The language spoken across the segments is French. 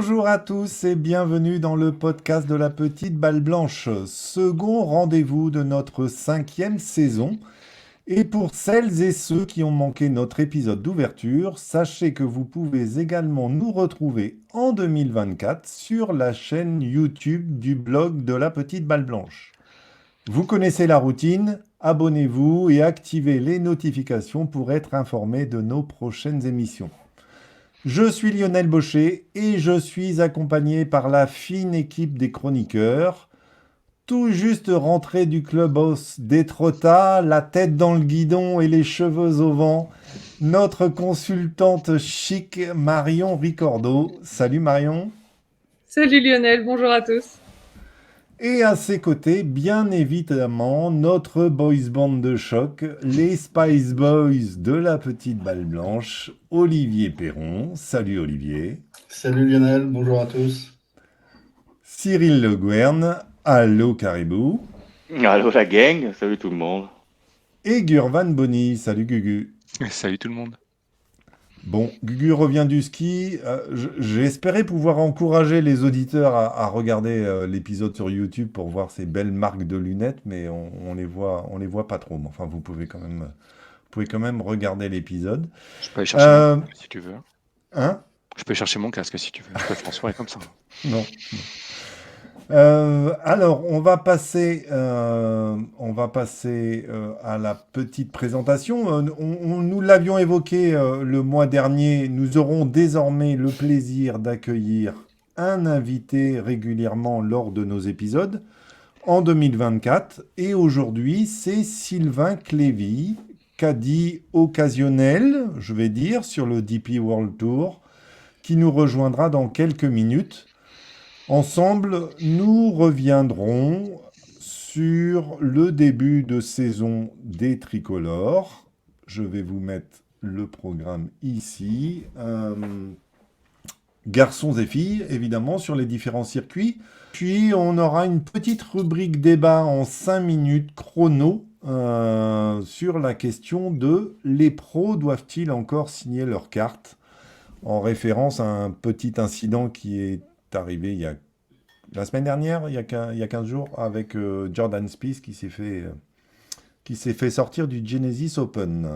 Bonjour à tous et bienvenue dans le podcast de la petite balle blanche, second rendez-vous de notre 5e saison. Et pour celles et ceux qui ont manqué notre épisode d'ouverture, sachez que vous pouvez également nous retrouver en 2024 sur la chaîne YouTube du blog de la petite balle blanche. Vous connaissez la routine, abonnez-vous et activez les notifications pour être informé de nos prochaines émissions. Je suis Lionel Baucher et je suis accompagné par la fine équipe des chroniqueurs, tout juste rentré du clubhouse d'Étretat, la tête dans le guidon et les cheveux au vent, notre consultante chic Marion Ricordo. Salut Marion. Salut Lionel, bonjour à tous. Et à ses côtés, bien évidemment, notre boys band de choc, les Spice Boys de la petite balle blanche, Olivier Perron. Salut Olivier. Salut Lionel, bonjour à tous. Cyril Le Guern, allô Caribou. Allô la gang, salut tout le monde. Et Gurvan Bonny, salut Gugu. Salut tout le monde. Bon, Gugu revient du ski. J'ai espéré pouvoir encourager les auditeurs à regarder l'épisode sur YouTube pour voir ces belles marques de lunettes, mais on les voit pas trop. Mais enfin, vous pouvez quand même regarder l'épisode. Je peux aller chercher mon casque si tu veux. Hein? Je peux chercher mon casque si tu veux. Je peux faire en soirée comme ça. Non. Alors, on va passer à la petite présentation. Nous l'avions évoqué le mois dernier. Nous aurons désormais le plaisir d'accueillir un invité régulièrement lors de nos épisodes en 2024. Et aujourd'hui, c'est Sylvain Clévy, caddie occasionnel, je vais dire, sur le DP World Tour, qui nous rejoindra dans quelques minutes. Ensemble, nous reviendrons sur le début de saison des tricolores. Je vais vous mettre le programme ici. Garçons et filles, évidemment, sur les différents circuits. Puis, on aura une petite rubrique débat en 5 minutes chrono sur la question de les pros doivent-ils encore signer leur carte, en référence à un petit incident qui est arrivé la semaine dernière, il y a 15 jours, avec Jordan Spieth qui s'est fait sortir du Genesis Open.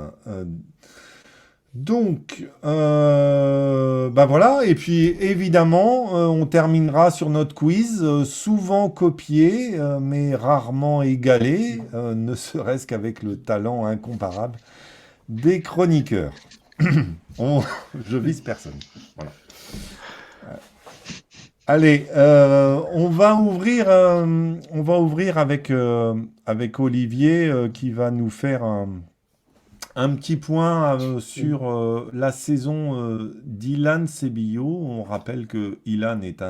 Voilà. Et puis, évidemment, on terminera sur notre quiz, souvent copié, mais rarement égalé, ne serait-ce qu'avec le talent incomparable des chroniqueurs. Je vise personne. Voilà. Allez, on va ouvrir avec Olivier qui va nous faire un petit point sur la saison d'Ilan Sebillo. On rappelle que Ilan est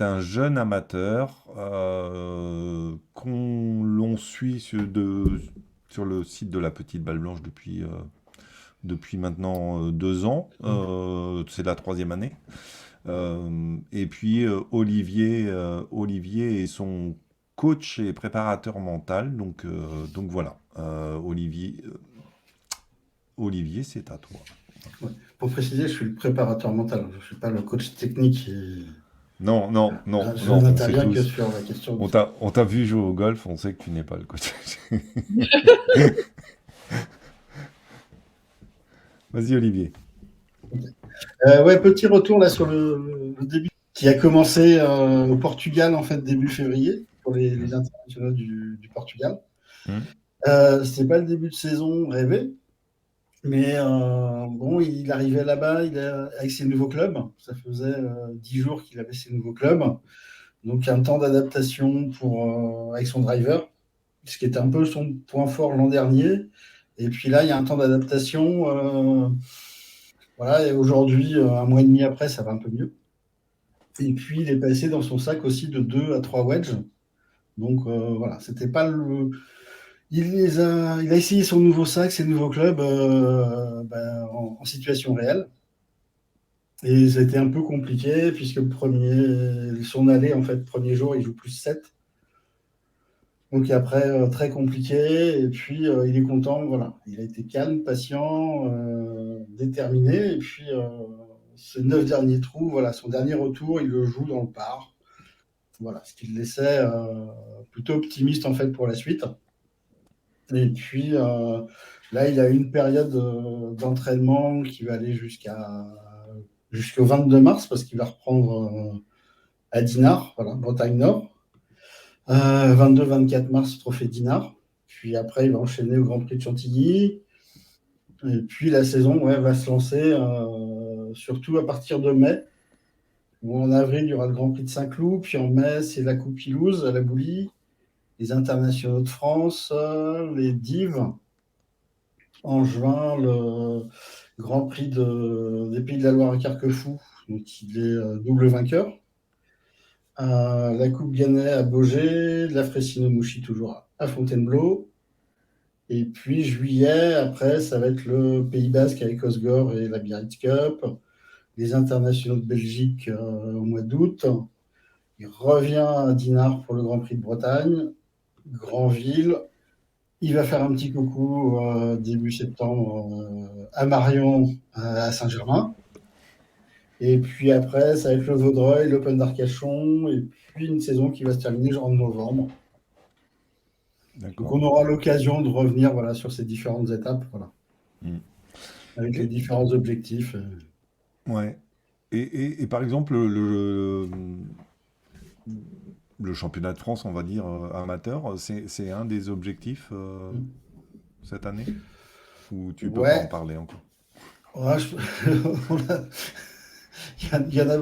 un jeune amateur l'on suit sur le site de la Petite Balle Blanche depuis maintenant 2 ans. C'est la 3e année. Et puis Olivier est son coach et préparateur mental. Donc voilà. Olivier, c'est à toi. Ouais. Pour préciser, je suis le préparateur mental. Je ne suis pas le coach technique. Non. Je n'interviens que sur la question. On t'a vu jouer au golf, on sait que tu n'es pas le coach. Vas-y Olivier. Petit retour là sur le début qui a commencé au Portugal en fait début février pour les internationaux du Portugal. C'était pas le début de saison rêvé, mais il arrivait là-bas avec ses nouveaux clubs. Ça faisait 10 jours qu'il avait ses nouveaux clubs, donc un temps d'adaptation avec son driver, ce qui était un peu son point fort l'an dernier. Et puis là, il y a un temps d'adaptation. Voilà, et aujourd'hui, 1 mois et demi après, ça va un peu mieux. Et puis, il est passé dans son sac aussi de 2 à 3 wedges. Donc, voilà, c'était pas le... Il a essayé son nouveau sac, ses nouveaux clubs en situation réelle. Et c'était un peu compliqué, puisque son allée, en fait, premier jour, il joue plus 7. Donc après, très compliqué. Et puis, il est content. Voilà. Il a été calme, patient, déterminé. Et puis, ces 9 derniers trous, voilà, son dernier retour, il le joue dans le par. Voilà, ce qui le laissait plutôt optimiste en fait pour la suite. Et puis là, il a eu une période d'entraînement qui va aller jusqu'au 22 mars parce qu'il va reprendre à Dinard, voilà, Bretagne Nord. 22-24 mars, trophée Dinard. Puis après, il va enchaîner au Grand Prix de Chantilly. Et puis la saison va se lancer surtout à partir de mai, où en avril, il y aura le Grand Prix de Saint-Cloud. Puis en mai, c'est la Coupe Pilouse à la Boulie, les internationaux de France, les Dives. En juin, le Grand Prix des Pays de la Loire à Carquefou, donc il est double vainqueur. La Coupe Gannet à Baugé, la Fressino-Mouchy toujours à Fontainebleau. Et puis juillet, après, ça va être le Pays Basque avec Osgore et la Biarritz Cup, les internationaux de Belgique au mois d'août. Il revient à Dinard pour le Grand Prix de Bretagne, Granville. Il va faire un petit coucou début septembre à Marion, à Saint-Germain. Et puis après, ça va être le Vaudreuil, l'Open d'Arcachon, et puis une saison qui va se terminer en novembre. D'accord. Donc on aura l'occasion de revenir sur ces différentes étapes, avec les différents objectifs. Ouais. Et par exemple, le championnat de France, on va dire, amateur, c'est un des objectifs cette année? Ou tu peux pas en parler encore? Ouais, il y en a,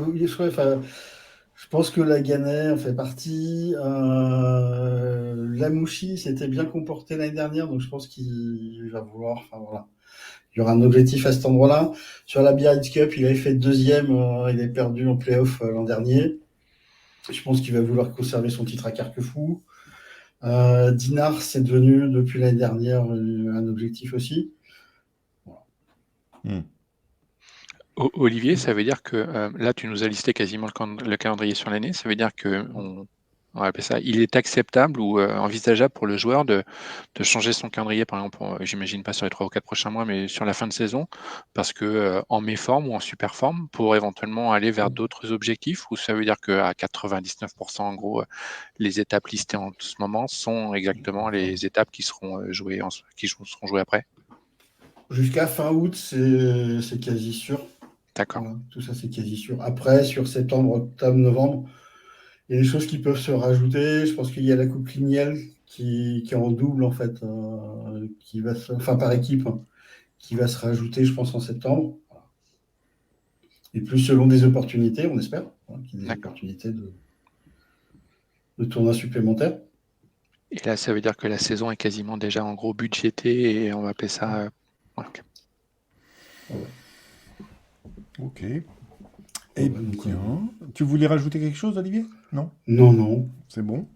je pense que la Gannet en fait partie. La Mouchy s'était bien comporté l'année dernière, donc je pense qu'il va vouloir. Il y aura un objectif à cet endroit-là. Sur la Biarritz Cup, il avait fait deuxième, il a perdu en play-off l'an dernier. Je pense qu'il va vouloir conserver son titre à Carquefou. Dinard, c'est devenu depuis l'année dernière un objectif aussi. Voilà. Olivier, ça veut dire que là, tu nous as listé quasiment le calendrier sur l'année. Ça veut dire que on va appeler ça, il est acceptable ou envisageable pour le joueur de changer son calendrier, par exemple, j'imagine pas sur les 3 ou 4 prochains mois, mais sur la fin de saison, parce que en méforme ou en super forme, pour éventuellement aller vers d'autres objectifs, ou ça veut dire qu'à 99%, en gros, les étapes listées en ce moment sont exactement les étapes qui seront jouées après? Jusqu'à fin août, c'est quasi sûr. D'accord. Voilà, tout ça, c'est quasi sûr. Après, sur septembre, octobre, novembre, il y a des choses qui peuvent se rajouter. Je pense qu'il y a la Coupe Clignel qui est en double, en fait, par équipe, qui va se rajouter, je pense, en septembre. Voilà. Et plus selon des opportunités, on espère, qu'il y ait des opportunités de tournois supplémentaires. Et là, ça veut dire que la saison est quasiment déjà en gros budgétée et on va appeler ça. Ok. Eh bien, tu voulais rajouter quelque chose, Olivier? Non? Non. C'est bon.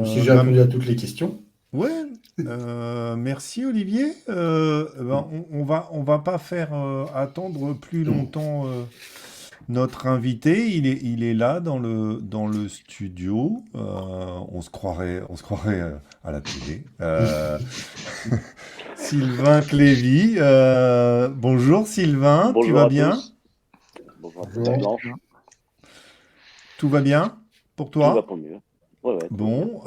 Si j'ai répondu à toutes les questions. Ouais. Merci, Olivier. On va pas faire attendre plus longtemps notre invité. Il est là dans le studio. On se croirait à la télé. Sylvain Clévy. Bonjour Sylvain, Bonjour tu vas à bien? tous. Bonjour Blanche. Tout va bien pour toi? Tout va pour mieux. Ouais, Bon,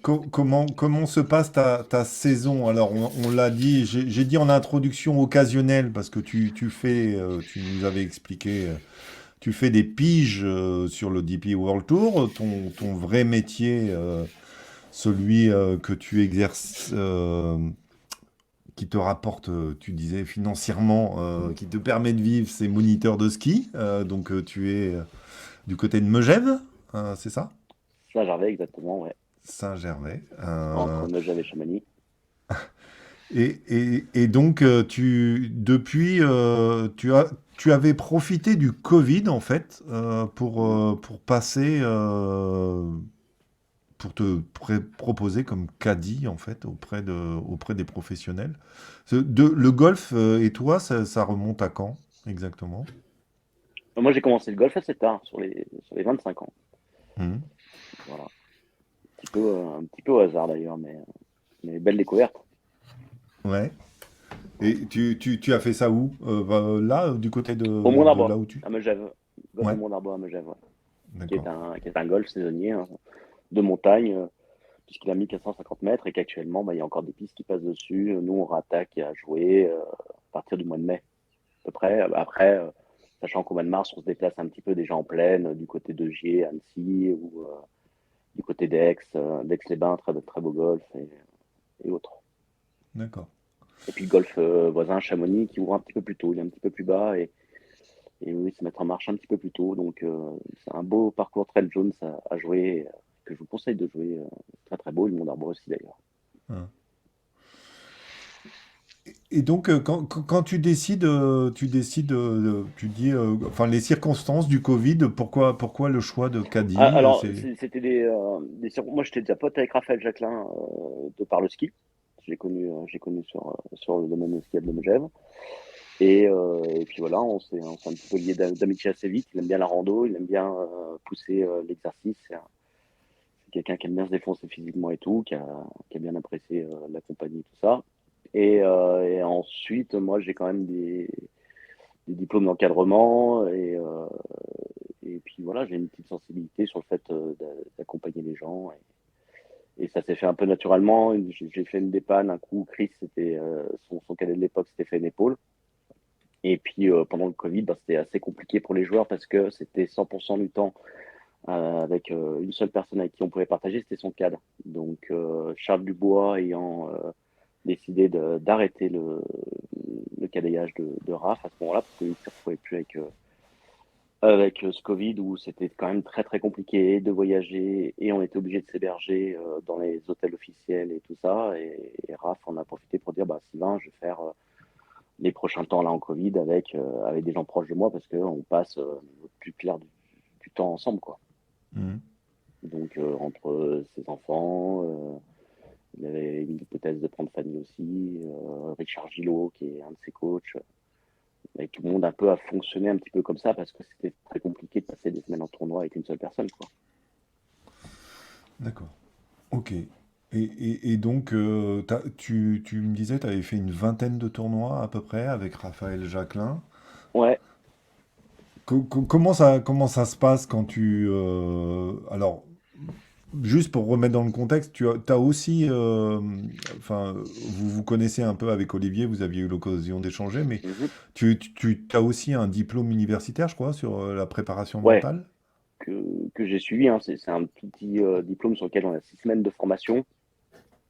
comment se passe ta saison? Alors, on l'a dit, j'ai dit en introduction occasionnelle, parce que tu nous avais expliqué, tu fais des piges sur le DP World Tour. Ton vrai métier, celui que tu exerces, qui te rapporte, tu disais, financièrement, qui te permet de vivre, c'est moniteur de ski. Donc, tu es du côté de Megève, c'est ça? Saint-Gervais, exactement, ouais. Saint-Gervais. Entre Megève et Chamonix. Et donc, depuis, tu avais profité du Covid, en fait, pour passer, pour te proposer comme caddie, en fait, auprès des professionnels. Le golf et toi, ça remonte à quand, exactement? Moi, j'ai commencé le golf assez tard, sur les 25 ans. Voilà. Un petit peu au hasard d'ailleurs, mais belle découverte. Ouais. Et tu as fait ça où? Là, du côté Au Mont de là d'Arbois, où tu... à Megève. Golf du Ouais, Mont d'Arbois à Megève, ouais. d'accord. Qui est un golf saisonnier, hein, de montagne, puisqu'il a 1450 mètres et qu'actuellement, bah, il y a encore des pistes qui passent dessus. Nous, on rattaque à jouer à partir du mois de mai, à peu près. Après, sachant qu'au mois de mars, on se déplace un petit peu déjà en plaine, du côté de Gier, Annecy, ou du côté d'Aix-les-Bains, très, très beau golf et autres. D'accord. Et puis le golf voisin, Chamonix, qui ouvre un petit peu plus tôt. Il est un petit peu plus bas et oui, se mettre en marche un petit peu plus tôt. Donc, c'est un beau parcours Trail Jones à jouer, que je vous conseille de jouer. Très, très beau. Le Mont d'Arbois aussi, d'ailleurs. Hein. Et donc, quand tu dis, enfin, les circonstances du Covid, pourquoi le choix de Caddy? Alors, C'est... c'était moi, j'étais déjà pote avec Raphaël Jacquelin de par le ski. J'ai connu sur le domaine de ski de Megève. Et puis voilà, on s'est un petit peu lié d'amitié assez vite. Il aime bien la rando, il aime bien pousser l'exercice. C'est quelqu'un qui aime bien se défoncer physiquement et tout, qui a bien apprécié la compagnie et tout ça. Et ensuite, moi, j'ai quand même des diplômes d'encadrement et puis voilà, j'ai une petite sensibilité sur le fait d'accompagner les gens. Et ça s'est fait un peu naturellement. J'ai fait une dépanne un coup. Chris, c'était son cadet de l'époque, s'était fait une épaule. Et puis pendant le Covid, bah, c'était assez compliqué pour les joueurs parce que c'était 100% du temps avec une seule personne avec qui on pouvait partager, c'était son cadre. Donc Charles Dubois ayant décidé d'arrêter le cadayage de RAF à ce moment-là parce qu'il ne se retrouvait plus avec ce Covid où c'était quand même très très compliqué de voyager et on était obligé de s'héberger dans les hôtels officiels et tout ça. Et RAF en a profité pour dire bah, Sylvain, je vais faire les prochains temps là en Covid avec des gens proches de moi parce qu'on passe plus clair du temps ensemble, quoi. Mhm. Donc, entre ses enfants, il y avait une hypothèse de prendre Fanny aussi, Richard Gillot, qui est un de ses coachs. Et tout le monde un peu a fonctionné un petit peu comme ça parce que c'était très compliqué de passer des semaines en tournoi avec une seule personne, quoi. D'accord. Ok. Et donc, tu me disais, tu avais fait une vingtaine de tournois à peu près avec Raphaël Jacquelin. Ouais, Comment ça se passe quand tu... alors, juste pour remettre dans le contexte, t'as aussi... enfin, vous vous connaissez un peu avec Olivier, vous aviez eu l'occasion d'échanger, mais mhm. tu as aussi un diplôme universitaire, je crois, sur la préparation Ouais, mentale. que j'ai suivi. Hein. C'est un petit diplôme sur lequel on a 6 semaines de formation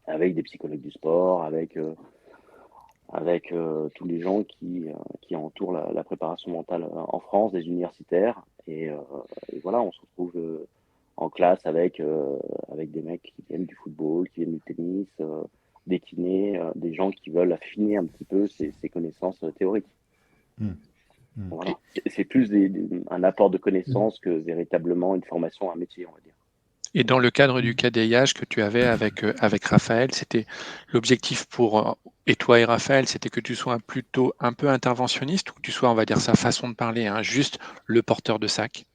avec des psychologues du sport, avec tous les gens qui entourent la préparation mentale en France, des universitaires. Et voilà, on se retrouve en classe avec des mecs qui viennent du football, qui viennent du tennis, des kinés, des gens qui veulent affiner un petit peu ces connaissances théoriques. Hmm, hmm. Voilà. C'est plus un apport de connaissances que véritablement une formation, un métier, on va dire. Et dans le cadre du cadayage que tu avais avec Raphaël, c'était l'objectif et toi et Raphaël, c'était que tu sois plutôt un peu interventionniste ou que tu sois, on va dire sa façon de parler, hein, juste le porteur de sac.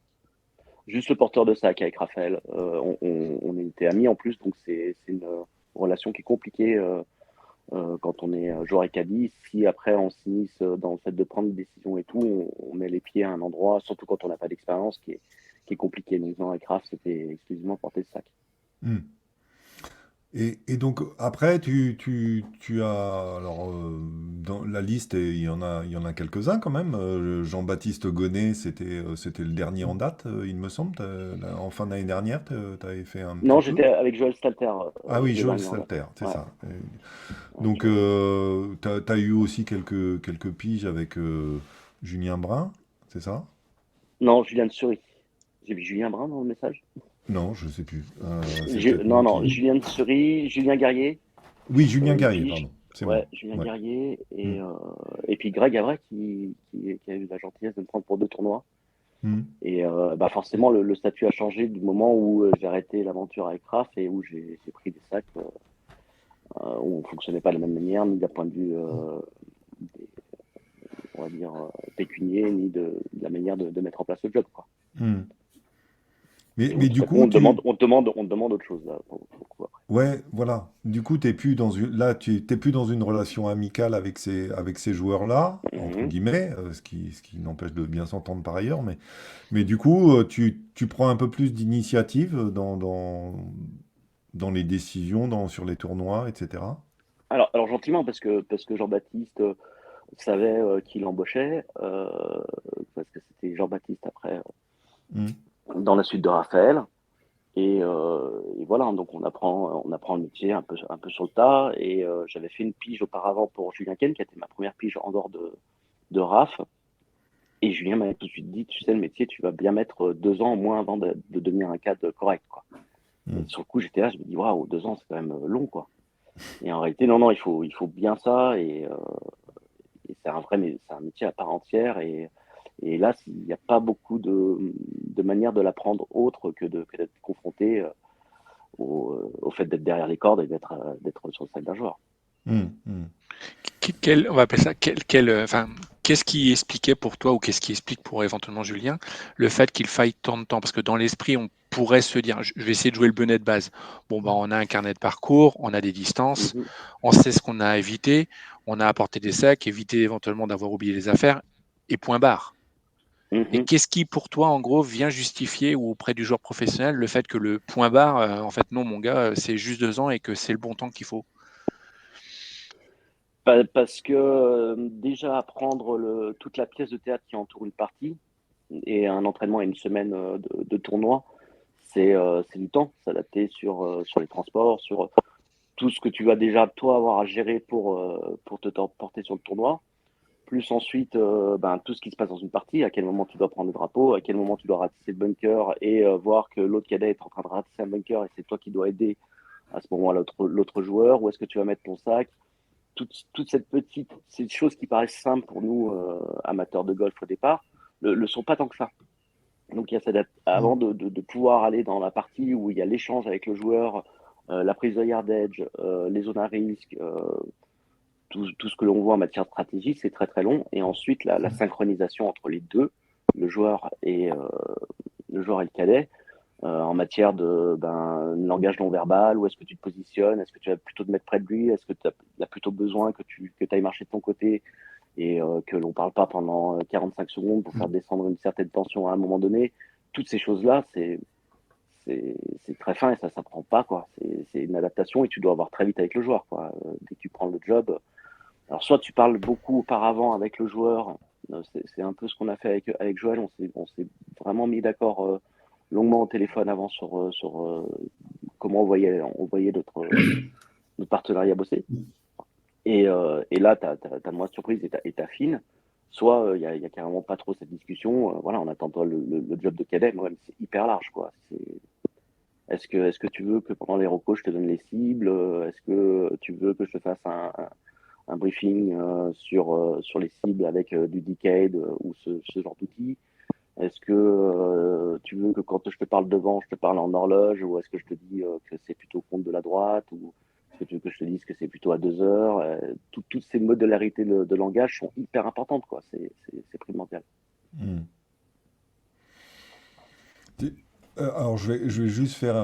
Juste le porteur de sac avec Raphaël. On était amis en plus, donc c'est une relation qui est compliquée quand on est joueur et caddie. Si après on s'immisce dans le fait de prendre des décisions et tout, on met les pieds à un endroit, surtout quand on n'a pas d'expérience, qui est compliqué. Donc non, avec Raph, c'était exclusivement porter le sac. Hmm. Et donc après, tu as alors dans la liste, et il y en a quelques-uns quand même. Jean-Baptiste Gonnet, c'était le dernier en date, il me semble. En fin d'année dernière, tu avais fait un petit Non, peu. j'étais avec Joël Stalter, Ah oui, le Joël dernier en date. Salter, c'est Ouais, ça. ouais, Donc Joël. t'as eu aussi quelques piges avec Julien Brun, c'est ça? Non, Julien de Sury. J'ai vu Julien Brun dans le message. Non, je sais plus. C'est peut-être Non, moi non, qui. Julien de Sury, Julien Guerrier, Oui, Julien une Guerrier, pige. pardon. C'est moi. Ouais, Julien Ouais. Guerrier. Hmm. Et puis Greg Avray qui a eu la gentillesse de me prendre pour 2 tournois. Hmm. Et bah forcément, le statut a changé du moment où j'ai arrêté l'aventure avec Raph et où j'ai pris des sacs où on ne fonctionnait pas de la même manière, ni d'un point de vue, des- on va dire, pécunier, ni de la manière de mettre en place le job, quoi. Hmm. Mais, Et mais tout du à coup, coup, on te demande autre chose, là, pour le coup, après. Ouais, voilà. Du coup, t'es plus dans une relation amicale avec ces joueurs-là, entre Mhm. guillemets, ce qui n'empêche de bien s'entendre par ailleurs, mais du coup, tu prends un peu plus d'initiative dans les décisions, sur les tournois, etc. Alors gentiment, parce que Jean-Baptiste savait qu'il embauchait, parce que c'était Jean-Baptiste après, Mm. dans la suite de Raphaël. Et voilà, donc on apprend le métier un peu sur le tas. Et j'avais fait une pige auparavant pour Julien Ken, qui a été ma première pige en dehors de RAF. Et Julien m'a tout de suite dit, tu sais, le métier, tu vas bien mettre 2 ans au moins avant de devenir un cadre correct, quoi. Et Mm. sur le coup, j'étais là, je me dis, waouh, 2 ans, c'est quand même long, quoi. Et en réalité, non, non, il faut bien ça. Et c'est un métier à part entière. Et là, il n'y a pas beaucoup de manières de l'apprendre autre que d'être confronté au fait d'être derrière les cordes et d'être sur le sac d'un joueur. Mm. Mm. On va appeler ça, enfin, qu'est-ce qui expliquait pour toi ou qu'est-ce qui explique pour éventuellement Julien le fait qu'il faille tant de temps? Parce que dans l'esprit, on pourrait se dire, je vais essayer de jouer le bonnet de base. Bon, bah, on a un carnet de parcours, on a des distances, Mhm, on sait ce qu'on a à éviter, on a apporté des sacs, éviter éventuellement d'avoir oublié les affaires, et point barre. Et mhm. qu'est-ce qui, pour toi, en gros, vient justifier ou auprès du joueur professionnel le fait que le point barre, en fait, non, mon gars, c'est juste 2 ans et que c'est le bon temps qu'il faut? Parce que déjà apprendre toute la pièce de théâtre qui entoure une partie et un entraînement et une semaine de tournoi, c'est du temps, s'adapter sur les transports, sur tout ce que tu vas déjà toi avoir à gérer pour te porter sur le tournoi. Plus ensuite, tout ce qui se passe dans une partie, à quel moment tu dois prendre le drapeau, à quel moment tu dois ratisser le bunker et voir que l'autre cadet est en train de ratisser un bunker et c'est toi qui dois aider à ce moment-là l'autre joueur, où est-ce que tu vas mettre ton sac, toute ces choses qui paraissent simples pour nous, amateurs de golf au départ, le sont pas tant que ça. Donc il y a Mm. avant de pouvoir aller dans la partie où il y a l'échange avec le joueur, la prise de yardage, les zones à risque, tout ce que l'on voit en matière de stratégie, c'est très très long. Et ensuite, la synchronisation entre les deux, le joueur et, euh, le cadet, en matière de langage non verbal, où est-ce que tu te positionnes, est-ce que tu vas plutôt te mettre près de lui, est-ce que tu as plutôt besoin que ailles marcher de ton côté et que l'on ne parle pas pendant 45 secondes pour faire Mm. descendre une certaine tension à un moment donné. Toutes ces choses-là, c'est très fin et ça ne s'apprend pas, quoi. C'est une adaptation et tu dois avoir très vite avec le joueur, quoi. Dès que tu prends le job, alors, soit tu parles beaucoup auparavant avec le joueur, c'est un peu ce qu'on a fait avec Joël, on s'est vraiment mis d'accord longuement au téléphone avant sur comment on voyait notre partenariat bosser. Et là, tu as moins de surprise et tu affines. Soit il y a carrément pas trop cette discussion. Voilà, on attend toi le job de cadet, moi, c'est hyper large, quoi. Est-ce que tu veux que pendant les recos, je te donne les cibles? Est-ce que tu veux que je te fasse un briefing sur les cibles avec du Decade ou ce genre d'outils? Est-ce que tu veux que quand je te parle devant, je te parle en horloge ou est-ce que je te dis que c'est plutôt compte de la droite ou est-ce que tu veux que je te dise que c'est plutôt à 2 heures? Toutes ces modularités de langage sont hyper importantes, quoi. C'est primordial. Mm. Alors, je vais juste faire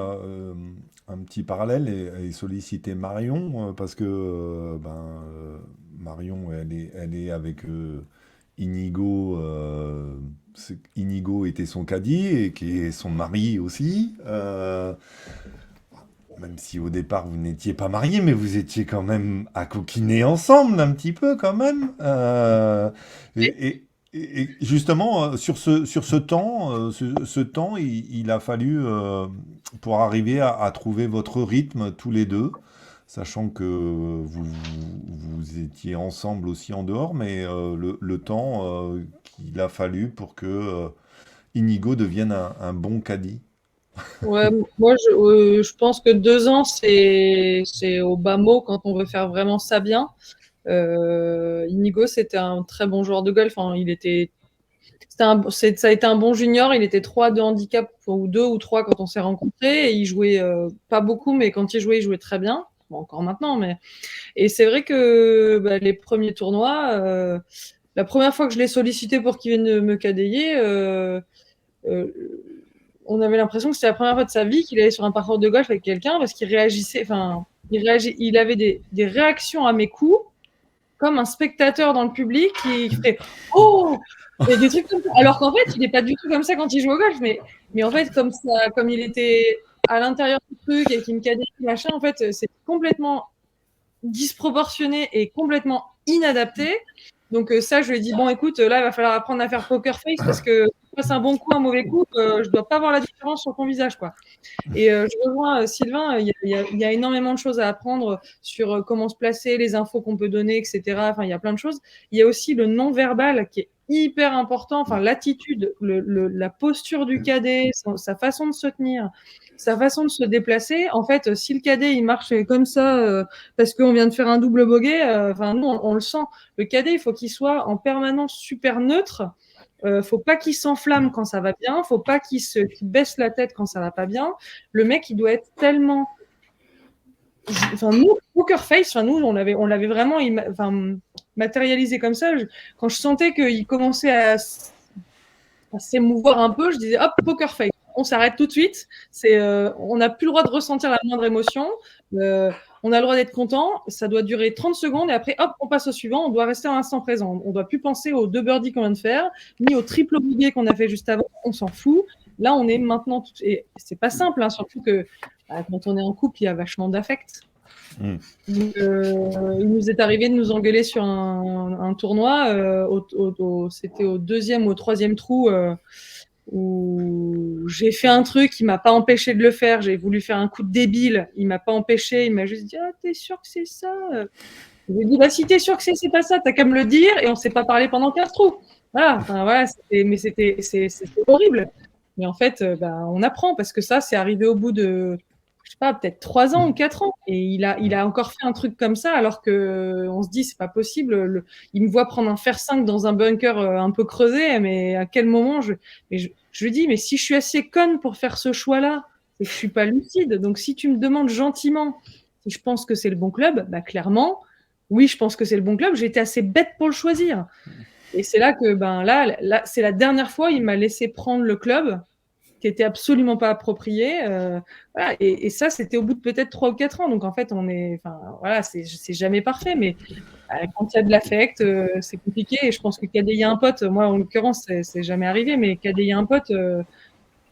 un petit parallèle et solliciter Marion, parce que Marion, elle est avec Inigo. Inigo était son caddie et qui est son mari aussi. Même si au départ vous n'étiez pas mariés, mais vous étiez quand même à coquiner ensemble un petit peu quand même. Et justement, sur ce temps, ce temps, il a fallu pour arriver à trouver votre rythme tous les deux, sachant que vous étiez ensemble aussi en dehors, mais le temps qu'il a fallu pour que Inigo devienne un bon caddie. Ouais, moi je pense que 2 ans c'est au bas mot quand on veut faire vraiment ça bien. Inigo c'était un très bon joueur de golf. Hein. Ça a été un bon junior. Il était 3 de handicap ou 2 ou 3 quand on s'est rencontrés. Et il jouait pas beaucoup, mais quand il jouait très bien. Bon, encore maintenant, mais et c'est vrai que les premiers tournois, la première fois que je l'ai sollicité pour qu'il vienne me cadayer, euh, on avait l'impression que c'était la première fois de sa vie qu'il allait sur un parcours de golf avec quelqu'un parce qu'il réagissait, il avait des réactions à mes coups comme un spectateur dans le public qui fait « Oh !» et des trucs comme ça. Alors qu'en fait, il n'est pas du tout comme ça quand il joue au golf. Mais en fait, comme il était à l'intérieur du truc avec une cadette, machin, en fait, c'est complètement disproportionné et complètement inadapté. Donc ça, je lui ai dit, bon, écoute, là, il va falloir apprendre à faire poker face parce que si tu passes un bon coup, un mauvais coup, je dois pas voir la différence sur ton visage, quoi. Et je rejoins Sylvain, il y a énormément de choses à apprendre sur comment se placer, les infos qu'on peut donner, etc. Enfin, il y a plein de choses. Il y a aussi le non-verbal qui est hyper important, enfin, l'attitude, la posture du cadet, sa façon de se tenir, sa façon de se déplacer. En fait, si le cadet, il marche comme ça parce qu'on vient de faire un double bogey, enfin, nous, on le sent. Le cadet, il faut qu'il soit en permanence super neutre. Faut pas qu'il s'enflamme quand ça va bien, faut pas qu'il baisse la tête quand ça va pas bien. Le mec, il doit être tellement, enfin nous, poker face, enfin nous, on l'avait vraiment, matérialisé comme ça. Quand je sentais qu'il commençait à s'émouvoir un peu, je disais hop, poker face. On s'arrête tout de suite. On n'a plus le droit de ressentir la moindre émotion. On a le droit d'être content. Ça doit durer 30 secondes et après, hop, on passe au suivant. On doit rester à l'instant présent. On ne doit plus penser aux 2 birdies qu'on vient de faire, ni au triple bogey qu'on a fait juste avant. On s'en fout. Là, on est maintenant. Et c'est pas simple, hein, surtout que quand on est en couple, il y a vachement d'affect. Donc, il nous est arrivé de nous engueuler sur un tournoi. C'était au 2e ou au 3e trou. Où j'ai fait un truc, il m'a pas empêché de le faire, j'ai voulu faire un coup de débile, il m'a pas empêché, il m'a juste dit ah t'es sûr que c'est ça? Je lui ai dit bah si t'es sûr que c'est pas ça, t'as qu'à me le dire et on s'est pas parlé pendant 15 trous. Voilà, enfin voilà, c'était horrible. Mais en fait, on apprend parce que ça c'est arrivé au bout de je sais pas, peut-être 3 ans ou 4 ans. Et il a encore fait un truc comme ça alors que on se dit c'est pas possible. Il me voit prendre un fer 5 dans un bunker un peu creusé, mais à quel moment je lui dis mais si je suis assez conne pour faire ce choix-là, c'est que je suis pas lucide. Donc si tu me demandes gentiment si je pense que c'est le bon club, bah clairement, oui, je pense que c'est le bon club. J'étais assez bête pour le choisir. Et c'est là que là c'est la dernière fois il m'a laissé prendre le club qui était absolument pas approprié. Voilà. Et ça, c'était au bout de peut-être 3 ou 4 ans. Donc, en fait, voilà, c'est jamais parfait. Mais quand il y a de l'affect, c'est compliqué. Et je pense que cadeiller un pote, moi, en l'occurrence, c'est jamais arrivé, mais cadeiller un pote,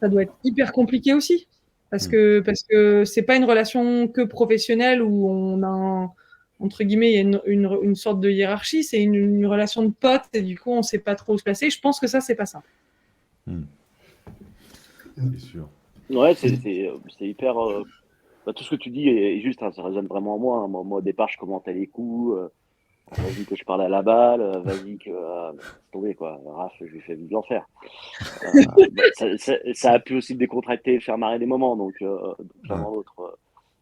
ça doit être hyper compliqué aussi. Parce que c'est pas une relation que professionnelle où on a entre guillemets, il y a une sorte de hiérarchie. C'est une relation de pote et du coup, on sait pas trop où se placer. Je pense que ça, c'est pas simple. C'est sûr. Ouais, c'est hyper. Tout ce que tu dis est juste, hein, ça résonne vraiment en moi. Hein. Moi, au départ, je commentais les coups. Vas-y que je parle à la balle. Vas-y que. C'est tombé, quoi. Raph, je lui fais vivre l'enfer. Ça a pu aussi me décontracter et faire marrer des moments. Donc clairement, l'autre.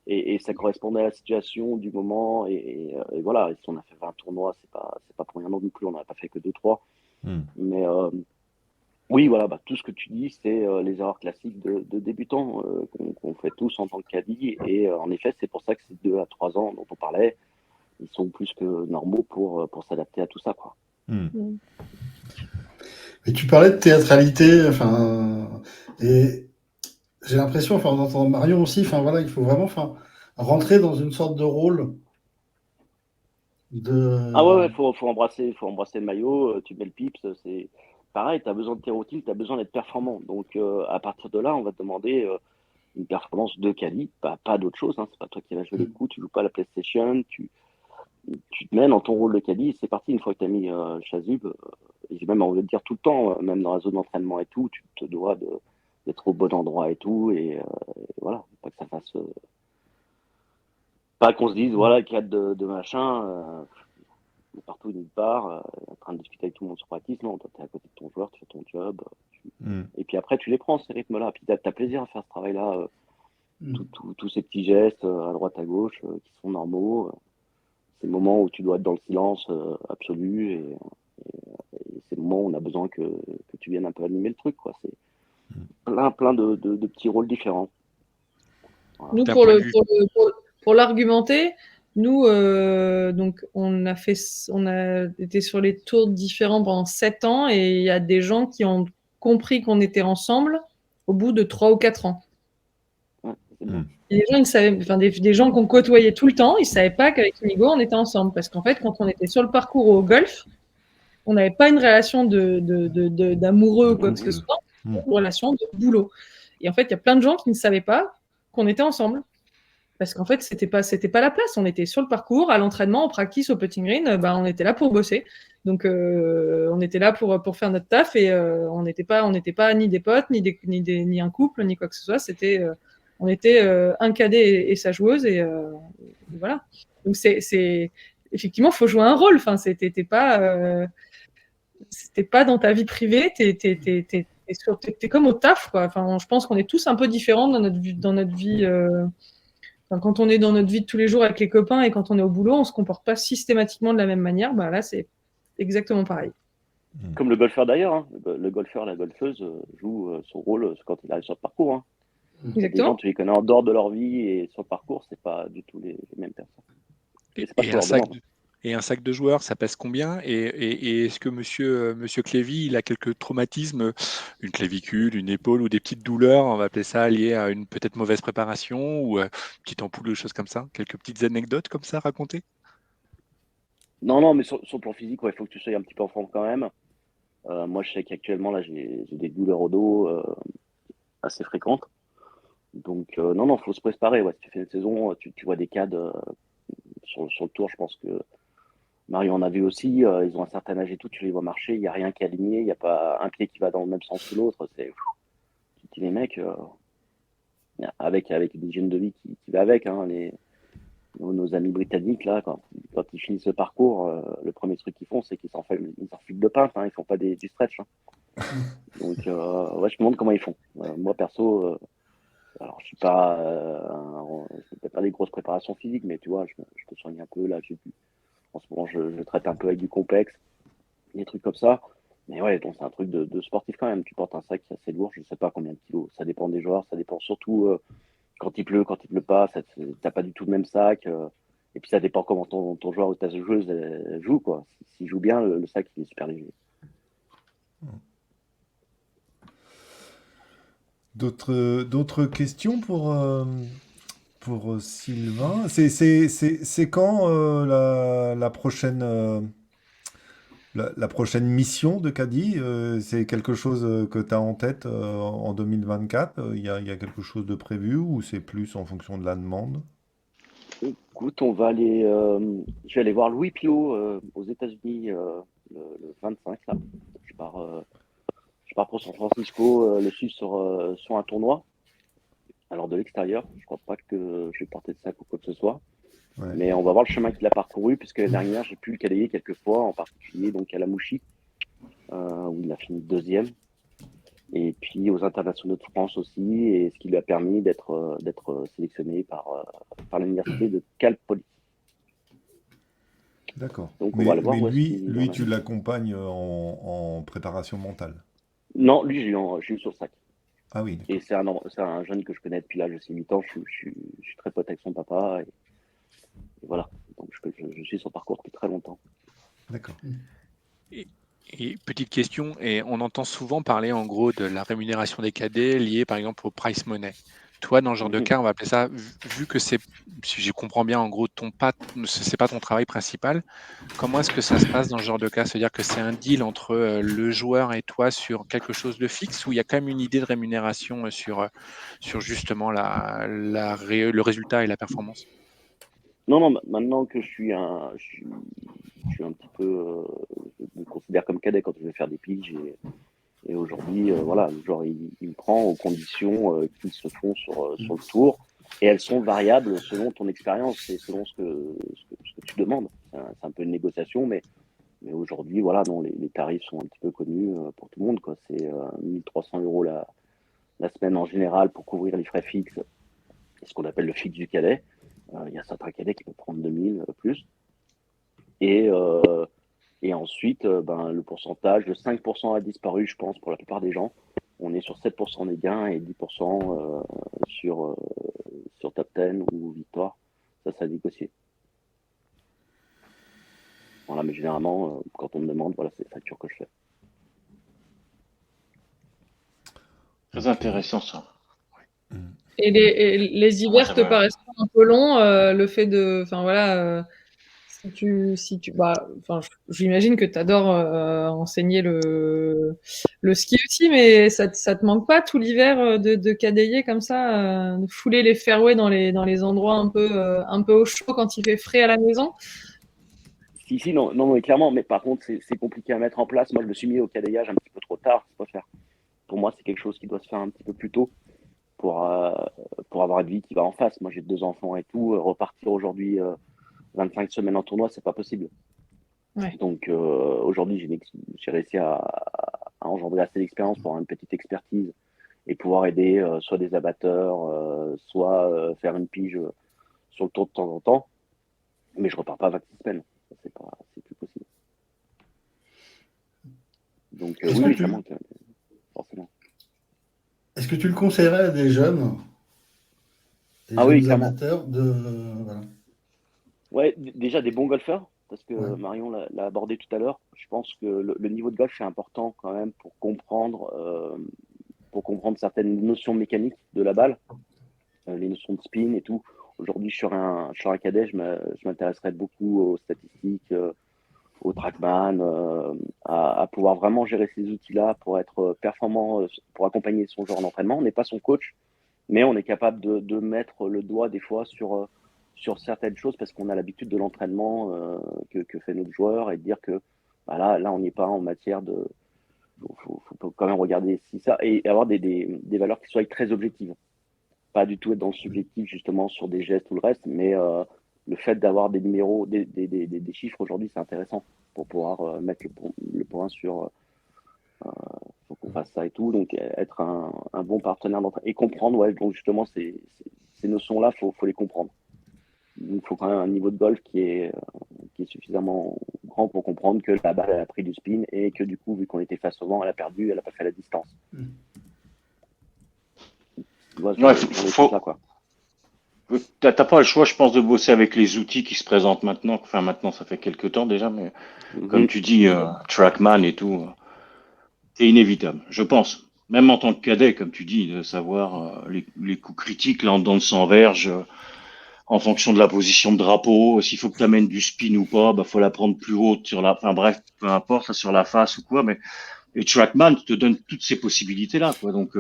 Et ça correspondait à la situation du moment. Et voilà, si on a fait 20 tournois, c'est pas pour rien non plus. On n'en a pas fait que 2-3. Mais. Oui, voilà, tout ce que tu dis, c'est les erreurs classiques de débutants qu'on fait tous en tant que caddie. Et en effet, c'est pour ça que ces 2 à 3 ans dont on parlait, ils sont plus que normaux pour s'adapter à tout ça, quoi. Mais tu parlais de théâtralité, et j'ai l'impression, en entendant Marion aussi, voilà, il faut vraiment rentrer dans une sorte de rôle de. Ah ouais, faut embrasser le maillot, tu mets le pips, c'est pareil, tu as besoin de tes routines, tu as besoin d'être performant. Donc à partir de là, on va te demander une performance de quali, pas d'autre chose, hein. C'est pas toi qui vas jouer les coups, tu joues pas à la PlayStation, tu te mets dans ton rôle de quali, c'est parti. Une fois que tu as mis Chazub, et j'ai même envie de dire tout le temps, même dans la zone d'entraînement et tout, tu te dois d'être au bon endroit et tout, et voilà, pas que ça fasse pas qu'on se dise voilà qu'il y a de machin partout nulle part en train de discuter avec tout le monde sur practice. Non, toi t'es à côté de ton joueur, tu fais ton job et puis après tu les prends ces rythmes là, puis t'as plaisir à faire ce travail là, tous ces petits gestes à droite à gauche qui sont normaux, c'est le moment où tu dois être dans le silence absolu et c'est le moment où on a besoin que tu viennes un peu animer le truc, quoi. C'est plein de petits rôles différents. Voilà. Nous, pour l'argumenter, nous, donc, on a été sur les tours différents pendant 7 ans et il y a des gens qui ont compris qu'on était ensemble au bout de 3 ou 4 ans. Ouais, c'est bon. Et les gens, ils savaient, enfin, des gens qu'on côtoyait tout le temps, ils ne savaient pas qu'avec Inigo, on était ensemble. Parce qu'en fait, quand on était sur le parcours au golf, on n'avait pas une relation d'amoureux ou quoi que ce soit, une relation de boulot. Et en fait, il y a plein de gens qui ne savaient pas qu'on était ensemble. Parce qu'en fait, c'était pas la place. On était sur le parcours, à l'entraînement, en practice, au putting green, on était là pour bosser. Donc, on était là pour faire notre taf et on n'était pas ni des potes, ni un couple, ni quoi que ce soit. On était un cadet et sa joueuse et voilà. Donc, effectivement, il faut jouer un rôle. Enfin, c'était pas dans ta vie privée. T'es comme au taf, quoi. Enfin, je pense qu'on est tous un peu différents dans notre vie. Enfin, quand on est dans notre vie de tous les jours avec les copains et quand on est au boulot, on se comporte pas systématiquement de la même manière. Là, c'est exactement pareil. Comme le golfeur d'ailleurs, hein. Le golfeur, la golfeuse joue son rôle quand il arrive sur le parcours. Hein. Des gens, tu les connais en dehors de leur vie et sur le parcours, c'est pas du tout les mêmes personnes. Et un sac de joueurs, ça pèse combien? Et est-ce que monsieur Clévy, il a quelques traumatismes, une clavicule, une épaule ou des petites douleurs, on va appeler ça, liées à une peut-être mauvaise préparation ou une petite ampoule ou choses comme ça? Quelques petites anecdotes comme ça à raconter? Non, mais sur le plan physique, il faut que tu sois un petit peu en forme quand même. Moi, je sais qu'actuellement, là, j'ai des douleurs au dos assez fréquentes. Donc, non, faut se préparer. Ouais. Si tu fais une saison, tu vois des cadres sur le tour, je pense que Mario en a vu aussi. Ils ont un certain âge et tout, tu les vois marcher, il n'y a rien qui est aligné, il n'y a pas un pied qui va dans le même sens que l'autre. Tu dis, les mecs, avec une hygiène de vie qui va avec, hein, nos amis britanniques, là, quand ils finissent le parcours, le premier truc qu'ils font, c'est qu'ils s'enfilent de pinte, hein, ils font pas du stretch. Hein. Donc, je me demande comment ils font. Moi, perso, alors, je suis pas, c'est peut-être pas des grosses préparations physiques, mais tu vois, je me soigne un peu, là, en ce moment, je traite un peu avec du complexe, des trucs comme ça. Mais ouais, donc c'est un truc de sportif quand même. Tu portes un sac qui est assez lourd, je sais pas combien de kilos. Ça dépend des joueurs, ça dépend surtout quand il pleut, pas, t'as pas du tout le même sac. Et puis ça dépend comment ton joueur ou ta joueuse joue, quoi. S'il joue bien, le sac il est super léger. D'autres questions pour Sylvain? C'est quand la prochaine la prochaine mission de Caddy? C'est quelque chose que tu as en tête en 2024? Il y a quelque chose de prévu ou c'est plus en fonction de la demande? Écoute, je vais aller voir Louis Pilot aux États-Unis le 25 là. Je pars pour San Francisco, le suivre sur un tournoi. Alors de l'extérieur, je crois pas que je vais porter de sac ou quoi que ce soit. Ouais. Mais on va voir le chemin qu'il a parcouru, puisque l'année dernière, j'ai pu le qualifier quelques fois, en particulier donc à la Mouchi, où il a fini deuxième. Et puis aux internationaux de France aussi, et ce qui lui a permis d'être sélectionné par l'université de Cal Poly. D'accord. Donc on va le voir. Mais Ouais, lui, tu l'accompagnes en préparation mentale. Non, lui, j'ai eu sur le sac. Ah oui, Et d'accord. c'est un jeune que je connais depuis l'âge de 8 ans. Je suis très pote avec son papa. Et voilà. Donc je suis son parcours depuis très longtemps. D'accord. Et petite question, et on entend souvent parler en gros de la rémunération des cadets liée par exemple au prize money. Toi, dans ce genre de cas, on va appeler ça, vu que c'est, si je comprends bien, en gros, c'est pas ton travail principal, comment est-ce que ça se passe dans ce genre de cas? C'est-à-dire que c'est un deal entre le joueur et toi sur quelque chose de fixe ou il y a quand même une idée de rémunération sur justement le résultat et la performance? Non, maintenant que je suis un petit peu, je me considère comme cadet quand je vais faire des piges et aujourd'hui, voilà, le joueur il me prend aux conditions qui se font sur le tour et elles sont variables selon ton expérience et selon ce que tu demandes. C'est un peu une négociation, mais aujourd'hui, voilà, non, les tarifs sont un petit peu connus pour tout le monde, quoi. C'est 1300 € la semaine en général pour couvrir les frais fixes, ce qu'on appelle le fixe du cadet. Il y a certains cadets qui peuvent prendre 2000 plus. Et ensuite, le pourcentage de 5% a disparu, je pense, pour la plupart des gens. On est sur 7% des gains et 10% sur top 10 ou victoire. Ça a négocié. Voilà, mais généralement, quand on me demande, voilà, c'est les factures que je fais. Très intéressant ça. Et les Moi, hivers ça te me... paraissent pas un peu longs, le fait de, enfin voilà, si tu, bah, enfin, j'imagine que tu adores enseigner le ski aussi, mais ça te manque pas tout l'hiver de cadayer comme ça, de fouler les fairways dans les endroits un peu au chaud quand il fait frais à la maison? Si, non, non, mais clairement, mais par contre, c'est compliqué à mettre en place. Moi, je me suis mis au cadayage un petit peu trop tard, c'est pas faire. Pour moi, c'est quelque chose qui doit se faire un petit peu plus tôt pour, euh, pour avoir une vie qui va en face. Moi, j'ai 2 enfants et tout. Repartir aujourd'hui 25 semaines en tournoi, c'est pas possible. Ouais. Donc aujourd'hui, j'ai réussi à engendrer assez d'expérience pour avoir une petite expertise et pouvoir aider soit des abatteurs, soit faire une pige sur le tour de temps en temps. Mais je repars pas 26 semaines. Ça, c'est plus possible. Donc Est-ce oui, que oui, ça tu, manque, forcément. est-ce que tu le conseillerais à des Ah oui, jeunes clairement. amateurs voilà. Ouais, déjà des bons golfeurs, parce que Ouais. Marion l'a abordé tout à l'heure. Je pense que le niveau de golf est important quand même pour comprendre certaines notions mécaniques de la balle, les notions de spin et tout. Aujourd'hui, sur un cadet, je m'intéresserais beaucoup aux statistiques, au trackman, à pouvoir vraiment gérer ces outils-là pour être performant, pour accompagner son joueur en entraînement. On n'est pas son coach, mais on est capable de mettre le doigt des fois sur certaines choses parce qu'on a l'habitude de l'entraînement que fait notre joueur et de dire que bah là, on n'y est pas en matière de. Faut quand même regarder si ça et avoir des valeurs qui soient très objectives. Pas du tout être dans le subjectif justement sur des gestes ou le reste, mais le fait d'avoir des numéros, des chiffres aujourd'hui, c'est intéressant pour pouvoir mettre le point sur faut qu'on fasse ça et tout. Donc, être un bon partenaire et comprendre, ouais, donc justement, ces notions-là, faut les comprendre. Donc, il faut quand même un niveau de golf qui est suffisamment grand pour comprendre que la balle elle a pris du spin et que du coup, vu qu'on était face au vent, elle a perdu, elle n'a pas fait la distance. Tu vois, Ouais, j'en ai tout là, quoi. t'as pas le choix, je pense, de bosser avec les outils qui se présentent maintenant. Enfin, maintenant, ça fait quelques temps déjà, mais comme Mhm. tu dis, Trackman et tout, c'est inévitable, je pense. Même en tant que cadet, comme tu dis, de savoir les coups critiques là, dans le 100 verge, en fonction de la position de drapeau, s'il faut que tu amènes du spin ou pas, bah faut la prendre plus haute sur la, enfin bref, peu importe, là, sur la face ou quoi, mais et Trackman te donne toutes ces possibilités-là, quoi. Donc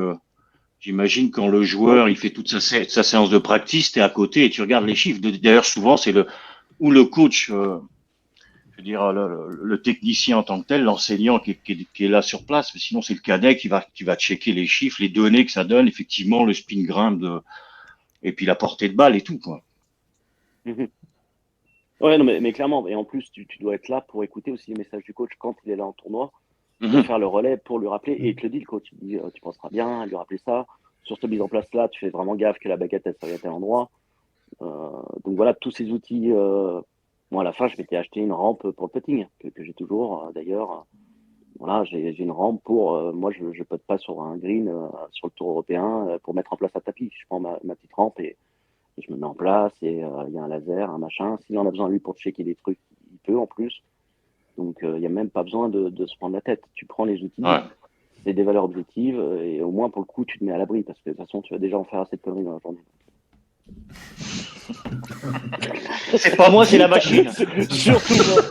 j'imagine quand le Ouais, joueur il fait toute sa séance de practice, t'es à côté et tu regardes les chiffres. D'ailleurs, souvent c'est le ou le coach, je veux dire le technicien en tant que tel, l'enseignant qui est là sur place, mais sinon c'est le cadet qui va checker les chiffres, les données que ça donne, effectivement le spin grimpe et puis la portée de balle et tout, quoi. mhm. Ouais, non, mais clairement, et en plus, tu dois être là pour écouter aussi les messages du coach quand il est là en tournoi, pour Mhm. faire le relais, pour lui rappeler, et il te le dit, le coach, il dit, tu penseras bien à lui rappeler ça, sur cette mise en place-là, tu fais vraiment gaffe que la baguette, elle soit à tel endroit. Donc voilà, tous ces outils, moi à la fin, je m'étais acheté une rampe pour le putting, que j'ai toujours, d'ailleurs. Voilà, j'ai une rampe pour, moi, je ne pote pas sur un green, sur le tour européen, pour mettre en place un tapis. Je prends ma petite rampe et je me mets en place et il y a un laser, un machin. S'il en a besoin lui pour checker des trucs, il peut en plus. Donc il n'y a même pas besoin de se prendre la tête. Tu prends les outils, Ouais. c'est des valeurs objectives et au moins pour le coup tu te mets à l'abri parce que de toute façon tu vas déjà en faire assez de conneries dans la journée. C'est pas moi, c'est la machine. Surtout moi,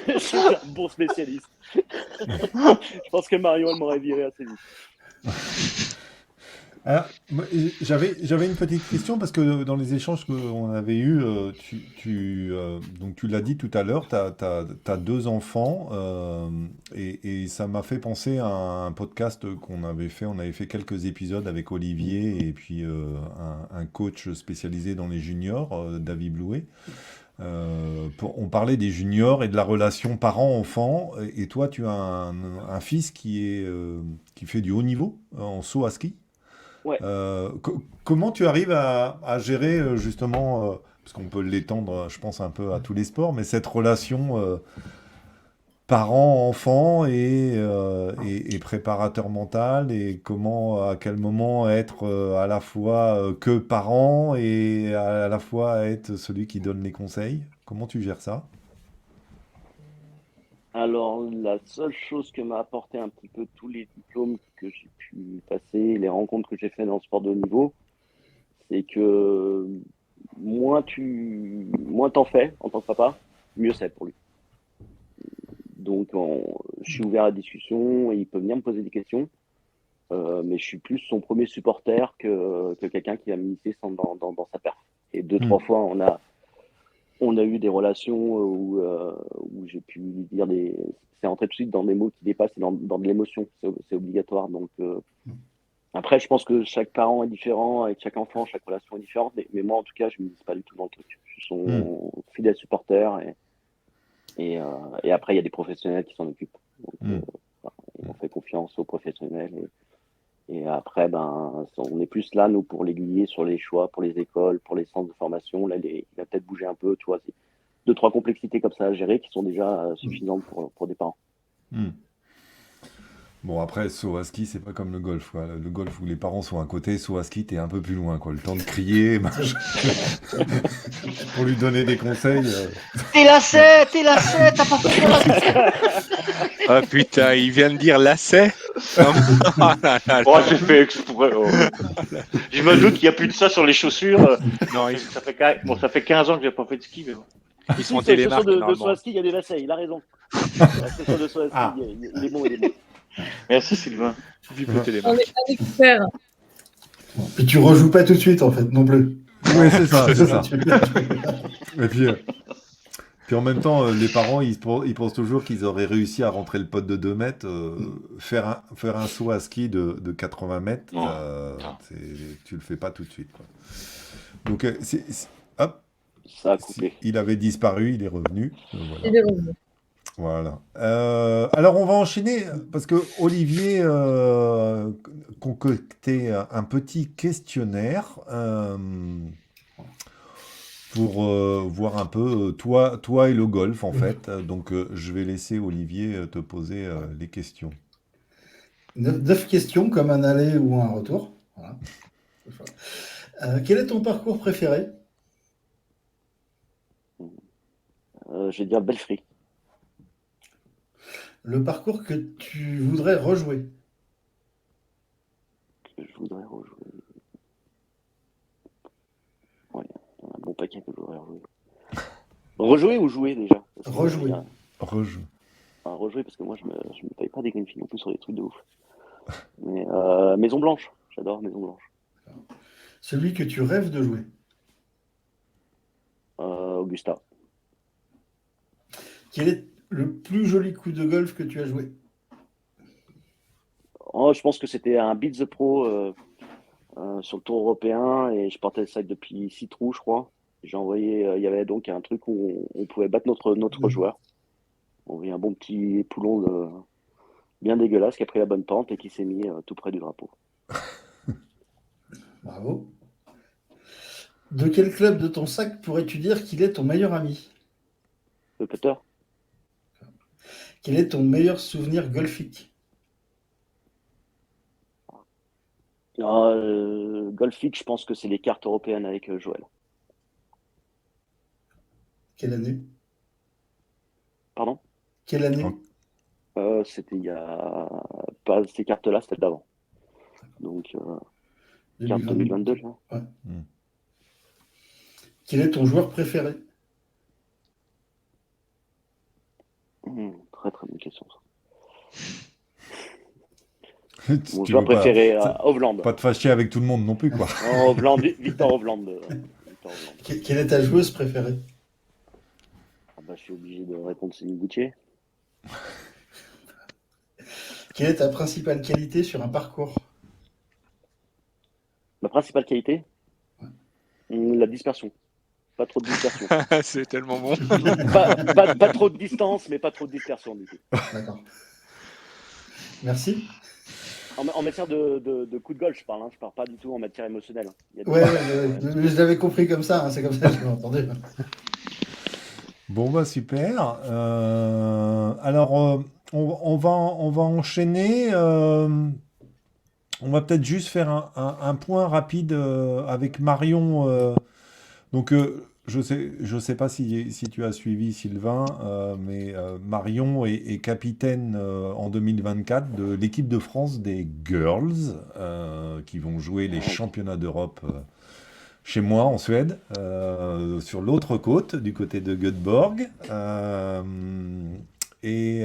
je suis un bon spécialiste. Je pense que Mario elle m'aurait viré assez vite. Alors, moi, j'avais une petite question parce que dans les échanges qu'on avait eus, donc tu l'as dit tout à l'heure, tu as 2 enfants et ça m'a fait penser à un podcast qu'on avait fait. On avait fait quelques épisodes avec Olivier et puis un coach spécialisé dans les juniors, David Blouet. On parlait des juniors et de la relation parent-enfant. Et toi, tu as un fils qui fait du haut niveau en saut à ski. Ouais. Comment tu arrives à gérer justement, parce qu'on peut l'étendre, je pense, un peu à tous les sports, mais cette relation parent-enfant et préparateur mental, et à quel moment être à la fois que parent et à la fois être celui qui donne les conseils? Comment tu gères ça? Alors, la seule chose que m'a apporté un petit peu tous les diplômes que j'ai pu passer, les rencontres que j'ai fait dans le sport de haut niveau, c'est que moins t'en fais en tant que papa, mieux c'est pour lui. Donc, je suis ouvert à la discussion et il peut venir me poser des questions, mais je suis plus son premier supporter que quelqu'un qui va m'initier dans sa perf. Et deux, trois fois, on a eu des relations où j'ai pu lui dire c'est rentré tout de suite dans des mots qui dépassent et dans de l'émotion. C'est obligatoire. Donc, après, je pense que chaque parent est différent, avec chaque enfant, chaque relation est différente. Mais moi, en tout cas, je ne me dis pas du tout dans le truc. Je suis son fidèle supporter. Et après, il y a des professionnels qui s'en occupent. Donc, on fait confiance aux professionnels. Et après, on est plus là, nous, pour l'aiguiller sur les choix, pour les écoles, pour les centres de formation. Là, il va peut-être bouger un peu, tu vois. C'est 2-3 complexités comme ça à gérer qui sont déjà suffisantes pour des parents. Bon, après, saut à ski, c'est pas comme le golf, quoi. Le golf où les parents sont à côté, saut à ski, t'es un peu plus loin, quoi. Le temps de crier, pour lui donner des conseils. T'es lacet, t'as pas fait de lacet. Ah putain, il vient de dire lacet. Oh, j'ai fait exprès. Oh. Je me doute qu'il n'y a plus de ça sur les chaussures. Non, ça fait 15 ans que j'ai pas fait de ski, mais bon. ils sont Sur les télémarques chaussures de normalement. saut à ski, il y a des lacets, il a raison. La chaussure de saut à ski, il est bon, il est bon. Merci Sylvain. Vive le On télémarque. est un expert. Puis tu rejoues pas tout de suite, en fait, non plus. Oui, c'est ça, c'est ça. Tu- Et puis en même temps, les parents, ils pensent toujours qu'ils auraient réussi à rentrer le pote de 2 mètres, faire un saut à ski de 80 mètres, Non. tu le fais pas tout de suite, quoi. Donc, hop, Ça a coupé. il avait disparu, il est revenu. Voilà. Il est revenu. Voilà. Alors, on va enchaîner parce que Olivier concoctait un petit questionnaire pour voir un peu toi et le golf, en fait. Donc, je vais laisser Olivier te poser les questions. 9 questions, comme un aller ou un retour. Voilà. Quel est ton parcours préféré? Je vais dire Belfry. Le parcours que tu voudrais rejouer? Que je voudrais rejouer. Ouais, il y en a un bon paquet que je voudrais rejouer. Rejouer ou jouer déjà? Parce que, Rejouer. Rejoue. Rejouer parce que moi je me paye pas des green fees non plus sur des trucs de ouf. Mais Maison Blanche, j'adore Maison Blanche. Celui que tu rêves de jouer? Augusta. Quel est le plus joli coup de golf que tu as joué? Oh, je pense que c'était un Beat the Pro sur le tour européen et je portais le sac depuis 6 trous, je crois. J'ai envoyé, il y avait donc un truc où on pouvait battre notre joueur. On voyait un bon petit poulon bien dégueulasse qui a pris la bonne pente et qui s'est mis tout près du drapeau. Bravo. De quel club de ton sac pourrais-tu dire qu'il est ton meilleur ami? Le putter. Quel est ton meilleur souvenir golfique? Golfic, je pense que c'est les cartes européennes avec Joël. Quelle année? Pardon? Quelle année? C'était il y a pas ces cartes-là, c'était d'avant. Donc carte 2022 là. Ouais. Quel est ton joueur préféré? Très très bonne question. Tu Mon joueur veux pas- préféré, ça- Hovland. Pas te fâcher avec tout le monde non plus, quoi. Victor Hovland. Quelle est ta joueuse préférée? Je suis obligé de répondre Céline Goutier. Quelle est ta principale qualité sur un parcours? Ma principale qualité, la dispersion. Pas trop de dispersion. C'est tellement bon. pas trop de distance, mais pas trop de dispersion du coup. D'accord. Merci. En matière de coup de golf, je parle. Je parle pas du tout en matière émotionnelle. Il y a des- Ouais, je l'avais compris comme ça, hein, c'est comme ça que je l'ai entendu. Bon, bah super. Alors, on va enchaîner. On va peut-être juste faire un point rapide avec Marion. Donc, je sais pas si tu as suivi Sylvain, mais Marion est capitaine en 2024 de l'équipe de France des Girls qui vont jouer les championnats d'Europe chez moi en Suède, sur l'autre côte, du côté de Göteborg. Et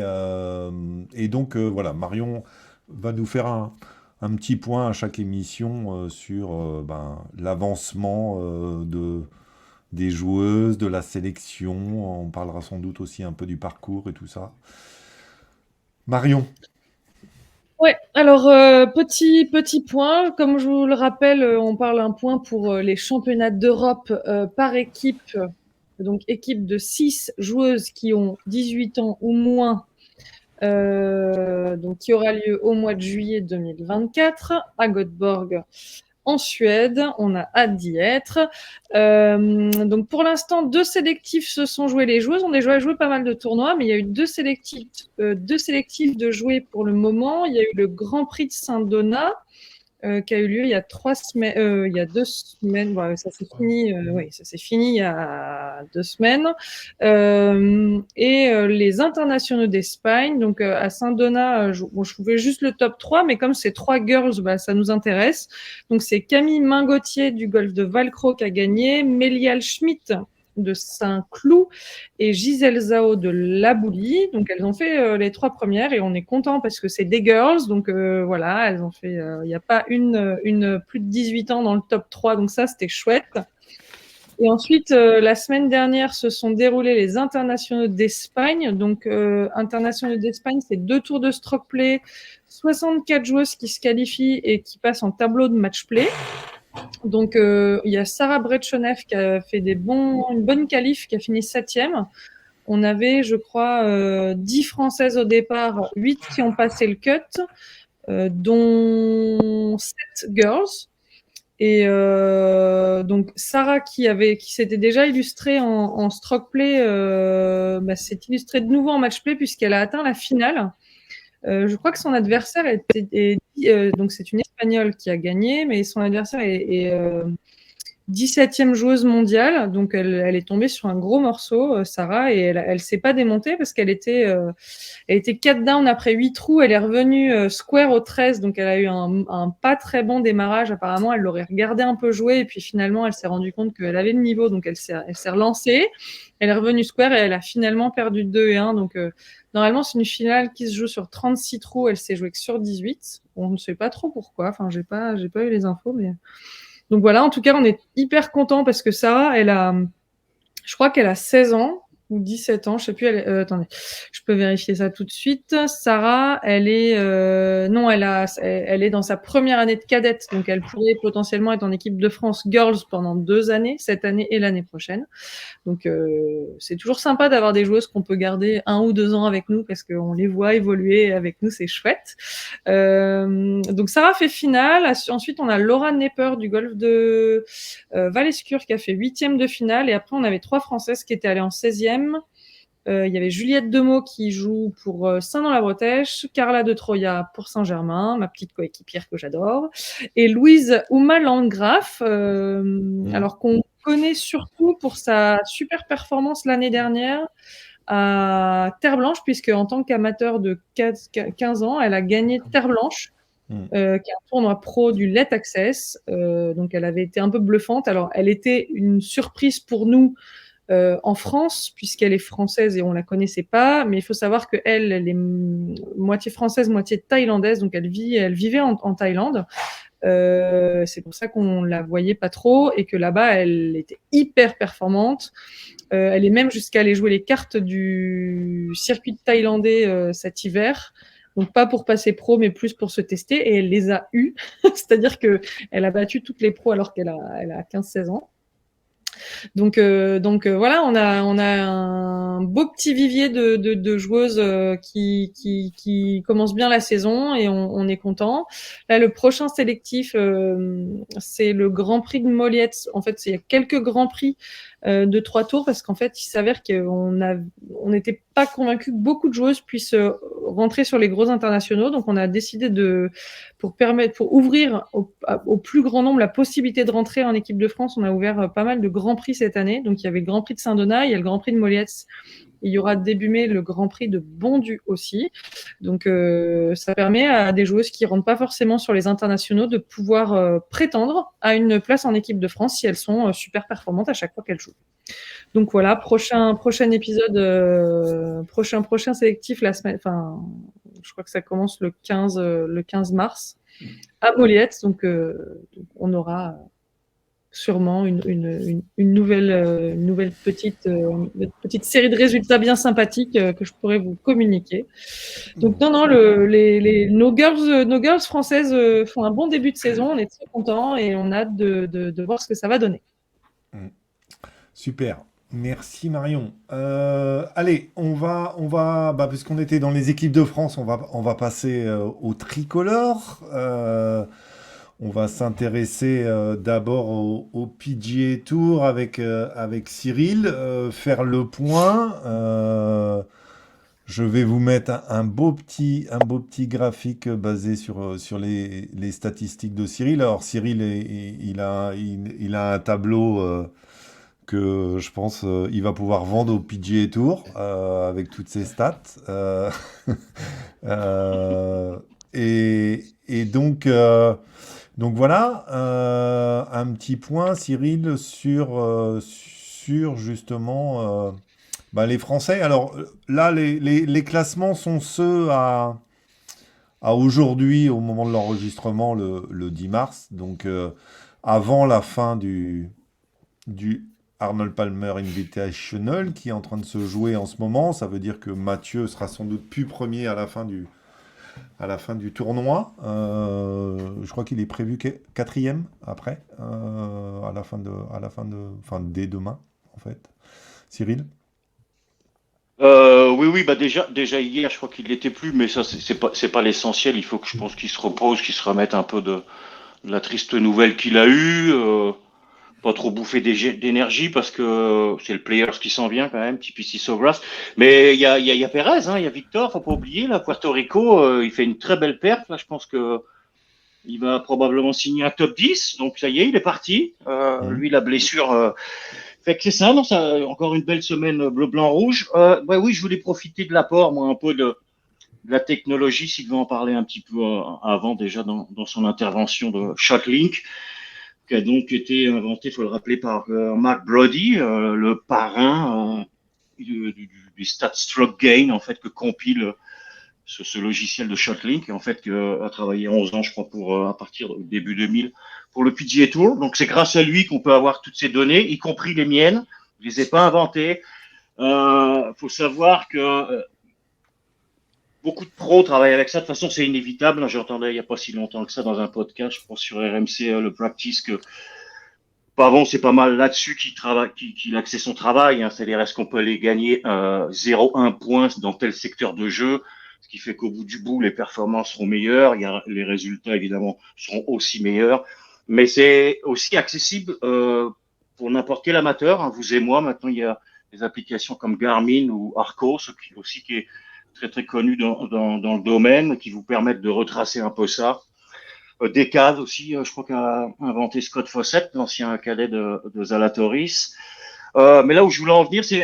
donc voilà, Marion va nous faire un petit point à chaque émission sur l'avancement des joueuses, de la sélection. On parlera sans doute aussi un peu du parcours et tout ça. Marion. Ouais, alors petit point, comme je vous le rappelle, on parle un point pour les championnats d'Europe par équipe, donc équipe de 6 joueuses qui ont 18 ans ou moins, donc qui aura lieu au mois de juillet 2024 à Göteborg en Suède. On a hâte d'y être. Donc pour l'instant, 2 sélectifs se sont joués. Les joueuses ont déjà joué pas mal de tournois, mais il y a eu 2 sélectifs de jouer pour le moment. Il y a eu le Grand Prix de Saint-Donat qui a eu lieu il y a 2 semaines. Bon, ça s'est fini. Oui, ça s'est fini il y a 2 semaines. Et les internationaux d'Espagne, donc à Saint-Donat, je pouvais juste le top 3, mais comme c'est 3 girls, ça nous intéresse. Donc c'est Camille Mingotier du golf de Valcro qui a gagné, Mélial Schmitt de Saint-Cloud et Gisèle Zhao de Laboulie. Donc elles ont fait les 3 premières et on est content parce que c'est des girls. Donc voilà, elles ont fait. Il n'y a pas une plus de 18 ans dans le top 3, donc ça c'était chouette. Et ensuite, la semaine dernière, se sont déroulés les internationaux d'Espagne. Donc, internationaux d'Espagne, c'est 2 tours de stroke play, 64 joueuses qui se qualifient et qui passent en tableau de match play. Donc, il y a Sarah Bretchonev qui a fait une bonne qualif, qui a fini 7e. On avait, je crois, 10 Françaises au départ, 8 qui ont passé le cut, dont 7 girls. Et donc Sarah qui s'était déjà illustrée en stroke play, s'est illustrée de nouveau en match play puisqu'elle a atteint la finale. Je crois que son adversaire donc c'est une Espagnole qui a gagné, mais son adversaire est 17e joueuse mondiale, donc elle est tombée sur un gros morceau, Sarah, et elle s'est pas démontée parce qu'elle était 4 down après 8 trous, elle est revenue square au 13, donc elle a eu un pas très bon démarrage, apparemment elle l'aurait regardé un peu jouer, et puis finalement elle s'est rendue compte qu'elle avait le niveau, donc elle s'est relancée, elle est revenue square et elle a finalement perdu 2-1, donc normalement c'est une finale qui se joue sur 36 trous, elle s'est jouée que sur 18, on ne sait pas trop pourquoi, enfin j'ai pas eu les infos, mais... Donc voilà, en tout cas, on est hyper contents parce que Sarah, je crois qu'elle a 16 ans ou 17 ans, je sais plus. Attendez, je peux vérifier ça tout de suite. Sarah, elle est dans sa première année de cadette, donc elle pourrait potentiellement être en équipe de France Girls pendant 2 années, cette année et l'année prochaine. Donc c'est toujours sympa d'avoir des joueuses qu'on peut garder 1 ou 2 ans avec nous parce qu'on les voit évoluer avec nous, c'est chouette. Donc Sarah fait finale. Ensuite on a Laura Nepper du golf de Valescure qui a fait 8e de finale, et après on avait 3 Françaises qui étaient allées en 16e. Il y avait Juliette Demeaux qui joue pour Saint-Dans-la-Bretèche, Carla de Troya pour Saint-Germain, ma petite coéquipière que j'adore, et Louise Ouma Landgraf, alors qu'on connaît surtout pour sa super performance l'année dernière à Terre Blanche, puisque en tant qu'amateur de 15 ans, elle a gagné Terre Blanche, qui est un tournoi pro du Let Access. Donc elle avait été un peu bluffante. Alors elle était une surprise pour nous en France, puisqu'elle est française et on la connaissait pas, mais il faut savoir qu'elle est moitié française, moitié thaïlandaise, donc elle vivait en Thaïlande. C'est pour ça qu'on la voyait pas trop, et que là-bas elle était hyper performante. Elle est même jusqu'à aller jouer les cartes du circuit thaïlandais cet hiver. Donc pas pour passer pro, mais plus pour se tester, et elle les a eues. C'est-à-dire qu'elle a battu toutes les pros alors qu'elle a 15-16 ans. Donc voilà, on a un beau petit vivier de joueuses qui commencent bien la saison, et on est content. Là, le prochain sélectif, c'est le Grand Prix de Molliette. En fait, il y a quelques Grands Prix de 3 tours parce qu'en fait, il s'avère qu'on n'était pas convaincu que beaucoup de joueuses puissent rentrer sur les gros internationaux. Donc, on a décidé pour ouvrir au plus grand nombre la possibilité de rentrer en équipe de France, on a ouvert pas mal de grands prix cette année. Donc, il y avait le Grand Prix de Saint-Donat, il y a le Grand Prix de Molietz. Il y aura début mai le Grand Prix de Bondu aussi. Donc, ça permet à des joueuses qui ne rentrent pas forcément sur les internationaux de pouvoir prétendre à une place en équipe de France si elles sont super performantes à chaque fois qu'elles jouent. Donc voilà, prochain épisode, prochain sélectif la semaine. Enfin, je crois que ça commence le 15 mars à Moliette. Donc, on aura sûrement une nouvelle petite série de résultats bien sympathiques que je pourrais vous communiquer. Donc non, nos girls françaises font un bon début de saison. On est très contents et on a hâte de voir ce que ça va donner. Super. Merci Marion. Allez, on va, puisqu'on était dans les équipes de France, on va passer au tricolore. On va s'intéresser d'abord au PGA Tour avec Cyril, faire le point. Je vais vous mettre un beau petit graphique basé sur les statistiques de Cyril. Alors Cyril, il a un tableau que je pense il va pouvoir vendre au PGA Tour avec toutes ses stats. Et donc voilà, un petit point, Cyril, sur justement les Français. Alors là, les classements sont ceux à aujourd'hui, au moment de l'enregistrement, le 10 mars, donc avant la fin du Arnold Palmer Invitational qui est en train de se jouer en ce moment. Ça veut dire que Mathieu sera sans doute plus premier à la fin du tournoi. Je crois qu'il est prévu quatrième après, dès demain, en fait. Cyril? Oui, déjà hier, je crois qu'il l'était plus, mais ça, c'est pas l'essentiel. Il faut que je pense qu'il se repose, qu'il se remette un peu de la triste nouvelle qu'il a eue. Pas trop bouffer d'énergie parce que c'est le Players qui s'en vient quand même, TPC Sawgrass. Mais il y a Perez, il y a Victor, faut pas oublier, là, Puerto Rico, il fait une très belle perte. Là, je pense que il va probablement signer un top 10. Donc ça y est, il est parti. Lui, la blessure fait que c'est ça, non, ça, encore une belle semaine bleu, blanc, rouge. Oui, je voulais profiter de l'apport, moi, un peu de la technologie, Sylvain en parlait un petit peu avant déjà dans son intervention de ShotLink, qui a donc été inventé, il faut le rappeler, par Mark Brody, le parrain du Stat Stroke Gain, en fait, que compile ce logiciel de ShotLink, en fait, qui a travaillé 11 ans, je crois, à partir du début 2000, pour le PGA Tour. Donc, c'est grâce à lui qu'on peut avoir toutes ces données, y compris les miennes. Je les ai pas inventées. Faut savoir que beaucoup de pros travaillent avec ça. De toute façon, c'est inévitable. J'entendais il n'y a pas si longtemps que ça dans un podcast, je pense sur RMC, le Practice, que Pavon, c'est pas mal là-dessus qu'il axait son travail. C'est-à-dire, est-ce qu'on peut les gagner 0,1 point dans tel secteur de jeu, ce qui fait qu'au bout du bout, les performances seront meilleures. Les résultats, évidemment, seront aussi meilleurs. Mais c'est aussi accessible pour n'importe quel amateur. Vous et moi, maintenant, il y a des applications comme Garmin ou Arcos, qui est très très connu dans le domaine, qui vous permettent de retracer un peu ça. Decade aussi, je crois qu'a inventé Scott Fawcett, l'ancien cadet de Zalatoris. Mais là où je voulais en venir, c'est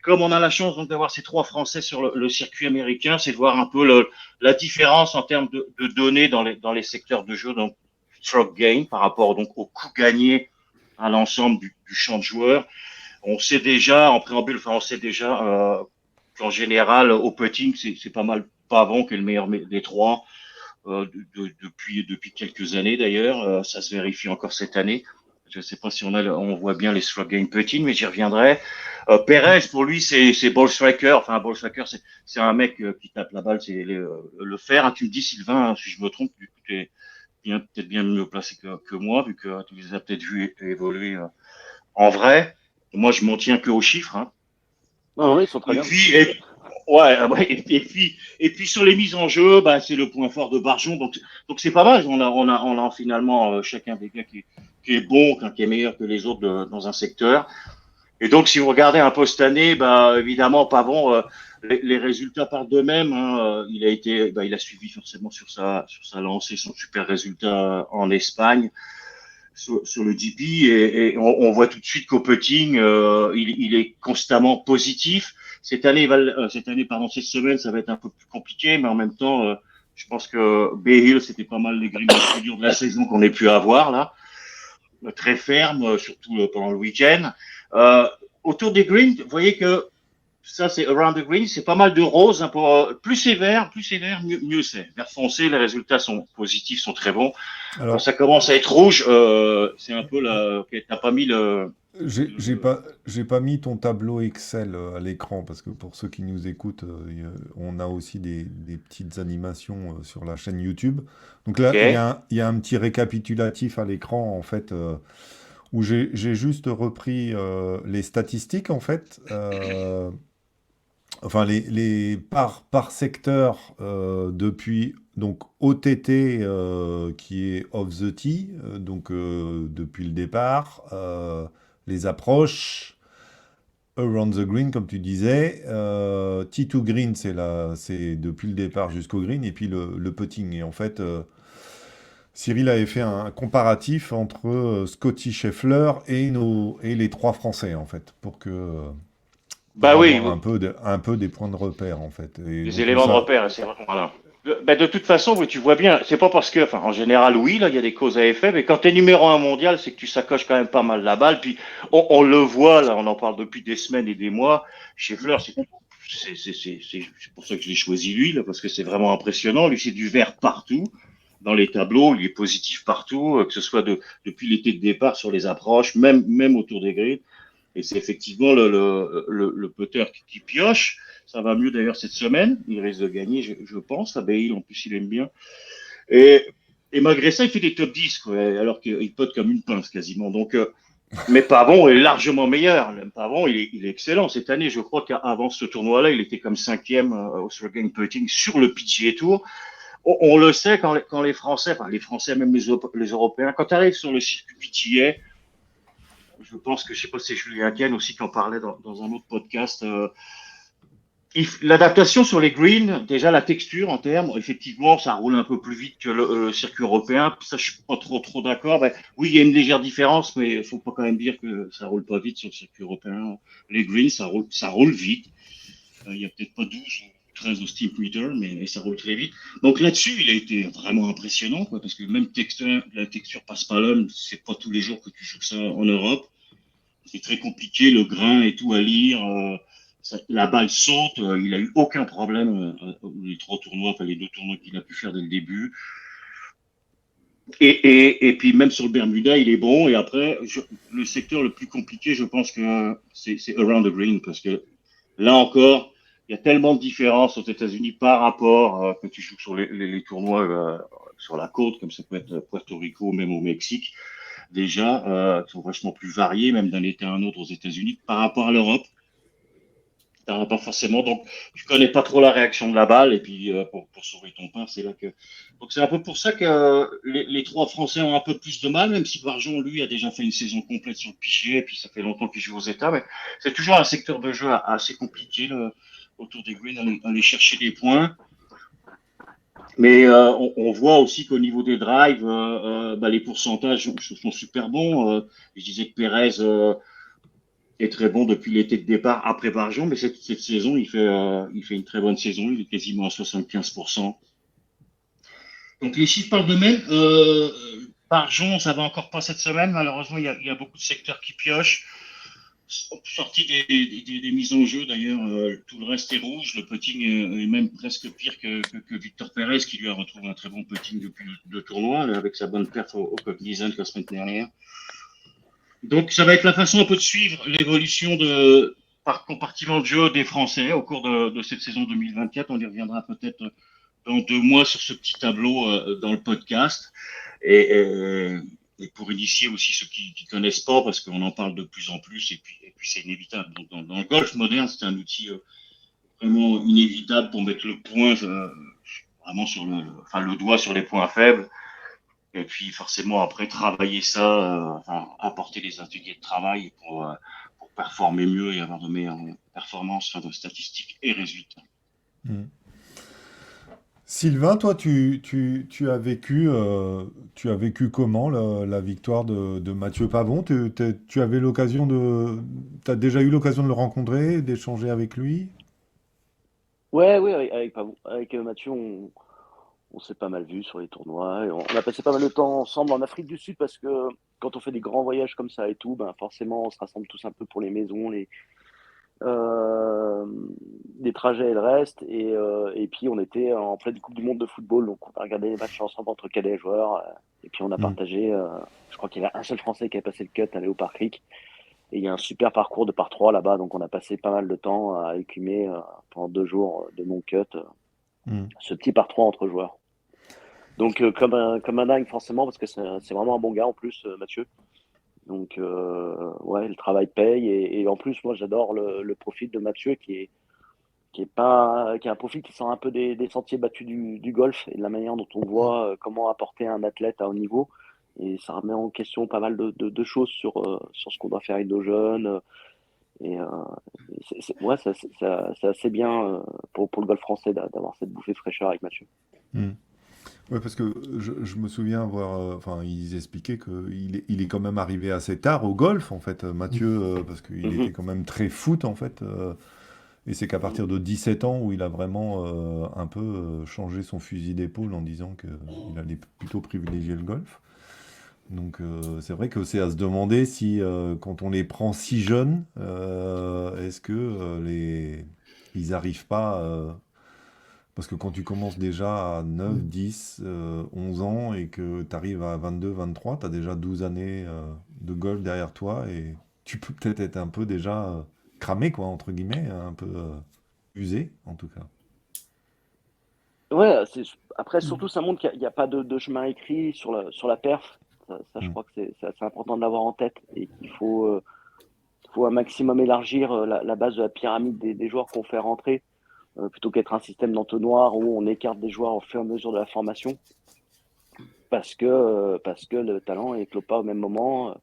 comme on a la chance donc d'avoir ces 3 Français sur le circuit américain, c'est de voir un peu la différence en termes de données dans les secteurs de jeu, donc stroke gain par rapport donc au coût gagné à l'ensemble du champ de joueurs. On sait déjà en préambule, qu'en général, au putting, c'est pas mal Pavon qui est le meilleur des 3 depuis quelques années d'ailleurs. Ça se vérifie encore cette année. Je ne sais pas si on voit bien les stroke gain putting, mais j'y reviendrai. Perez, pour lui, c'est ball striker. Enfin, ball striker, c'est un mec qui tape la balle, c'est le fer. Tu me dis, Sylvain, si je me trompe, tu es peut-être bien mieux placé que moi, vu que tu les as peut-être vus évoluer en vrai. Moi, je m'en tiens que aux chiffres. Non, ils sont très bien. Et puis sur les mises en jeu, c'est le point fort de Barjon. Donc c'est pas mal. On a finalement chacun des gars qui est bon, qui est meilleur que les autres dans un secteur. Et donc, si vous regardez un peu cette année, bah, évidemment, Pavon, les résultats parlent d'eux-mêmes. Hein. Il a suivi forcément sur sa lancée son super résultat en Espagne sur le GP et on voit tout de suite qu'au putting, il est constamment positif. Cette semaine, ça va être un peu plus compliqué, mais en même temps, je pense que Bay Hill, c'était pas mal les greens les plus durs de la saison qu'on ait pu avoir là, très ferme, surtout pendant le week-end. Autour des greens, vous voyez que ça, c'est around the green, c'est pas mal de rose, un peu plus sévère, mieux c'est. Vert foncé, les résultats sont positifs, sont très bons. Quand Alors, ça commence à être rouge, c'est un peu là. Ok, t'as pas mis le. j'ai pas mis ton tableau Excel à l'écran parce que pour ceux qui nous écoutent, on a aussi des petites animations sur la chaîne YouTube. Donc Ok. là, il y a un petit récapitulatif à l'écran en fait où j'ai juste repris les statistiques en fait. Enfin, par secteur depuis donc OTT qui est off the tee, donc depuis le départ, les approches, around the green comme tu disais, tee to green c'est depuis le départ jusqu'au green et puis le putting. Et en fait, Cyril avait fait un comparatif entre Scotty Scheffler et les trois Français en fait Bah pour oui, avoir un peu des points de repère, en fait. Et les donc, éléments de repère, c'est vrai. Voilà. Ben, de toute façon, tu vois bien, c'est pas parce que, enfin, en général, oui, là, il y a des causes à effet, mais quand tu es numéro un mondial, c'est que tu sacoches quand même pas mal la balle. Puis, on le voit, là, on en parle depuis des semaines et des mois. Scheffler, c'est pour ça que je l'ai choisi lui, là, parce que c'est vraiment impressionnant. Lui, c'est du vert partout, dans les tableaux, il est positif partout, que ce soit depuis l'été de départ sur les approches, même autour des grilles. Et c'est effectivement le putter qui pioche. Ça va mieux d'ailleurs cette semaine. Il risque de gagner, je pense. À Bale, en plus, il aime bien. Et, et malgré ça, il fait des top 10, quoi, alors qu'il putt comme une pince quasiment. Donc, mais Pavon est largement meilleur. Pavon, il est excellent. Cette année, je crois qu'avant ce tournoi-là, il était comme cinquième au Australian Putting sur le PGA Tour. On le sait quand les Français, enfin les Français, même les Européens, quand tu arrives sur le circuit PGA, je pense que, je sais pas si c'est Julien Ken aussi qui en parlait dans un autre podcast. L'adaptation sur les greens, déjà la texture en termes, effectivement, ça roule un peu plus vite que le circuit européen. Ça, je suis pas trop d'accord. Ben, oui, il y a une légère différence, mais il faut pas quand même dire que ça roule pas vite sur le circuit européen. Les greens, ça roule vite. Il y a peut-être pas 12 ou 13 au Steam Twitter, mais ça roule très vite. Donc là-dessus, il a été vraiment impressionnant, quoi, parce que même la texture passe pas l'homme, c'est pas tous les jours que tu joues ça en Europe. C'est très compliqué, le grain et tout à lire. La balle saute, il a eu aucun problème les trois tournois, enfin les deux tournois qu'il a pu faire dès le début. Et puis même sur le Bermuda, il est bon. Et après, le secteur le plus compliqué, je pense que c'est around the green, parce que là encore, il y a tellement de différences aux États-Unis par rapport quand tu joues sur les tournois sur la côte, comme ça peut être Puerto Rico, même au Mexique, déjà, qui sont vachement plus variés, même d'un été à un autre aux États-Unis, par rapport à l'Europe. T'en as pas forcément, donc tu connais pas trop la réaction de la balle, et puis pour sauver ton pain, c'est là que. Donc c'est un peu pour ça que les trois Français ont un peu plus de mal, même si Barjon, lui, a déjà fait une saison complète sur le pichier, et puis ça fait longtemps qu'il joue aux États, mais c'est toujours un secteur de jeu assez compliqué autour des greens, aller chercher des points. Mais on voit aussi qu'au niveau des drives, les pourcentages sont super bons. Je disais que Pérez est très bon depuis l'été de départ après Barjon, mais cette saison, il fait une très bonne saison. Il est quasiment à 75%. Donc les chiffres parlent d'eux-mêmes. Barjon, ça va encore pas cette semaine. Malheureusement, il y a beaucoup de secteurs qui piochent. Sorti des mises en jeu, d'ailleurs, tout le reste est rouge. Le putting est même presque pire que Victor Pérez, qui lui a retrouvé un très bon putting depuis le tournoi, avec sa bonne perf au Cognizant la semaine dernière. Donc, ça va être la façon un peu de suivre l'évolution par compartiment de jeu des Français au cours de cette saison 2024. On y reviendra peut-être dans 2 mois sur ce petit tableau dans le podcast. Et pour initier aussi ceux qui ne connaissent pas, parce qu'on en parle de plus en plus, et puis c'est inévitable. Donc, dans le golf moderne, c'est un outil vraiment inévitable pour mettre le point vraiment sur le doigt sur les points faibles. Et puis forcément après travailler ça, apporter des ateliers de travail pour performer mieux et avoir de meilleures performances, enfin, de statistiques et résultats. Mm. Sylvain, toi, tu as vécu comment la victoire de Mathieu Pavon? Tu avais t'as déjà eu l'occasion de le rencontrer, d'échanger avec lui? Ouais, oui, avec Mathieu, on s'est pas mal vu sur les tournois. Et on a passé pas mal de temps ensemble en Afrique du Sud parce que quand on fait des grands voyages comme ça et tout, ben forcément, on se rassemble tous un peu pour les maisons, euh, des trajets et le reste. Et puis, on était en pleine Coupe du Monde de football, donc on a regardé les matchs ensemble entre cadets et joueurs. Et puis, on a Mm. partagé. Je crois qu'il y avait un seul Français qui avait passé le cut à Léopard Creek. Et il y a un super parcours de par 3 là-bas, donc on a passé pas mal de temps à écumer pendant 2 jours de non-cut Mm. ce petit par 3 entre joueurs. Donc comme un dingue forcément, parce que c'est vraiment un bon gars en plus, Mathieu. Donc ouais, le travail paye. Et en plus, moi j'adore le profil de Mathieu qui a un profil qui sort un peu des sentiers battus du golf et de la manière dont on voit comment apporter un athlète à haut niveau. Et ça remet en question pas mal de choses sur ce qu'on doit faire avec nos jeunes. Et ouais, c'est assez bien pour le golf français d'avoir cette bouffée de fraîcheur avec Mathieu. Mm. Ouais, parce que je me souviens avoir, enfin, ils expliquaient il est quand même arrivé assez tard au golf, en fait, Mathieu, parce qu'il Mhm. était quand même très foot, en fait, et c'est qu'à partir de 17 ans où il a vraiment un peu changé son fusil d'épaule en disant qu'il allait plutôt privilégier le golf. Donc c'est vrai que c'est à se demander si quand on les prend si jeunes, est-ce que ils n'arrivent pas parce que quand tu commences déjà à 9, 10, 11 ans et que tu arrives à 22, 23, tu as déjà 12 années de golf derrière toi et tu peux peut-être être un peu déjà cramé, quoi, entre guillemets, un peu usé, en tout cas. Ouais, après, surtout, ça montre qu'il n'y a pas de chemin écrit sur la perf. Je Mm. crois que c'est assez important de l'avoir en tête et qu'il faut un maximum élargir la base de la pyramide des joueurs qu'on fait rentrer plutôt qu'être un système d'entonnoir où on écarte des joueurs au fur et à mesure de la formation parce que le talent éclot pas au même moment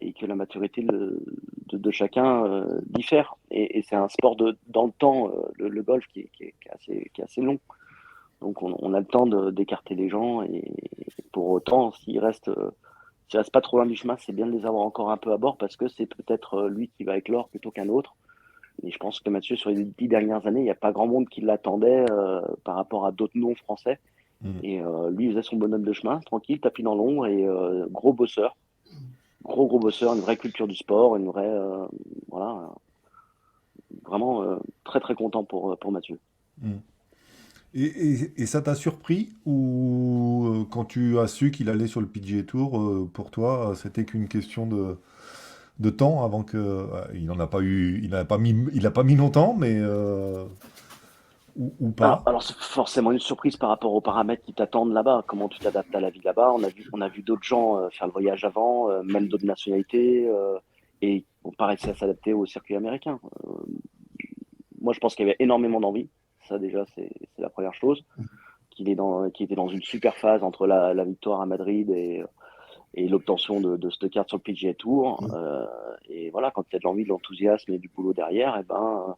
et que la maturité de chacun diffère. Et c'est un sport dans le temps, le golf, qui est assez long. Donc on a le temps d'écarter les gens et pour autant, s'ils restent pas trop loin du chemin, c'est bien de les avoir encore un peu à bord parce que c'est peut-être lui qui va éclore plutôt qu'un autre. Et je pense que Mathieu, sur les 10 dernières années, il n'y a pas grand monde qui l'attendait par rapport à d'autres noms français. Mm. Et lui, il faisait son bonhomme de chemin, tranquille, tapis dans l'ombre et gros bosseur. Gros bosseur, une vraie culture du sport, une vraie. Voilà, vraiment très très content pour Mathieu. Mm. Et ça t'a surpris ou quand tu as su qu'il allait sur le PGA Tour, pour toi, c'était qu'une question de temps avant que il n'en a pas eu, il a pas mis longtemps, mais ou pas. Alors c'est forcément une surprise par rapport aux paramètres qui t'attendent là-bas. Comment tu t'adaptes à la vie là-bas? On a vu d'autres gens faire le voyage avant, même d'autres nationalités, et on paraissait s'adapter au circuit américain. Moi, je pense qu'il y avait énormément d'envie. Ça, déjà, c'est la première chose. Qu'il était dans une super phase entre la victoire à Madrid et l'obtention de cette carte sur le PGA Tour. Et voilà, quand il y a de l'envie, de l'enthousiasme et du boulot derrière, et ben,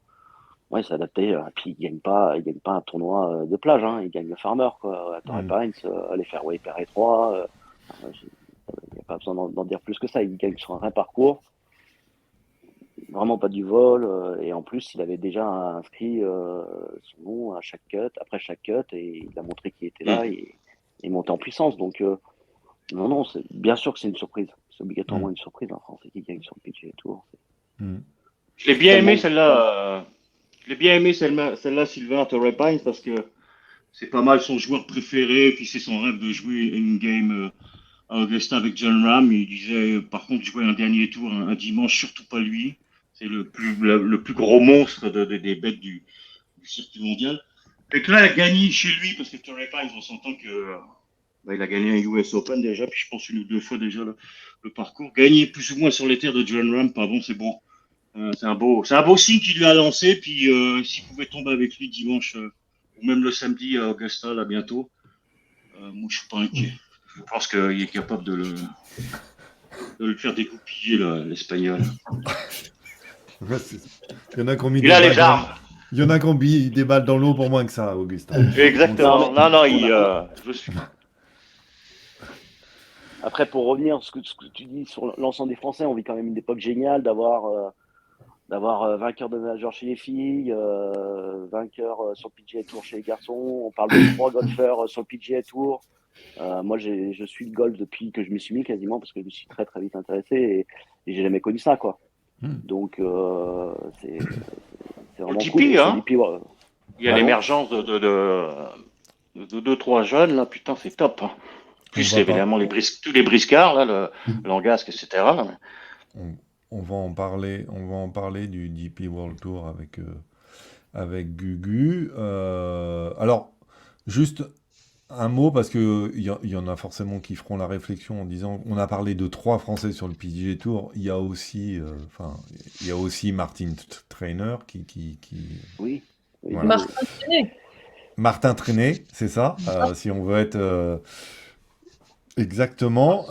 ouais, s'adapter. Puis il gagne pas un tournoi de plage, hein, il gagne le Farmer, quoi, à Torrey Mm. Pines, les fairways hyper étroits. Il n'y a pas besoin d'en dire plus que ça. Il gagne sur un vrai parcours, vraiment pas du vol. Et en plus, il avait déjà inscrit son nom à chaque cut, après chaque cut, et il a montré qu'il était là et monté en puissance. Donc, non, bien sûr que c'est une surprise. C'est obligatoirement Mm. une surprise, un Français qui gagne sur le PGA Tour. Mm. Je l'ai bien aimé Tellement. celle-là. Je l'ai bien aimé celle-là, Sylvain, à Torrey Pines, parce que c'est pas mal son joueur préféré, puis c'est son rêve de jouer une game à Augusta avec John Ram. Il disait, par contre, jouer un dernier tour un dimanche, surtout pas lui. C'est le plus gros monstre des bêtes du circuit mondial. Et que là, il a gagné chez lui, parce que Torrey Pines, on s'entend que il a gagné un US Open déjà, puis je pense une ou deux fois déjà le parcours. Gagner plus ou moins sur les terres de John Ram, pardon, c'est bon. C'est un beau signe qu'il lui a lancé. Puis s'il pouvait tomber avec lui dimanche ou même le samedi à Augusta, là bientôt, moi je suis pas inquiet. Je pense qu'il est capable de le faire découpiller, l'Espagnol. Ouais, c'est ça. Il y en a qui ont mis Il des a balles les armes. il y en a qui ont mis des balles dans l'eau pour moins que ça, Auguste. Exactement. Non, je suis. Après, pour revenir à ce que tu dis sur l'ensemble des Français, on vit quand même une époque géniale d'avoir vainqueur de major chez les filles, vainqueur sur le PGA Tour chez les garçons. On parle de 3 golfeurs sur le PGA Tour. Moi, je suis le golf depuis que je m'y suis mis quasiment parce que je me suis très très vite intéressé et j'ai jamais connu ça, quoi. Donc c'est vraiment DP, cool. hein. DP, Il y a Pardon l'émergence de 2-3 jeunes, là, putain, c'est top. Hein. Plus évidemment tous les briscards, là, le Langasque, etc. Là. On va en parler du DP World Tour avec Gugu. Alors, juste un mot, parce qu'il y en a forcément qui feront la réflexion en disant on a parlé de 3 Français sur le PGA Tour. Il y a aussi Martin Trainer qui Oui. voilà. Martin Trainer. Martin Trainer, c'est ça, si on veut être exactement.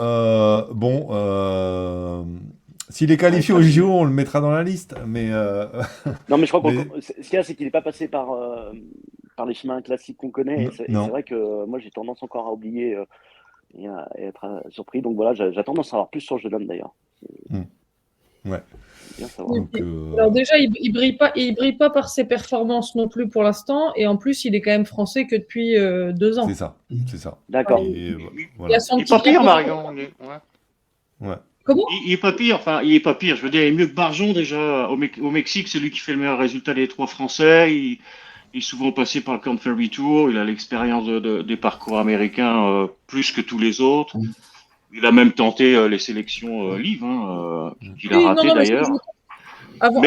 S'il est qualifié au JO, on le mettra dans la liste, mais Non, mais je crois que ce qu'il y a, c'est qu'il n'est pas passé par les chemins classiques qu'on connaît. Et c'est vrai que moi, j'ai tendance encore à oublier et à être surpris. Donc voilà, j'ai tendance à savoir plus sur Jordan d'ailleurs. Ouais. Bien savoir. Donc, Alors déjà, il brille pas par ses performances non plus pour l'instant, et en plus, il est quand même français que depuis 2 ans. c'est ça. D'accord. Et, Il voilà. a son Il est petit pas pire, drapeau. Marion. Ouais. Comment? Il est pas pire, enfin, il est pas pire. Je veux dire, il est mieux que Barjon déjà. Au Mexique, c'est lui qui fait le meilleur résultat des 3 Français. Il est souvent passé par le Corn Ferry Tour. Il a l'expérience des parcours américains plus que tous les autres. Il a même tenté les sélections live, qu'il a raté d'ailleurs. Avant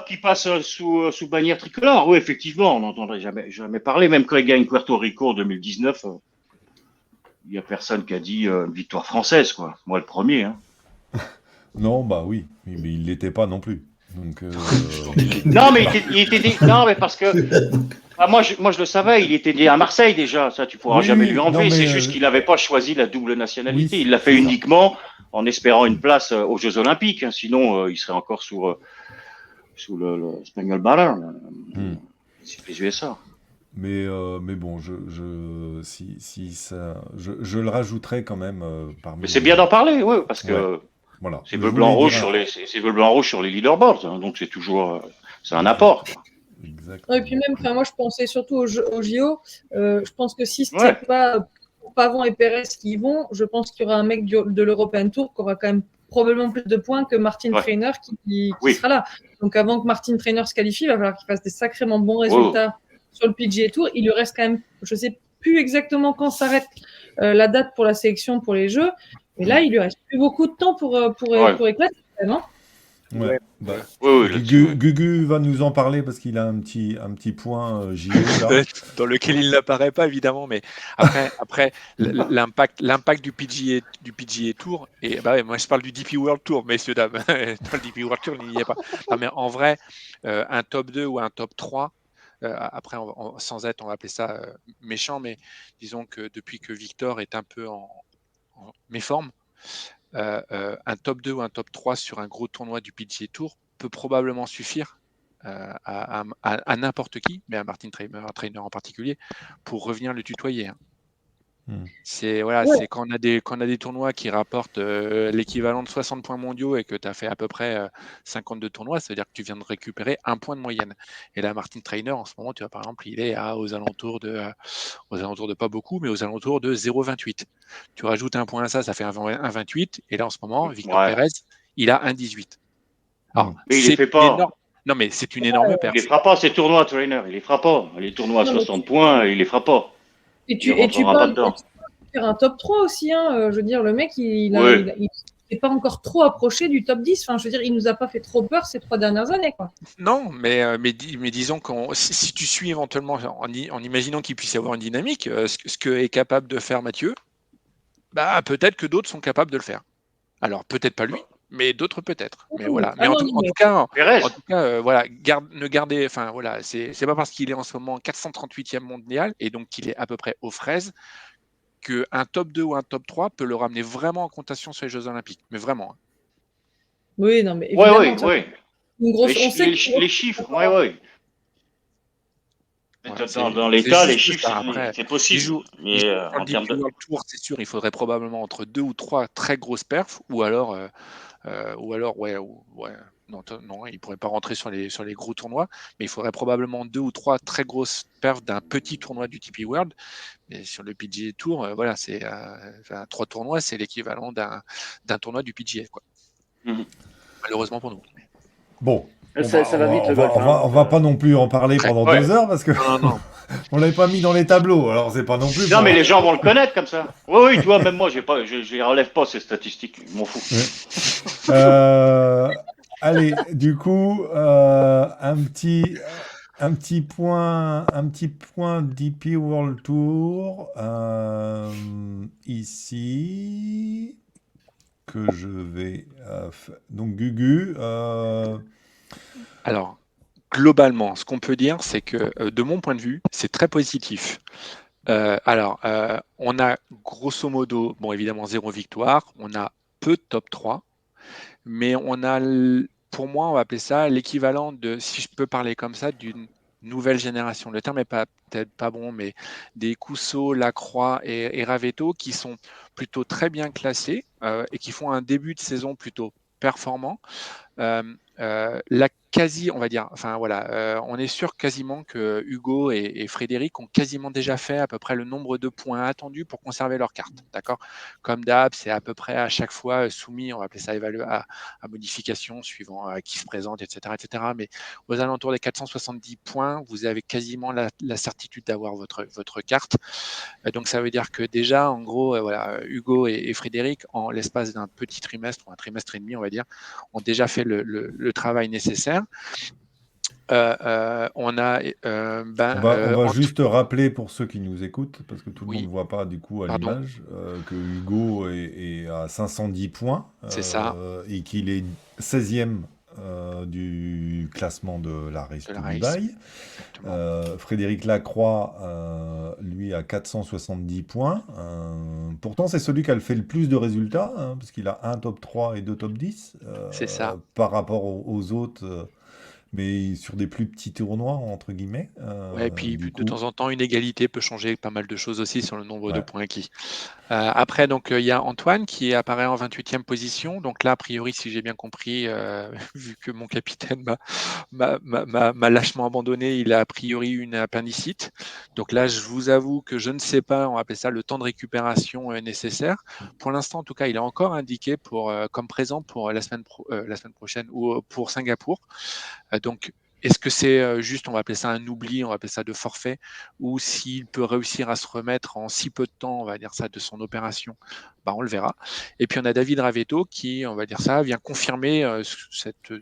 qu'il passe sous bannière tricolore, oui, effectivement, on n'entendrait jamais parler. Même quand il gagne Puerto Rico en 2019, il n'y a personne qui a dit victoire française, quoi. Moi, le premier. Hein. Non, bah oui, mais il l'était pas non plus. Donc, non, mais non, mais parce que moi, je le savais, il était né à Marseille déjà. Ça, tu pourras jamais lui enlever. C'est juste qu'il n'avait pas choisi la double nationalité. Il l'a fait uniquement en espérant une place aux Jeux Olympiques. Hein. Sinon, il serait encore sous le Spaniel Banner, les USA. Mais bon, je le rajouterai quand même parmi. Mais c'est bien d'en parler, oui, parce que voilà. c'est bleu blanc rouge sur les leaderboards, hein, donc c'est toujours c'est un apport. Exactement. Et puis même, moi je pensais surtout au JO. Je pense que si c'est pas Pavon et Pérez qui y vont, je pense qu'il y aura un mec de l'European Tour qui aura quand même probablement plus de points que Martin Trainer qui sera là. Donc avant que Martin Trainer se qualifie, il va falloir qu'il fasse des sacrément bons résultats sur le PGA Tour. Il lui reste quand même, je sais plus exactement quand s'arrête la date pour la sélection pour les Jeux. Et là, il lui reste plus beaucoup de temps pour éclater, non? Ouais. Gugu va nous en parler parce qu'il a un petit point JO là. Dans lequel il n'apparaît pas évidemment, mais après l'impact du PGA Tour, et moi je parle du DP World Tour, messieurs dames. Dans le DP World Tour, il n'y est pas. Non, mais en vrai, un top 2 ou un top 3, après sans être, on va appeler ça méchant, mais disons que depuis que Victor est un peu en méforme, un top 2 ou un top 3 sur un gros tournoi du PGA Tour peut probablement suffire à n'importe qui, mais à Martin Trainer en particulier, pour revenir le tutoyer. Hein. C'est quand on a des tournois qui rapportent l'équivalent de 60 points mondiaux et que tu as fait à peu près 52 tournois, ça veut dire que tu viens de récupérer 1 point de moyenne. Et là, Martin Trainer, en ce moment, tu vois, par exemple, il est aux alentours de pas beaucoup, mais aux alentours de 0,28. Tu rajoutes 1 point à ça fait 1,28. Et là, en ce moment, Victor Pérez, il a 1,18. Alors, mais il les fait pas. Non, mais c'est une énorme perte. Il les fera pas, ces tournois, Trainer. Il les fera pas. Les tournois à 60 points, il les fera pas. Et tu peux faire un top 3 aussi. Hein. Je veux dire, le mec, il n'est pas encore trop approché du top 10. Enfin, je veux dire, il nous a pas fait trop peur ces 3 dernières années, quoi. Non, mais disons que si tu suis éventuellement, en imaginant qu'il puisse y avoir une dynamique, ce que est capable de faire Mathieu, peut-être que d'autres sont capables de le faire. Alors, peut-être pas lui, mais d'autres peut-être. Mais voilà. Mais en tout cas, ne gardez. Enfin voilà, c'est pas parce qu'il est en ce moment 438e mondial et donc qu'il est à peu près aux fraises qu'un top 2 ou un top 3 peut le ramener vraiment en contention sur les Jeux Olympiques. Mais vraiment. Oui, non, mais Ouais, évidemment, ouais. une grosse, on sait Les chiffres, ouais. Dans c'est l'état, les juste chiffres, ça. Après, c'est il possible. joue Mais sur le en termes DP de. World Tour, c'est sûr, il faudrait probablement entre 2 ou 3 très grosses perfs, ou alors, non, il pourrait pas rentrer sur les gros tournois, mais il faudrait probablement 2 ou 3 très grosses perfs d'un petit tournoi du DP World. Mais sur le PGA Tour, voilà, c'est 3 tournois, c'est l'équivalent d'un tournoi du PGA, quoi. Mhm. Malheureusement pour nous. Bon, Ça va vite le golf. on va pas non plus en parler Après, pendant Ouais. 2 heures parce que non. on l'avait pas mis dans les tableaux. Alors c'est pas non plus Non, pour. mais les gens vont le connaître comme ça. Oui, tu vois, même moi, je les relève pas ces statistiques. Je m'en fous. Ouais. Euh, allez, du coup, un petit point DP World Tour ici que je vais donc Gugu. Alors, globalement, ce qu'on peut dire, c'est que de mon point de vue, c'est très positif. On a grosso modo, bon, évidemment, 0 victoire, on a peu de top 3, mais on a, pour moi, on va appeler ça l'équivalent de, si je peux parler comme ça, d'une nouvelle génération. Le terme n'est peut-être pas bon, mais des Cousso, Lacroix et Ravetto qui sont plutôt très bien classés et qui font un début de saison plutôt performant. La quasi, on va dire, enfin voilà, on est sûr quasiment que Hugo et Frédéric ont quasiment déjà fait à peu près le nombre de points attendus pour conserver leur carte, d'accord? Comme d'hab, c'est à peu près à chaque fois soumis, on va appeler ça évalué à modification suivant qui se présente, etc. Mais aux alentours des 470 points, vous avez quasiment la certitude d'avoir votre carte. Donc ça veut dire que déjà, en gros, voilà, Hugo et Frédéric, en l'espace d'un petit trimestre ou un trimestre et demi, on va dire, ont déjà fait le travail nécessaire. On va juste rappeler pour ceux qui nous écoutent, parce que tout le monde oui, ne voit pas du coup à pardon, l'image, que Hugo est à 510 points c'est ça, et qu'il est 16e du classement de la Race de la to race, Dubaï. exactement. Frédéric Lacroix, lui, a 470 points. Pourtant, c'est celui qui a fait le plus de résultats, hein, parce qu'il a un top 3 et 2 top 10 C'est ça. par rapport aux autres. Mais sur des plus petits tournois, entre guillemets. Ouais, et puis Du de coup, temps en temps, une égalité peut changer pas mal de choses aussi sur le nombre de ouais. points acquis. Après, donc, il y a Antoine qui apparaît en 28e position. Donc là, a priori, si j'ai bien compris, vu que mon capitaine m'a lâchement abandonné, il a a priori une appendicite. Donc là, je vous avoue que je ne sais pas, on va appeler ça le temps de récupération nécessaire. Pour l'instant, en tout cas, il est encore indiqué comme présent pour la semaine prochaine ou pour Singapour. Donc, est-ce que c'est juste, on va appeler ça un oubli, on va appeler ça de forfait, ou s'il peut réussir à se remettre en si peu de temps, on va dire ça, de son opération, bah, on le verra. Et puis on a David Ravetto qui, on va dire ça, vient confirmer cette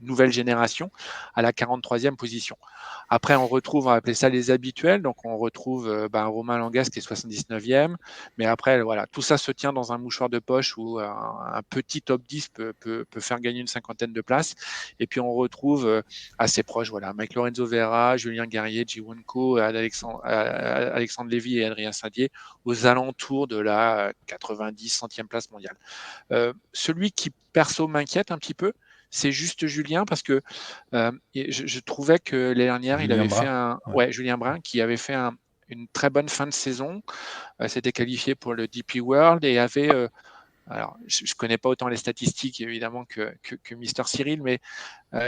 nouvelle génération à la 43e position. Après, on retrouve, on va appeler ça les habituels, donc on retrouve Romain Langas qui est 79e, mais après, voilà, tout ça se tient dans un mouchoir de poche où un petit top 10 peut faire gagner une cinquantaine de places. Et puis on retrouve assez proche, voilà, Mike Lorenzo Vera, Julien Guerrier, Jiwon Ko, Alexandre Lévy et Adrien Sadier aux alentours de la 90 centième place mondiale. Celui qui perso m'inquiète un petit peu, c'est juste Julien parce que je trouvais que l'année dernière, il Julien avait fait Bras. Julien Brun, qui avait fait une très bonne fin de saison, s'était qualifié pour le DP World et avait alors, je ne connais pas autant les statistiques, évidemment, que Mister Cyril, mais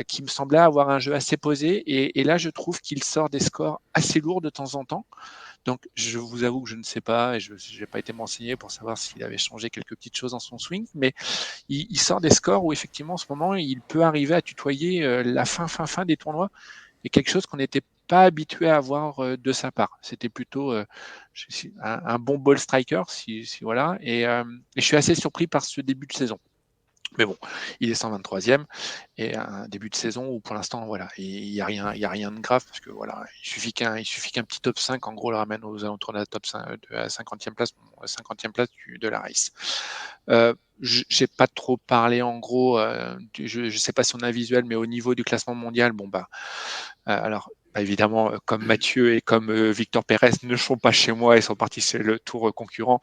qui me semblait avoir un jeu assez posé. Et là, je trouve qu'il sort des scores assez lourds de temps en temps. Donc, je vous avoue que je ne sais pas, et je n'ai pas été m'enseigner pour savoir s'il avait changé quelques petites choses dans son swing, mais il sort des scores où, effectivement, en ce moment, il peut arriver à tutoyer la fin des tournois, et quelque chose qu'on n'était pas habitué à voir de sa part. C'était plutôt un bon ball striker, voilà, et je suis assez surpris par ce début de saison. Mais bon, il est 123e et un début de saison où pour l'instant, voilà, il n'y a rien de grave parce que voilà, il suffit qu'un petit top 5 en gros le ramène aux alentours de la top 5, de la 50e place, de la race. J'ai pas trop parlé en gros, je sais pas si on a un visuel, mais au niveau du classement mondial, bon bah, alors évidemment, comme Mathieu et comme Victor Pérez ne sont pas chez moi et sont partis sur le tour concurrent,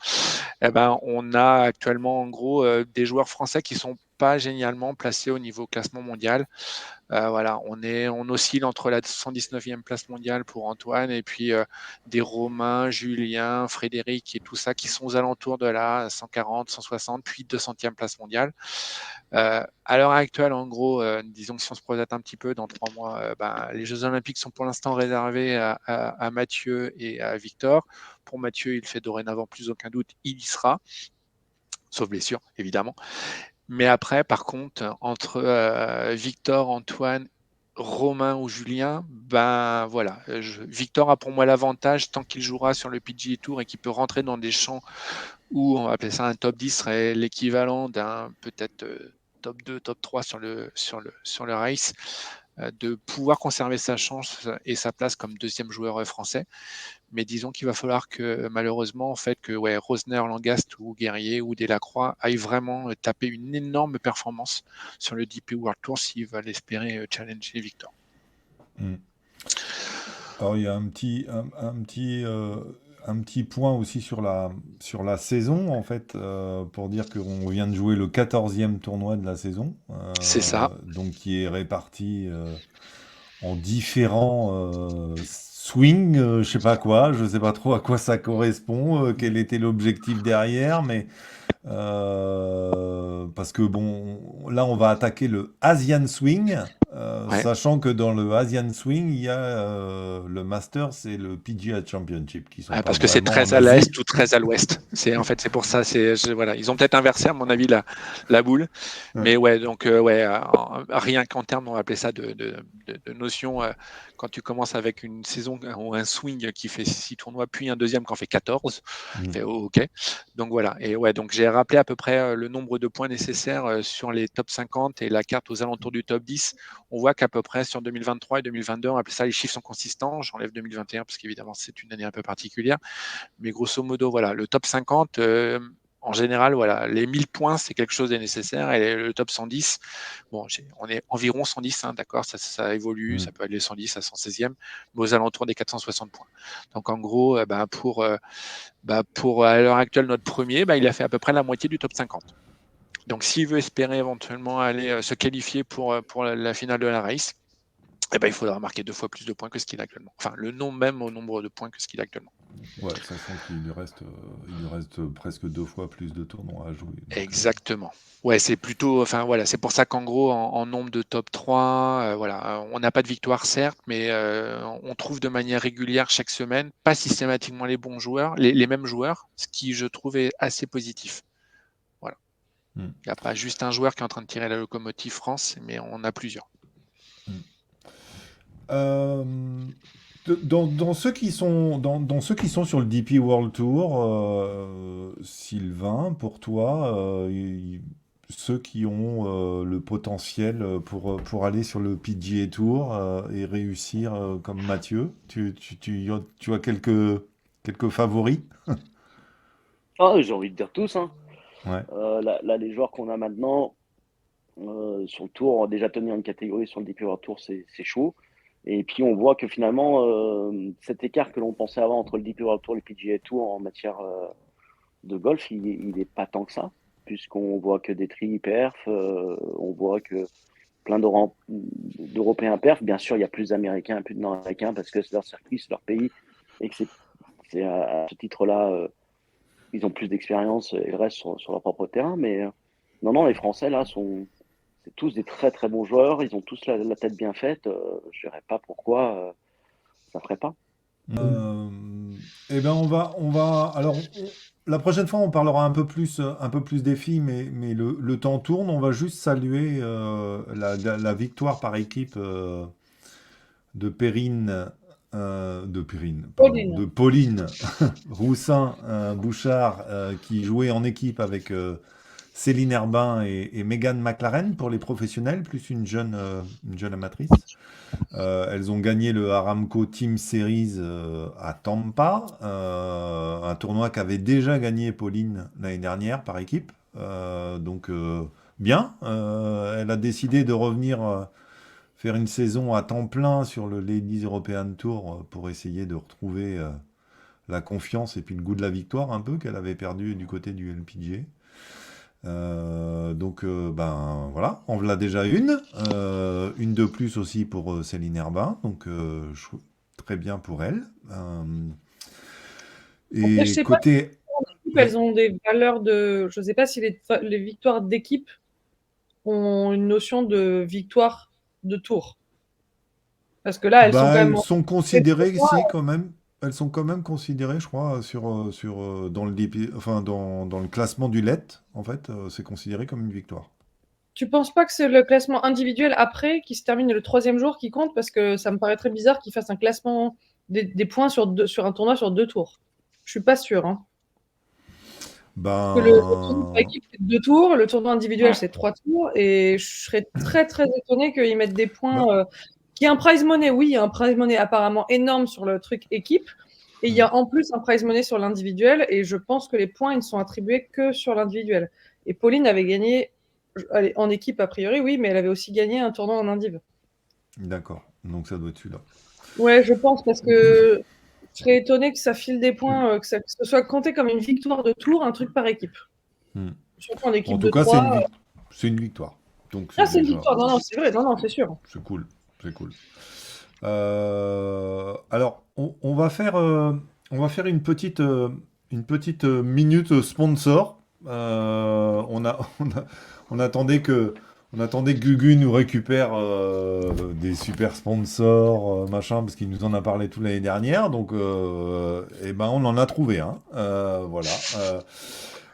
eh ben, on a actuellement en gros des joueurs français qui sont pas génialement placés au niveau classement mondial. Voilà, on oscille entre la 119e place mondiale pour Antoine et puis des Romain, Julien, Frédéric et tout ça qui sont aux alentours de la 140, 160, puis 200e place mondiale. À l'heure actuelle, en gros, disons que si on se projette un petit peu, dans 3 mois, les Jeux Olympiques sont pour l'instant réservés à Mathieu et à Victor. Pour Mathieu, il fait dorénavant plus aucun doute, il y sera, sauf blessure, évidemment. Mais après, par contre, entre Victor, Antoine, Romain ou Julien, ben voilà, Victor a pour moi l'avantage tant qu'il jouera sur le PGA Tour et qu'il peut rentrer dans des champs où on va appeler ça un top 10 serait l'équivalent d'un peut-être top 2, top 3 sur le race, de pouvoir conserver sa chance et sa place comme deuxième joueur français. Mais disons qu'il va falloir que malheureusement, en fait, que Rosner, Langastre ou Guerrier ou Delacroix aillent vraiment taper une énorme performance sur le DP World Tour s'ils veulent espérer challenger Victor. Alors il y a un petit point aussi sur la saison, en fait, pour dire qu'on vient de jouer le 14e tournoi de la saison. C'est ça. Donc qui est réparti en différents swings, je sais pas quoi, je sais pas trop à quoi ça correspond, quel était l'objectif derrière, mais parce que bon, là on va attaquer le Asian Swing, Ouais. sachant que dans le Asian Swing, il y a le Masters et le PGA Championship qui sont pas Parce que c'est vraiment en très à Asie. l'est ou très à l'ouest. C'est pour ça. Voilà, ils ont peut-être inversé à mon avis la boule. Ouais. Mais ouais, donc rien qu'en termes, on va appeler ça de notion. Quand tu commences avec une saison ou un swing qui fait 6 tournois, puis un deuxième qui en fait 14, fait OK. Donc voilà. Et ouais, donc j'ai rappelé à peu près le nombre de points nécessaires sur les top 50 et la carte aux alentours du top 10. On voit qu'à peu près sur 2023 et 2022, on appelle ça, les chiffres sont consistants. J'enlève 2021 parce qu'évidemment c'est une année un peu particulière. Mais grosso modo, voilà, le top 50, en général, voilà, les 1000 points, c'est quelque chose de nécessaire. Et le top 110, bon, on est environ 110, hein, d'accord, ça évolue, ça peut aller 110 à 116e, mais aux alentours des 460 points. Donc en gros, pour à l'heure actuelle, notre premier, il a fait à peu près la moitié du top 50. Donc s'il veut espérer éventuellement aller se qualifier pour la finale de la race, il faudra marquer 2 fois plus de points que ce qu'il a actuellement. Enfin, le nombre de points que ce qu'il a actuellement. Ouais, sachant qu'il lui reste presque 2 fois plus de tournois à jouer. Donc, exactement. Ouais, c'est plutôt, enfin voilà, c'est pour ça qu'en gros, en nombre de top 3, voilà, on n'a pas de victoire certes, mais on trouve de manière régulière chaque semaine, pas systématiquement les bons joueurs, les mêmes joueurs, ce qui je trouve est assez positif. Voilà. Il n'y a pas juste un joueur qui est en train de tirer la locomotive France, mais on a plusieurs. Dans ceux qui sont sur le DP World Tour, Sylvain, pour toi, ceux qui ont le potentiel pour aller sur le PGA Tour et réussir comme Mathieu, tu as quelques favoris? J'ai envie de dire tous. Hein. Ouais. Là, les joueurs qu'on a maintenant sur le tour ont déjà tenu une catégorie sur le DP World Tour, c'est chaud. Et puis on voit que finalement, cet écart que l'on pensait avoir entre le DP World Tour et le PGA Tour en matière de golf, il n'est pas tant que ça, puisqu'on voit que des tri perf, on voit que plein d'Européens perf. Bien sûr, il y a plus d'Américains et plus de Nord-Américains parce que c'est leur circuit, c'est leur pays, et que c'est à ce titre-là, ils ont plus d'expérience et le reste sur leur propre terrain. Mais non, les Français là c'est tous des très très bons joueurs, ils ont tous la tête bien faite. Je ne verrais pas pourquoi ça ne ferait pas. Eh ben on va alors la prochaine fois on parlera un peu plus des filles, mais le temps tourne. On va juste saluer la victoire par équipe de Perrine, Pauline. de Pauline Roussin Bouchard, qui jouait en équipe avec Céline Herbin et Megan McLaren pour les professionnels, plus une jeune amatrice. Elles ont gagné le Aramco Team Series à Tampa, un tournoi qu'avait déjà gagné Pauline l'année dernière par équipe. Donc bien, elle a décidé de revenir faire une saison à temps plein sur le Ladies European Tour pour essayer de retrouver la confiance et puis le goût de la victoire un peu qu'elle avait perdu du côté du LPGA. Donc, ben voilà, on l'a déjà une de plus aussi pour Céline Herbin, donc très bien pour elle. Après, je Et sais pas côté, si elles ont des valeurs de. Je sais pas si les victoires d'équipe ont une notion de victoire de tour. Parce que là, elles sont bah, quand même elles en sont fait considérées, si, quand même. Elles sont quand même considérées, je crois, dans enfin, dans le classement du LET, en fait, c'est considéré comme une victoire. Tu penses pas que c'est le classement individuel après, qui se termine le 3e jour, qui compte? Parce que ça me paraît très bizarre qu'ils fassent un classement des points sur un tournoi sur 2 tours. Je suis pas sûre, hein. Que le tournoi par Ben, équipe, c'est 2 tours, le tournoi individuel, Ouais. c'est 3 tours, et je serais très, très étonnée qu'ils mettent des points, ben, qu'il y ait un prize money. Oui, il y a un prize money apparemment énorme sur le truc équipe, et il y hmm, a en plus un prize money sur l'individuel, et je pense que les points, ils ne sont attribués que sur l'individuel. Et Pauline avait gagné, allez, en équipe a priori, oui, mais elle avait aussi gagné un tournoi en indiv. d'accord, donc ça doit être celui-là. Ouais, je pense, parce que je serais étonnée que ça file des points, que ce soit compté comme une victoire de tour, un truc par équipe. Hmm. Surtout en En équipe tout de cas, 3. c'est une victoire. Donc Ah, c'est c'est une déjà, victoire. Non, non, c'est vrai. Non, non, c'est sûr. c'est cool, c'est cool. Alors, on va faire une petite minute sponsor. On attendait on attendait que Gugu nous récupère des super sponsors, machin, parce qu'il nous en a parlé tout l'année dernière. Donc, eh ben, on en a trouvé un. Voilà.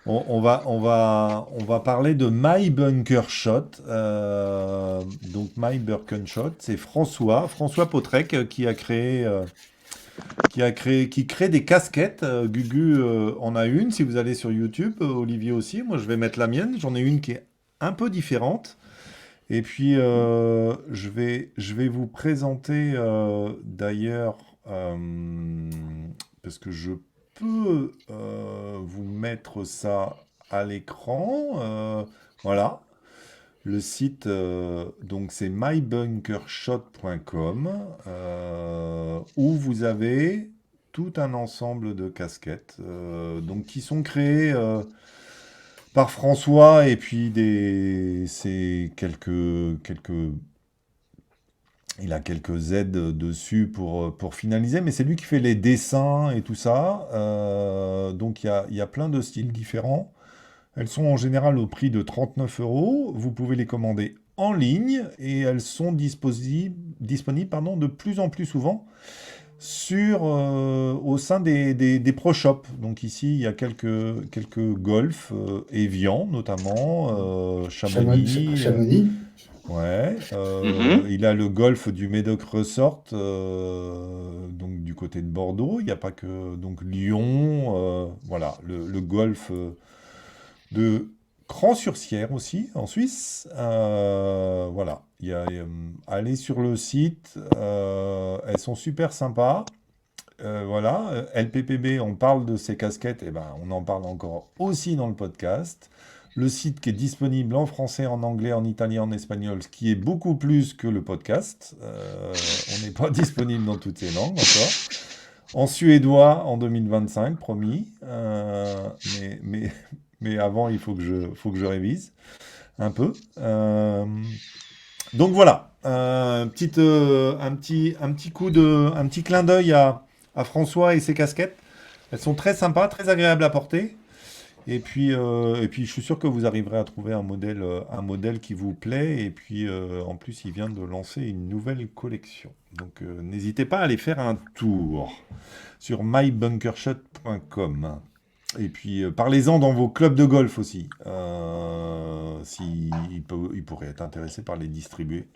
On va parler de My Bunker Shot. Donc My Bunker Shot, c'est François Potrec qui crée des casquettes. Gugu en a une. Si vous allez sur YouTube, Olivier aussi. Moi, je vais mettre la mienne. J'en ai une qui est un peu différente. Et puis, je vais vous présenter d'ailleurs, parce que je peux vous mettre ça à l'écran. Voilà. Le site, donc c'est mybunkershot.com, où vous avez tout un ensemble de casquettes, donc qui sont créées par François, et puis c'est il a quelques aides dessus pour finaliser, mais c'est lui qui fait les dessins et tout ça. Donc il y a plein de styles différents. Elles sont en général au prix de 39 euros. Vous pouvez les commander en ligne et elles sont disponibles pardon, de plus en plus souvent au sein des pro shops. Donc ici, il y a quelques golfs, Evian notamment, Chamonix. Chamonix. Ouais, Mhm. il a le golf du Médoc Resort, donc du côté de Bordeaux. Il n'y a pas que donc Lyon, voilà, le golf de Cran-sur-Sierre aussi, en Suisse. Voilà, allez sur le site, elles sont super sympas. Voilà, LPPB, on parle de ces casquettes, et ben, on en parle encore aussi dans le podcast. Le site qui est disponible en français, en anglais, en italien, en espagnol, ce qui est beaucoup plus que le podcast. On n'est pas disponible dans toutes ces langues encore. En suédois en 2025, promis. Mais avant, il faut que je révise un peu. Donc voilà, un petit clin d'œil à François et ses casquettes. Elles sont très sympas, très agréables à porter. Et puis, je suis sûr que vous arriverez à trouver un modèle qui vous plaît. Et puis, en plus, il vient de lancer une nouvelle collection. Donc, n'hésitez pas à aller faire un tour sur mybunkershot.com. Et puis, parlez-en dans vos clubs de golf aussi. Ils pourraient être intéressés par les distribuer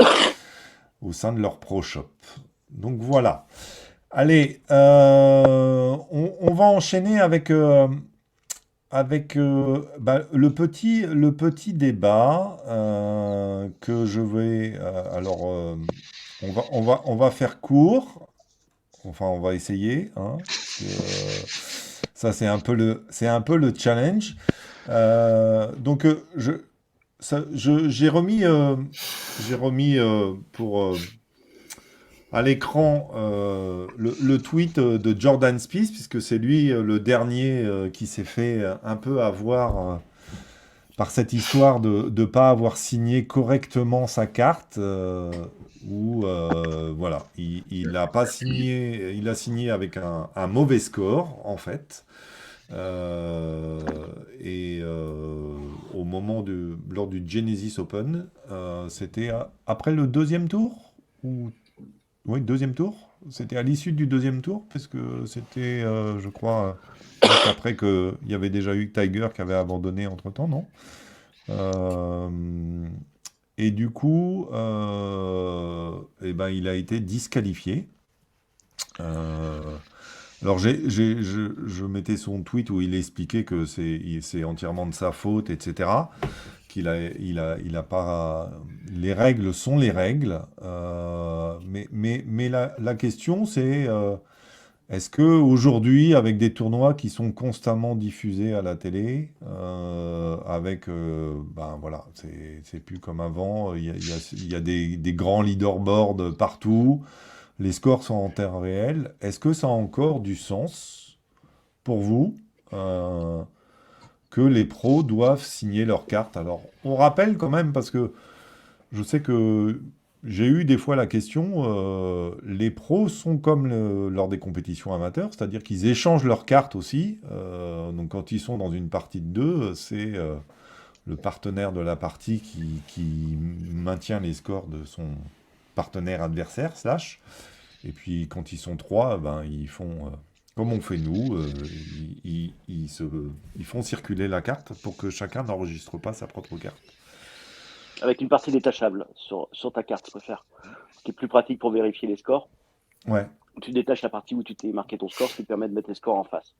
au sein de leur pro shop. Donc, voilà. Allez, on va enchaîner avec le petit débat que je vais. Alors, on va faire court. Enfin, on va essayer, hein, parce que, ça, c'est un peu le challenge. Donc, j'ai remis à l'écran le tweet de Jordan Spieth, puisque c'est lui le dernier qui s'est fait un peu avoir par cette histoire de ne pas avoir signé correctement sa carte, où voilà, il n'a pas signé, il a signé avec un mauvais score en fait. Euh, Au moment lors du Genesis Open, c'était après le deuxième tour ou oui, deuxième tour. C'était à l'issue du deuxième tour, parce que c'était, je crois, juste après qu'il y avait déjà eu Tiger qui avait abandonné entre-temps, non? Euh, et du coup, eh ben, il a été disqualifié. Euh, alors, je mettais son tweet où il expliquait que c'est entièrement de sa faute, etc. Il a pas. Les règles sont les règles. Mais la question, c'est est-ce que aujourd'hui, avec des tournois qui sont constamment diffusés à la télé, ben voilà, c'est plus comme avant. Il y a des grands leaderboards partout. Les scores sont en temps réel. Est-ce que ça a encore du sens pour vous que les pros doivent signer leurs cartes? Alors, on rappelle quand même, parce que je sais que j'ai eu des fois la question, les pros sont comme lors des compétitions amateurs, c'est-à-dire qu'ils échangent leurs cartes aussi. Donc quand ils sont dans une partie de deux, c'est le partenaire de la partie qui maintient les scores de son partenaire adversaire, slash. Et puis quand ils sont trois, ben, ils font comme on fait nous, ils font circuler la carte pour que chacun n'enregistre pas sa propre carte. Avec une partie détachable sur ta carte, je préfère. Ce qui est plus pratique pour vérifier les scores. Ouais, Tu détaches la partie où tu t'es marqué ton score, ce qui te permet de mettre les scores en face.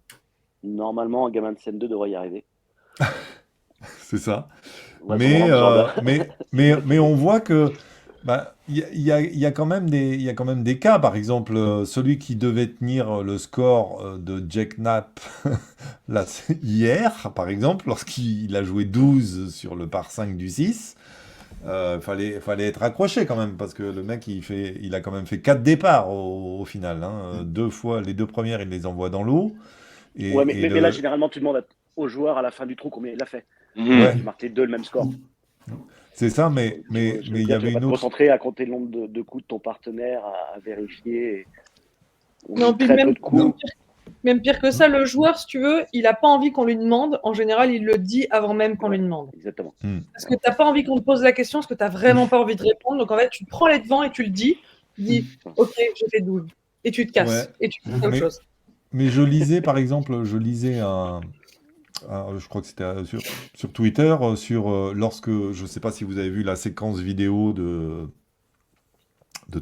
Normalement, un gamin de CM2 devrait y arriver. c'est ça. On va sûrement avoir ce genre de- Mais on voit que bah, il y a quand même il y a quand même des cas. Par exemple, celui qui devait tenir le score de Jack Knapp là, hier, par exemple, lorsqu'il a joué 12 sur le par 5 du 6, fallait être accroché quand même, parce que le mec, il a quand même fait 4 départs au final, hein. Deux fois, les deux premières, il les envoie dans l'eau. Ouais, Et mais là, généralement, tu demandes au joueur à la fin du trou combien il a fait. ouais, Tu marques les deux le même score. c'est ça, Tu vois ce que je veux il y dire, tu avait vas pas une te autre. concentrer à compter le nombre de coups de ton partenaire, à vérifier. On Non, joue puis très peu même, de coups. même pire que ça, le joueur, si tu veux, il n'a pas envie qu'on lui demande. En général, il le dit avant même qu'on lui demande. Exactement. Parce que tu n'as pas envie qu'on te pose la question, parce que tu n'as vraiment pas envie de répondre. Donc en fait, tu te prends les devants et tu le dis. Tu dis, OK, j'ai fait 12. Et tu te casses. Ouais, Et tu fais autre mais, chose. mais je lisais, par exemple, je crois que c'était sur Twitter, lorsque, je ne sais pas si vous avez vu la séquence vidéo de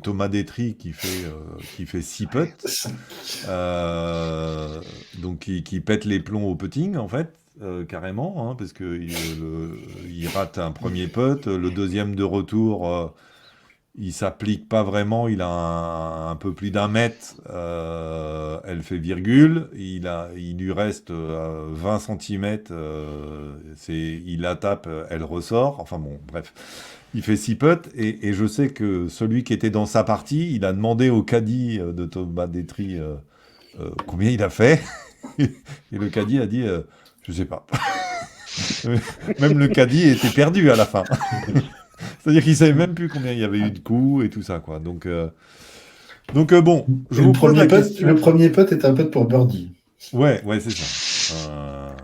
Thomas Detry qui fait 6 putts, donc qui pète les plombs au putting, en fait, carrément, hein, parce qu'il rate un premier putt, le deuxième de retour, il s'applique pas vraiment, il a un peu plus d'un mètre, elle fait virgule, il lui reste 20 cm, il la tape, elle ressort, enfin bon, bref. Il fait 6 putts, et je sais que celui qui était dans sa partie, il a demandé au caddie de Thomas Detry combien il a fait, et le caddie a dit je sais pas. Même le caddie était perdu à la fin. C'est-à-dire qu'il savait même plus combien il y avait eu de coups et tout ça, quoi. Donc bon, je vous pose la question. Le premier putt est un putt pour birdie. Ouais, c'est ça.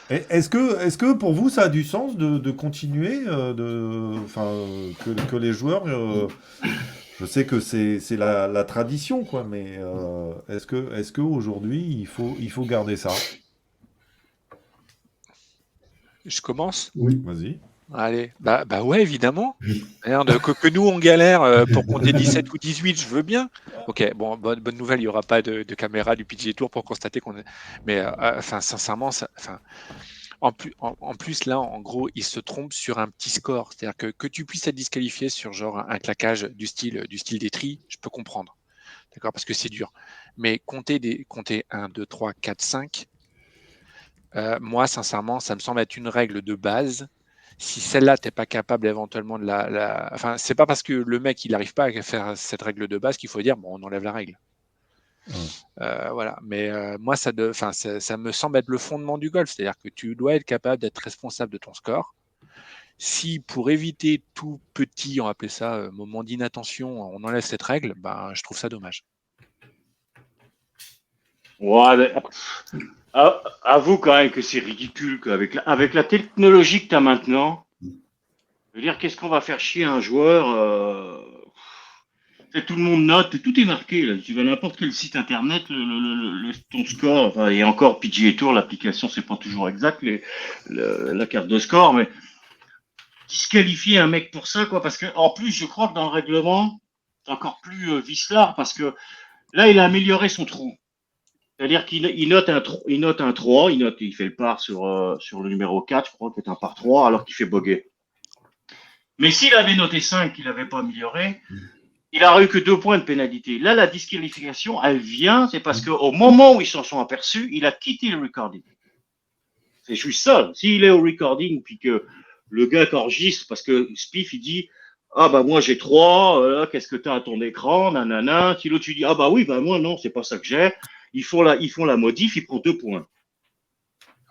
Est-ce que pour vous, ça a du sens de continuer, que les joueurs, je sais que c'est la tradition, quoi, mais est-ce que aujourd'hui il faut garder ça? Je commence? Oui. Vas-y. Allez, bah ouais, évidemment. Merde, que nous on galère pour compter 17 ou 18, je veux bien. Ok, bon, bonne nouvelle, il n'y aura pas de caméra du PGA Tour pour constater qu'on est. Mais enfin, sincèrement, en plus, là, en gros, il se trompe sur un petit score. C'est-à-dire que tu puisses être disqualifié sur genre un claquage du style des tris, je peux comprendre. D'accord, parce que c'est dur. Mais compter 1, 2, 3, 4, 5, moi, sincèrement, ça me semble être une règle de base. Si celle-là, tu n'es pas capable éventuellement de Enfin, c'est pas parce que le mec, il n'arrive pas à faire cette règle de base qu'il faut dire, bon, on enlève la règle. Voilà. Mais moi, ça me semble être le fondement du golf. C'est-à-dire que tu dois être capable d'être responsable de ton score. Si pour éviter tout petit, on appelait ça moment d'inattention, on enlève cette règle, je trouve ça dommage. Ouais, avoue quand même que c'est ridicule avec la technologie que tu as maintenant. Je veux dire, qu'est-ce qu'on va faire chier un joueur tout le monde note, tout est marqué. Là. Tu vas à n'importe quel site internet, ton score, enfin, et encore PGA Tour, l'application, c'est pas toujours exact, la carte de score, mais disqualifier un mec pour ça, quoi, parce que en plus, je crois que dans le règlement, c'est encore plus vicelard, parce que là, il a amélioré son trou. C'est-à-dire qu'il note un 3, il fait le par sur le numéro 4, je crois, qui est un par 3, alors qu'il fait bogey. Mais s'il avait noté 5, qu'il n'avait pas amélioré, il n'aurait eu que 2 points de pénalité. Là, la disqualification, elle vient, c'est parce qu'au moment où ils s'en sont aperçus, il a quitté le recording. C'est juste ça. S'il est au recording, puis que le gars enregistre, parce que Spiff, il dit moi j'ai 3, qu'est-ce que tu as à ton écran, nanana. Si l'autre, tu dis oui, moi non, c'est pas ça que j'ai. Ils font la modif, il prend 2 points.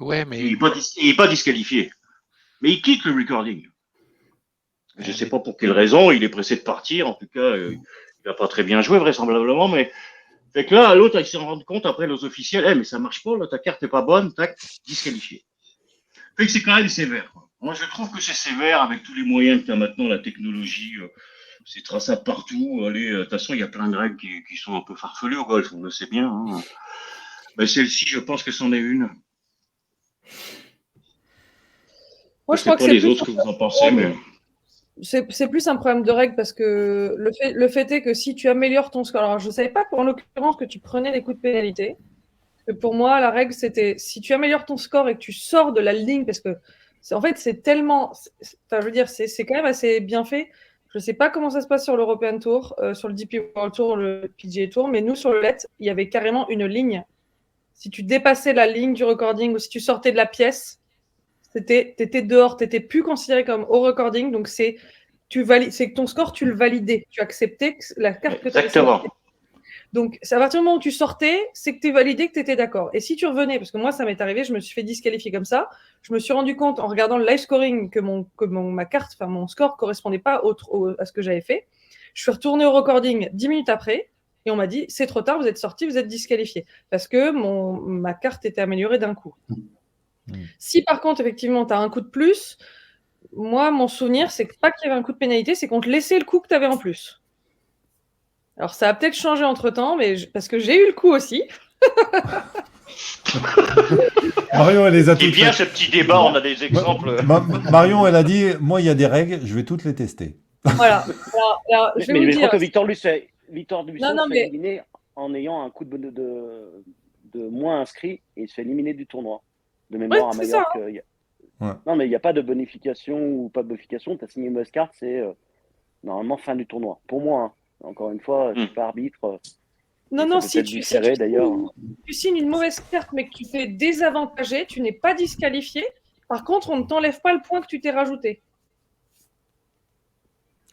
Ouais, mais. Il n'est pas disqualifié. Mais il quitte le recording. Je ne sais pas pour quelle raison, il est pressé de partir. En tout cas, il n'a pas très bien joué, vraisemblablement. Mais fait que là, l'autre, il s'en rend compte après, les officiels, mais ça marche pas, là, ta carte n'est pas bonne, tac, disqualifié. Fait que c'est quand même sévère, quoi. Moi, je trouve que c'est sévère avec tous les moyens que tu as maintenant, la technologie, c'est traçable partout. Allez, de toute façon, il y a plein de règles qui sont un peu farfelues au golf, on le sait bien. Hein. Mais celle-ci, je pense que c'en est une. Moi, je crois que c'est pas les autres que vous en pensez, mais. C'est plus un problème de règle parce que le fait est que si tu améliores ton score, alors je ne savais pas en l'occurrence que tu prenais des coups de pénalité. Pour moi, la règle, c'était si tu améliores ton score et que tu sors de la ligne, parce que en fait, c'est tellement. Enfin, je veux dire, c'est quand même assez bien fait. Je ne sais pas comment ça se passe sur l'European Tour, sur le DP World Tour, le PGA Tour, mais nous, sur le LED, il y avait carrément une ligne. Si tu dépassais la ligne du recording ou si tu sortais de la pièce, t'étais dehors, t'étais plus considéré comme au recording, donc c'est que ton score, tu le validais, tu acceptais la carte que tu avais. Exactement. Donc, à partir du moment où tu sortais, c'est que tu es validé, que tu étais d'accord. Et si tu revenais, parce que moi, ça m'est arrivé, je me suis fait disqualifier comme ça, je me suis rendu compte en regardant le live scoring que ma carte, enfin mon score ne correspondait pas à ce que j'avais fait. Je suis retournée au recording 10 minutes après et on m'a dit, c'est trop tard, vous êtes sorti, vous êtes disqualifié. Parce que ma carte était améliorée d'un coup. Si par contre, effectivement, tu as un coup de plus, moi, mon souvenir, c'est pas qu'il y avait un coup de pénalité, c'est qu'on te laissait le coup que tu avais en plus. Alors, ça a peut-être changé entre-temps, mais parce que j'ai eu le coup aussi. Marion, elle les a toutes C'est bien faites. ce petit débat, on a des exemples. Marion, elle a dit, moi, il y a des règles, je vais toutes les tester. Voilà. Alors, je vais vous je dire. crois que Victor Luce s'est mais- éliminé en ayant un coup de moins inscrit et il se fait éliminer du tournoi. De mémoire à c'est ça, Majorque. Non, mais il n'y a pas de bonification ou pas de bonification. Tu as signé une mauvaise carte, c'est normalement fin du tournoi. Pour moi, hein. Encore une fois, je ne suis pas arbitre. Non, si tu signes une mauvaise carte, mais que tu fais désavantager, tu n'es pas disqualifié. Par contre, on ne t'enlève pas le point que tu t'es rajouté.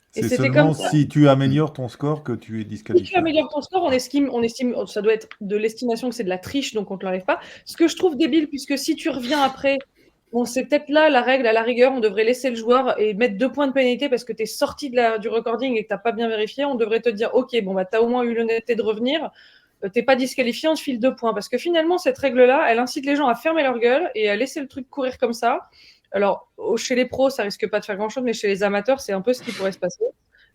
C'est seulement si tu améliores ton score que tu es disqualifié. Si tu améliores ton score, on estime, ça doit être de l'estimation que c'est de la triche, donc on ne te l'enlève pas. Ce que je trouve débile, puisque si tu reviens après, bon, c'est peut-être là la règle, à la rigueur, on devrait laisser le joueur et mettre 2 points de pénalité parce que tu es sorti du recording et que tu n'as pas bien vérifié. On devrait te dire, ok, bon, tu as au moins eu l'honnêteté de revenir, tu n'es pas disqualifié, on te file 2 points. Parce que finalement, cette règle-là, elle incite les gens à fermer leur gueule et à laisser le truc courir comme ça. Alors, chez les pros, ça risque pas de faire grand-chose, mais chez les amateurs, c'est un peu ce qui pourrait se passer.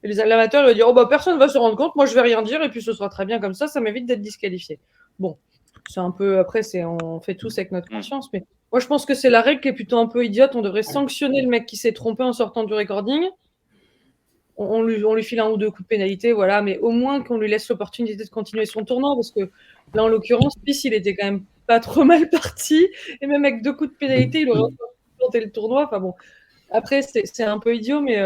Et les amateurs, ils vont dire, personne ne va se rendre compte, moi je vais rien dire, et puis ce sera très bien comme ça m'évite d'être disqualifié. Bon, c'est un peu, après, on fait tous avec notre conscience, mais moi je pense que c'est la règle qui est plutôt un peu idiote. On devrait sanctionner le mec qui s'est trompé en sortant du recording. On lui file 1 ou 2 coups de pénalité, voilà, mais au moins qu'on lui laisse l'opportunité de continuer son tournoi, parce que là, en l'occurrence, Spieth, il était quand même pas trop mal parti, et même avec 2 coups de pénalité, il aurait tenté le tournoi. Enfin bon, après, c'est un peu idiot, mais...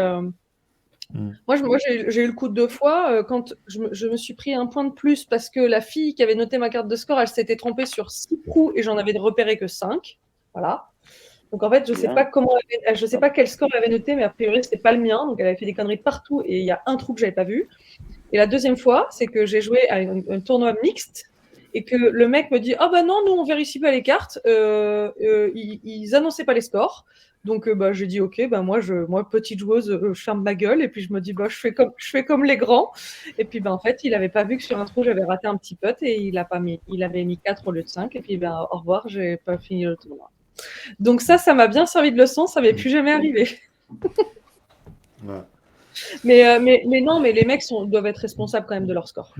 Moi, j'ai eu le coup 2 fois quand je me suis pris 1 point de plus parce que la fille qui avait noté ma carte de score, elle s'était trompée sur 6 trous et j'en avais repéré que 5. Voilà. Donc en fait, je sais pas quel score elle avait noté, mais a priori, c'était pas le mien. Donc elle avait fait des conneries partout et il y a un trou que j'avais pas vu. Et la deuxième fois, c'est que j'ai joué à un tournoi mixte et que le mec me dit « Ah bah non, nous on vérifie pas les cartes, ils annonçaient pas les scores. » Donc j'ai dit « Ok, moi petite joueuse, je ferme ma gueule et puis je me dis je fais comme les grands. » Et puis en fait, il avait pas vu que sur un trou j'avais raté un petit putt et il avait mis 4 au lieu de 5 et puis au revoir, j'ai pas fini le tournoi. Donc ça m'a bien servi de leçon, ça m'est plus jamais arrivé. Ouais. Mais non, mais les mecs doivent être responsables quand même de leur score.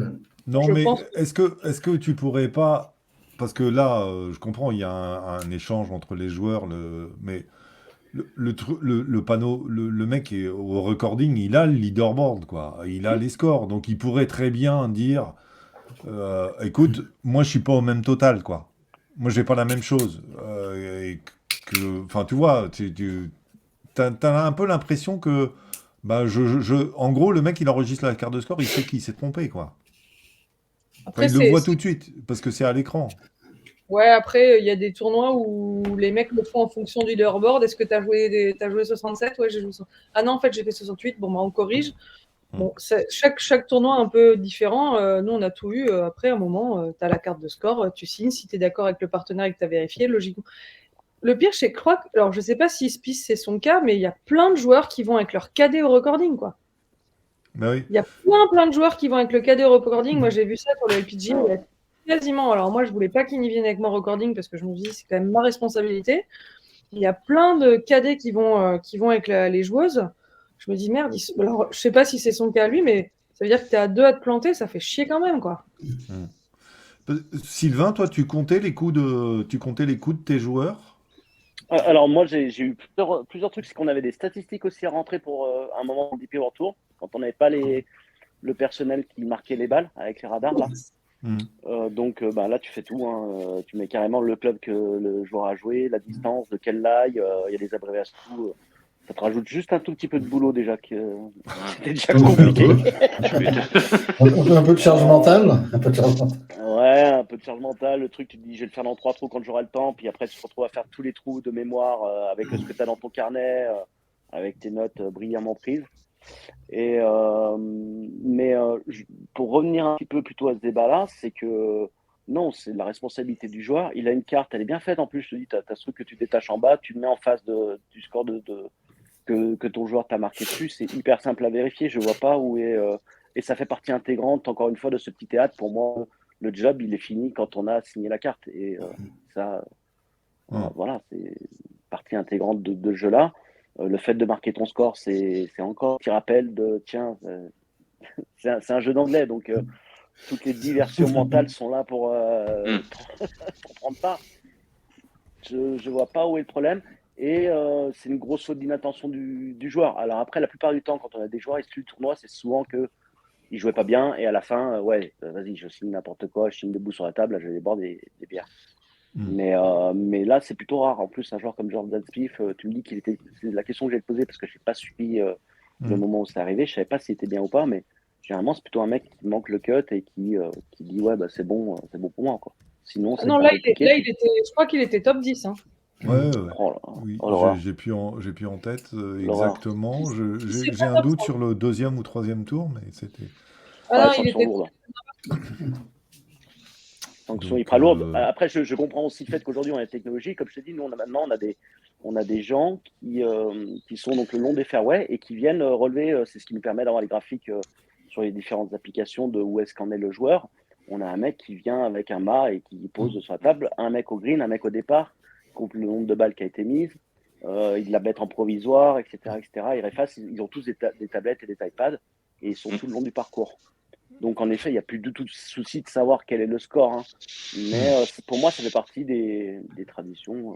Non, Je mais pense- est-ce que tu pourrais pas... Parce que là, je comprends, il y a un échange entre les joueurs, mais le panneau, le mec est au recording, il a le leaderboard, quoi. Il a les scores. Donc il pourrait très bien dire, écoute, moi je suis pas au même total, quoi. Moi j'ai pas la même chose. Enfin, tu vois, t'as un peu l'impression que, en gros, le mec il enregistre la carte de score, il sait qu'il s'est trompé, quoi. Enfin, Après, il le voit tout de suite, parce que c'est à l'écran. Ouais, après, il y a des tournois où les mecs le font en fonction du leaderboard. Est-ce que tu as joué 67? Ouais, j'ai joué 60. Ah non, en fait, j'ai fait 68. Bon, on corrige. Bon, chaque tournoi est un peu différent. Nous, on a tout eu. Après, à un moment, tu as la carte de score, tu signes. Si tu es d'accord avec le partenaire et que tu as vérifié, logiquement. Le pire, c'est que alors je sais pas si Spice, c'est son cas, mais il y a plein de joueurs qui vont avec leur cadet au recording, quoi. Bah oui. Il y a plein de joueurs qui vont avec le cadet au recording. Moi, j'ai vu ça sur le LPGA. Il y a quasiment. Alors, moi, je voulais pas qu'ils n'y viennent avec mon recording parce que je me dis, c'est quand même ma responsabilité. Il y a plein de cadets qui vont avec les joueuses. Je me dis, merde, alors, je sais pas si c'est son cas à lui, mais ça veut dire que tu es à 2 à te planter, ça fait chier quand même, quoi. Sylvain, toi, tu comptais les coups de tes joueurs? Alors moi j'ai eu plusieurs trucs, c'est qu'on avait des statistiques aussi à rentrer pour un moment du DP World Tour, quand on n'avait pas le personnel qui marquait les balles avec les radars là. Donc là tu fais tout, hein. Tu mets carrément le club que le joueur a joué, la distance, de quelle lie, il y a des abréviations, ça te rajoute juste un tout petit peu de boulot déjà, c'était déjà compliqué. Un peu de charge mentale. Ouais, un peu de charge mentale, le truc, tu te dis je vais le faire dans 3 trous quand j'aurai le temps, puis après tu te retrouves à faire tous les trous de mémoire avec ce que tu as dans ton carnet, avec tes notes brillamment prises. Pour revenir un petit peu plutôt à ce débat-là, c'est que non, c'est la responsabilité du joueur. Il a une carte, elle est bien faite en plus, je te dis, tu as ce truc que tu détaches en bas, tu le mets en face du score que ton joueur t'a marqué dessus, c'est hyper simple à vérifier, je vois pas où est... et ça fait partie intégrante, encore une fois, de ce petit théâtre. Pour moi, le job, il est fini quand on a signé la carte. Et voilà, c'est partie intégrante de ce jeu-là. Le fait de marquer ton score, c'est encore un petit rappel de, tiens, c'est un jeu d'anglais, donc toutes les diversions mentales sont là pour prendre part. Je vois pas où est le problème. Et c'est une grosse faute d'inattention du joueur. Alors après, la plupart du temps, quand on a des joueurs issus du tournoi, c'est souvent que ils jouaient pas bien et à la fin, vas-y, je signe n'importe quoi, je signe debout sur la table, là, je déborde des bières. Mais là, c'est plutôt rare. En plus, un joueur comme Jordan Spieth, tu me dis qu'il était. C'est la question que j'ai posée parce que je n'ai pas suivi le moment où c'est arrivé. Je savais pas s'il était bien ou pas, mais généralement, c'est plutôt un mec qui manque le cut et qui dit c'est bon pour moi, quoi. Sinon, c'est non, là, je crois qu'il était top 10. Hein. Ouais. Oui, j'ai plus en tête exactement. J'ai un doute sur le 2e ou 3e tour, mais c'était. Ah non, il était lourde. Sanction hyper lourde. Après, je comprends aussi le fait qu'aujourd'hui, on a la technologie. Comme je t'ai dit, nous, on a des gens qui sont donc le long des fairways et qui viennent relever. C'est ce qui nous permet d'avoir les graphiques sur les différentes applications de où est-ce qu'en est le joueur. On a un mec qui vient avec un mât et qui pose sur la table, un mec au green, un mec au départ, compte le nombre de balles qui a été mise, ils la mettent en provisoire, etc. Ils réfacent, ils ont tous des tablettes et des iPads et ils sont tout le long du parcours. Donc en effet, il n'y a plus du tout de souci de savoir quel est le score. Hein. Mais pour moi, ça fait partie des traditions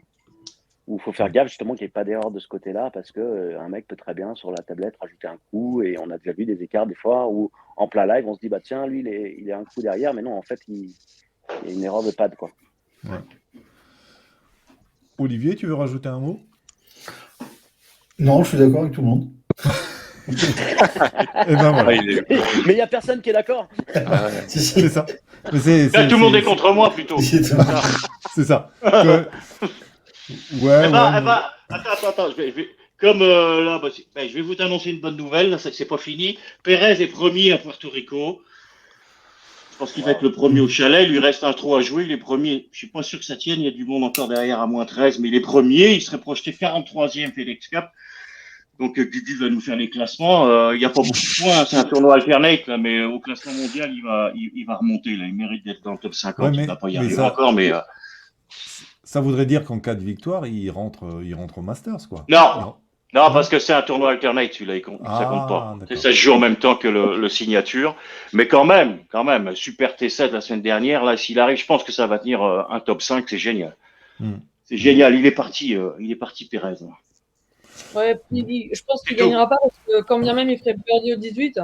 où il faut faire gaffe justement qu'il n'y ait pas d'erreur de ce côté-là parce qu'un mec peut très bien sur la tablette rajouter un coup et on a déjà vu des écarts des fois où en plein live, on se dit tiens, lui, il est un coup derrière, mais non, en fait, il y a une erreur de pad, quoi. Ouais. Olivier, tu veux rajouter un mot? Non, je suis d'accord avec tout le monde. Et ben voilà. Mais il n'y a personne qui est d'accord. C'est ça. Mais Là, tout le monde est contre moi plutôt. C'est ça. Attends. Comme là, je vais vous annoncer une bonne nouvelle. Là, c'est pas fini. Pérez est premier à Puerto Rico. pense qu'il va être le premier au chalet. Il lui reste un trou à jouer. Il est premier. Je suis pas sûr que ça tienne. Il y a du monde encore derrière à moins 13, mais il est premier. Il serait projeté 43e FedEx Cup. Donc Gugu va nous faire les classements. Il n'y a pas beaucoup de points. C'est un tournoi alternate, là, mais au classement mondial, il va remonter. Là. Il mérite d'être dans le top 50. Il ne va pas y arriver encore, mais. Ça voudrait dire qu'en cas de victoire, il rentre au Masters, quoi. Non, parce que c'est un tournoi alternate, celui-là, ça compte pas. Ça se joue en même temps que le signature. Mais quand même, Super T7 la semaine dernière, là, s'il arrive, je pense que ça va tenir un top 5, c'est génial. C'est génial, il est parti Pérez. Là. Ouais, je pense qu'il ne gagnera pas parce que quand bien même il ferait birdie au 18,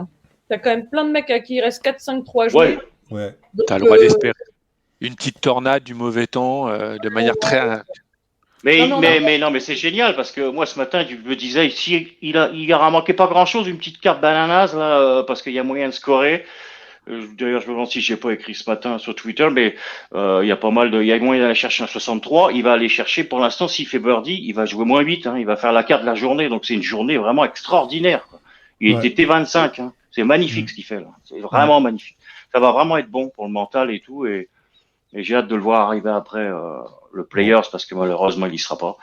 t'as quand même plein de mecs à qui il reste 4-5-3 à jouer. Ouais. T'as le droit d'espérer une petite tornade du mauvais temps de manière très. Mais c'est génial parce que moi ce matin je me disais ici il aura manqué pas grand chose, une petite carte bananas là parce qu'il y a moyen de scorer. D'ailleurs je me demande si j'ai pas écrit ce matin sur Twitter, mais il y a moyen d'aller chercher un 63. Il va aller chercher pour l'instant s'il fait birdie, il va jouer moins 8, il va faire la carte de la journée, donc c'est une journée vraiment extraordinaire. Quoi. Il était T25, c'est magnifique ce qu'il fait là, c'est vraiment magnifique. Ça va vraiment être bon pour le mental et tout et j'ai hâte de le voir arriver après le Players parce que malheureusement il y sera pas.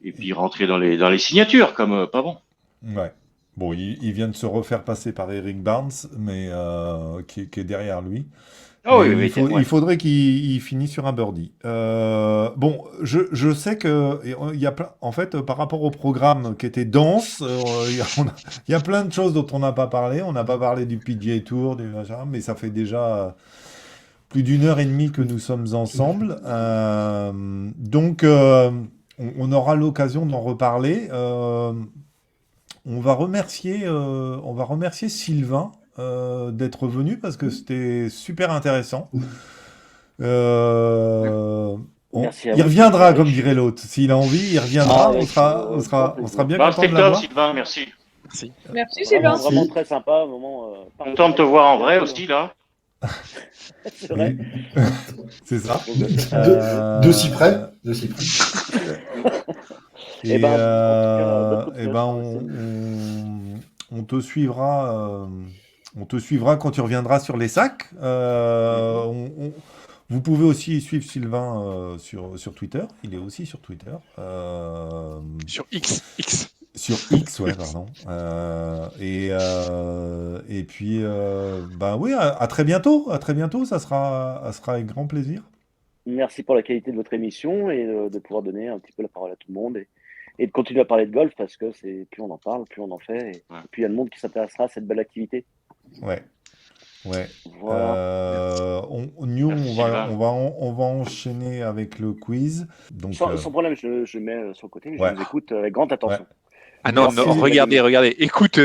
Et puis rentrer dans les signatures comme pas bon. Ouais. Bon, il vient de se refaire passer par Eric Barnes, mais qui est derrière lui. Il faudrait qu'il finisse sur un birdie. Bon, je sais que il y a plein, en fait, par rapport au programme qui était dense, il y a plein de choses dont on n'a pas parlé. On n'a pas parlé du PGA Tour, mais ça fait déjà plus d'1h30 que nous sommes ensemble. Donc, on aura l'occasion d'en reparler. On va remercier Sylvain d'être venu parce que c'était super intéressant. Il reviendra, comme dirait l'autre. S'il a envie, il reviendra. On sera bien content de l'avoir. Sylvain, merci. Merci Sylvain. Vraiment très sympa. Content de te voir en vrai aussi là. C'est vrai. C'est ça. De si près. Et on te suivra. On te suivra quand tu reviendras sur les sacs. Vous pouvez aussi suivre Sylvain sur Twitter. Il est aussi sur Twitter. Sur X. Sur X, ouais, pardon. Et puis, oui, à très bientôt. À très bientôt. Ça sera avec grand plaisir. Merci pour la qualité de votre émission et de pouvoir donner un petit peu la parole à tout le monde et de continuer à parler de golf parce que plus on en parle, plus on en fait. Et puis il y a le monde qui s'intéressera à cette belle activité. Ouais. Voilà. On va enchaîner avec le quiz. Donc, sans problème, je mets sur le côté, mais je vous écoute avec grande attention. Ouais. Ah non, regardez. Écoute,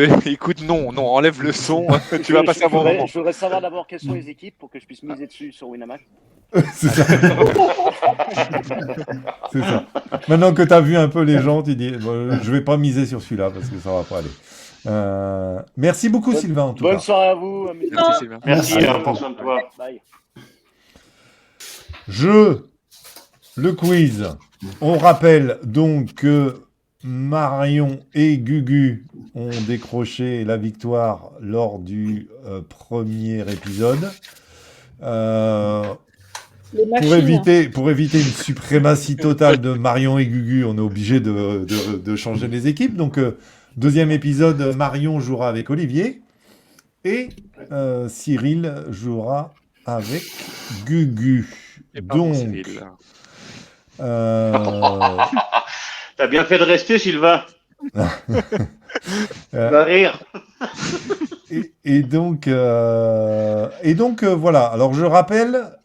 non, enlève le son. Tu vas passer un bon moment. Je voudrais savoir d'abord quelles sont les équipes pour que je puisse miser dessus sur Winamax. C'est ça. C'est ça. Maintenant que tu as vu un peu les gens, tu dis je vais pas miser sur celui-là parce que ça va pas aller. Merci beaucoup Sylvain en tout cas. Bonne soirée à vous. Merci Sylvain. Merci, prends soin de toi. Bye. Le quiz. On rappelle donc que Marion et Gugu ont décroché la victoire lors du premier épisode. Pour éviter une suprématie totale de Marion et Gugu, on est obligé de changer les équipes. Donc, deuxième épisode, Marion jouera avec Olivier et Cyril jouera avec Gugu. Donc, t'as bien fait de rester, Sylvain. Va rire. Et donc, voilà. Alors, je rappelle.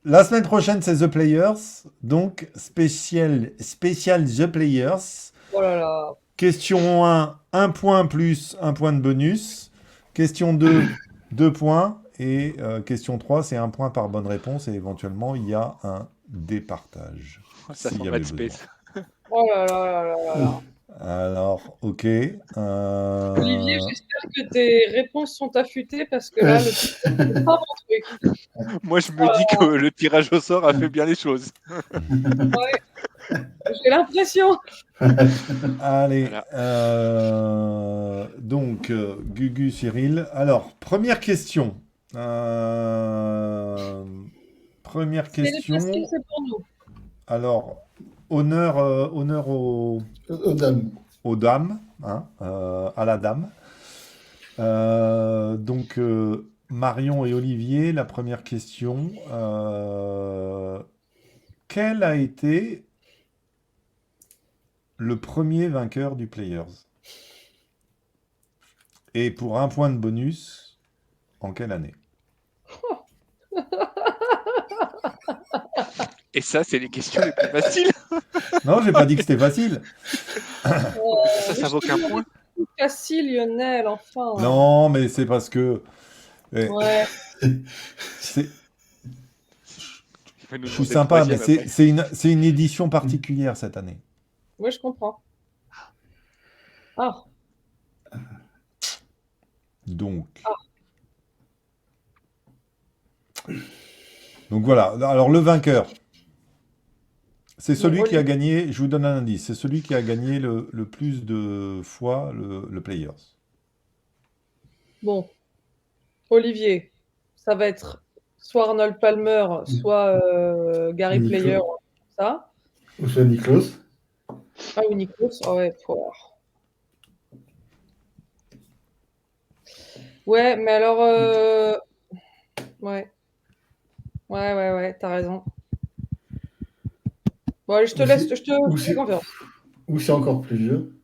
La semaine prochaine, c'est The Players, donc spécial The Players. Oh là là. Question 1, 1 point plus 1 point de bonus. Question 2, 2 points. Et question 3, c'est 1 point par bonne réponse. Et éventuellement, il y a un départage. Ça sent Mad Space. Oh là là là là là. Alors, ok. Olivier, j'espère que tes réponses sont affûtées parce que là, c'est pas mon truc. Moi, je me dis que le tirage au sort a fait bien les choses. Ouais. J'ai l'impression. Allez. Voilà. Donc, Gugu, Cyril. Alors, première question. Première C'est les question. faciles, c'est pour nous. Alors, honneur Aux dames. aux dames, hein, à la dame. Donc, Marion et Olivier, la première question. Quel a été le premier vainqueur du Players? Et pour un point de bonus, en quelle année? Et ça, c'est les questions les plus faciles. Non, j'ai pas dit que c'était facile. Ça vaut qu'un point. Facile, Lionel, enfin. Non, mais c'est parce que Ouais. c'est- Il va nous je suis demander le sympa, mais troisième après. c'est une édition particulière cette année. Ouais, je comprends. Ah, Donc voilà. Alors le vainqueur, c'est celui qui a gagné. Je vous donne un indice. C'est celui qui a gagné le plus de fois le Players. bon. Olivier, ça va être soit Arnold Palmer, soit Gary Nikos. Player, ça. Ou soit Nikos. Ah oui, Nikos, ah ouais, poire. Ouais, mais alors, ouais, t'as raison. Bon, allez, je te Ou laisse, c'est- je te ou fais c'est- confiance. Ou c'est encore plus vieux.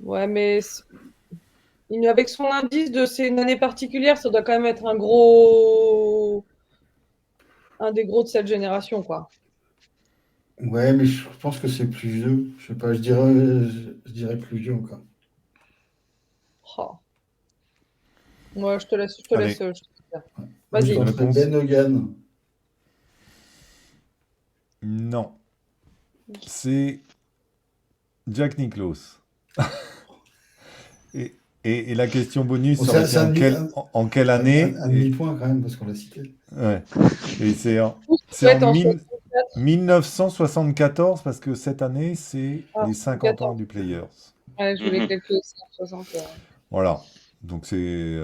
Ouais, mais avec son indice de c'est une année particulière, ça doit quand même être un des gros de cette génération, quoi. Ouais, mais je pense que c'est plus vieux. Je sais pas, je dirais plus vieux encore. Oh. Ouais, je te laisse. Allez. Je te laisse. Moi, je Vas-y. tenterais Réponse. Ben Hogan. Non. C'est Jack Nicklaus. Et la question bonus Bon, aurait c'est été en quelle année? Un demi-point quand même, parce qu'on l'a cité. Ouais. Et c'est en Ouais, en 1974, parce que cette année, c'est les 50 ans du Players. Ouais, je voulais Mhm. quelque chose en 60. Voilà. Donc c'est...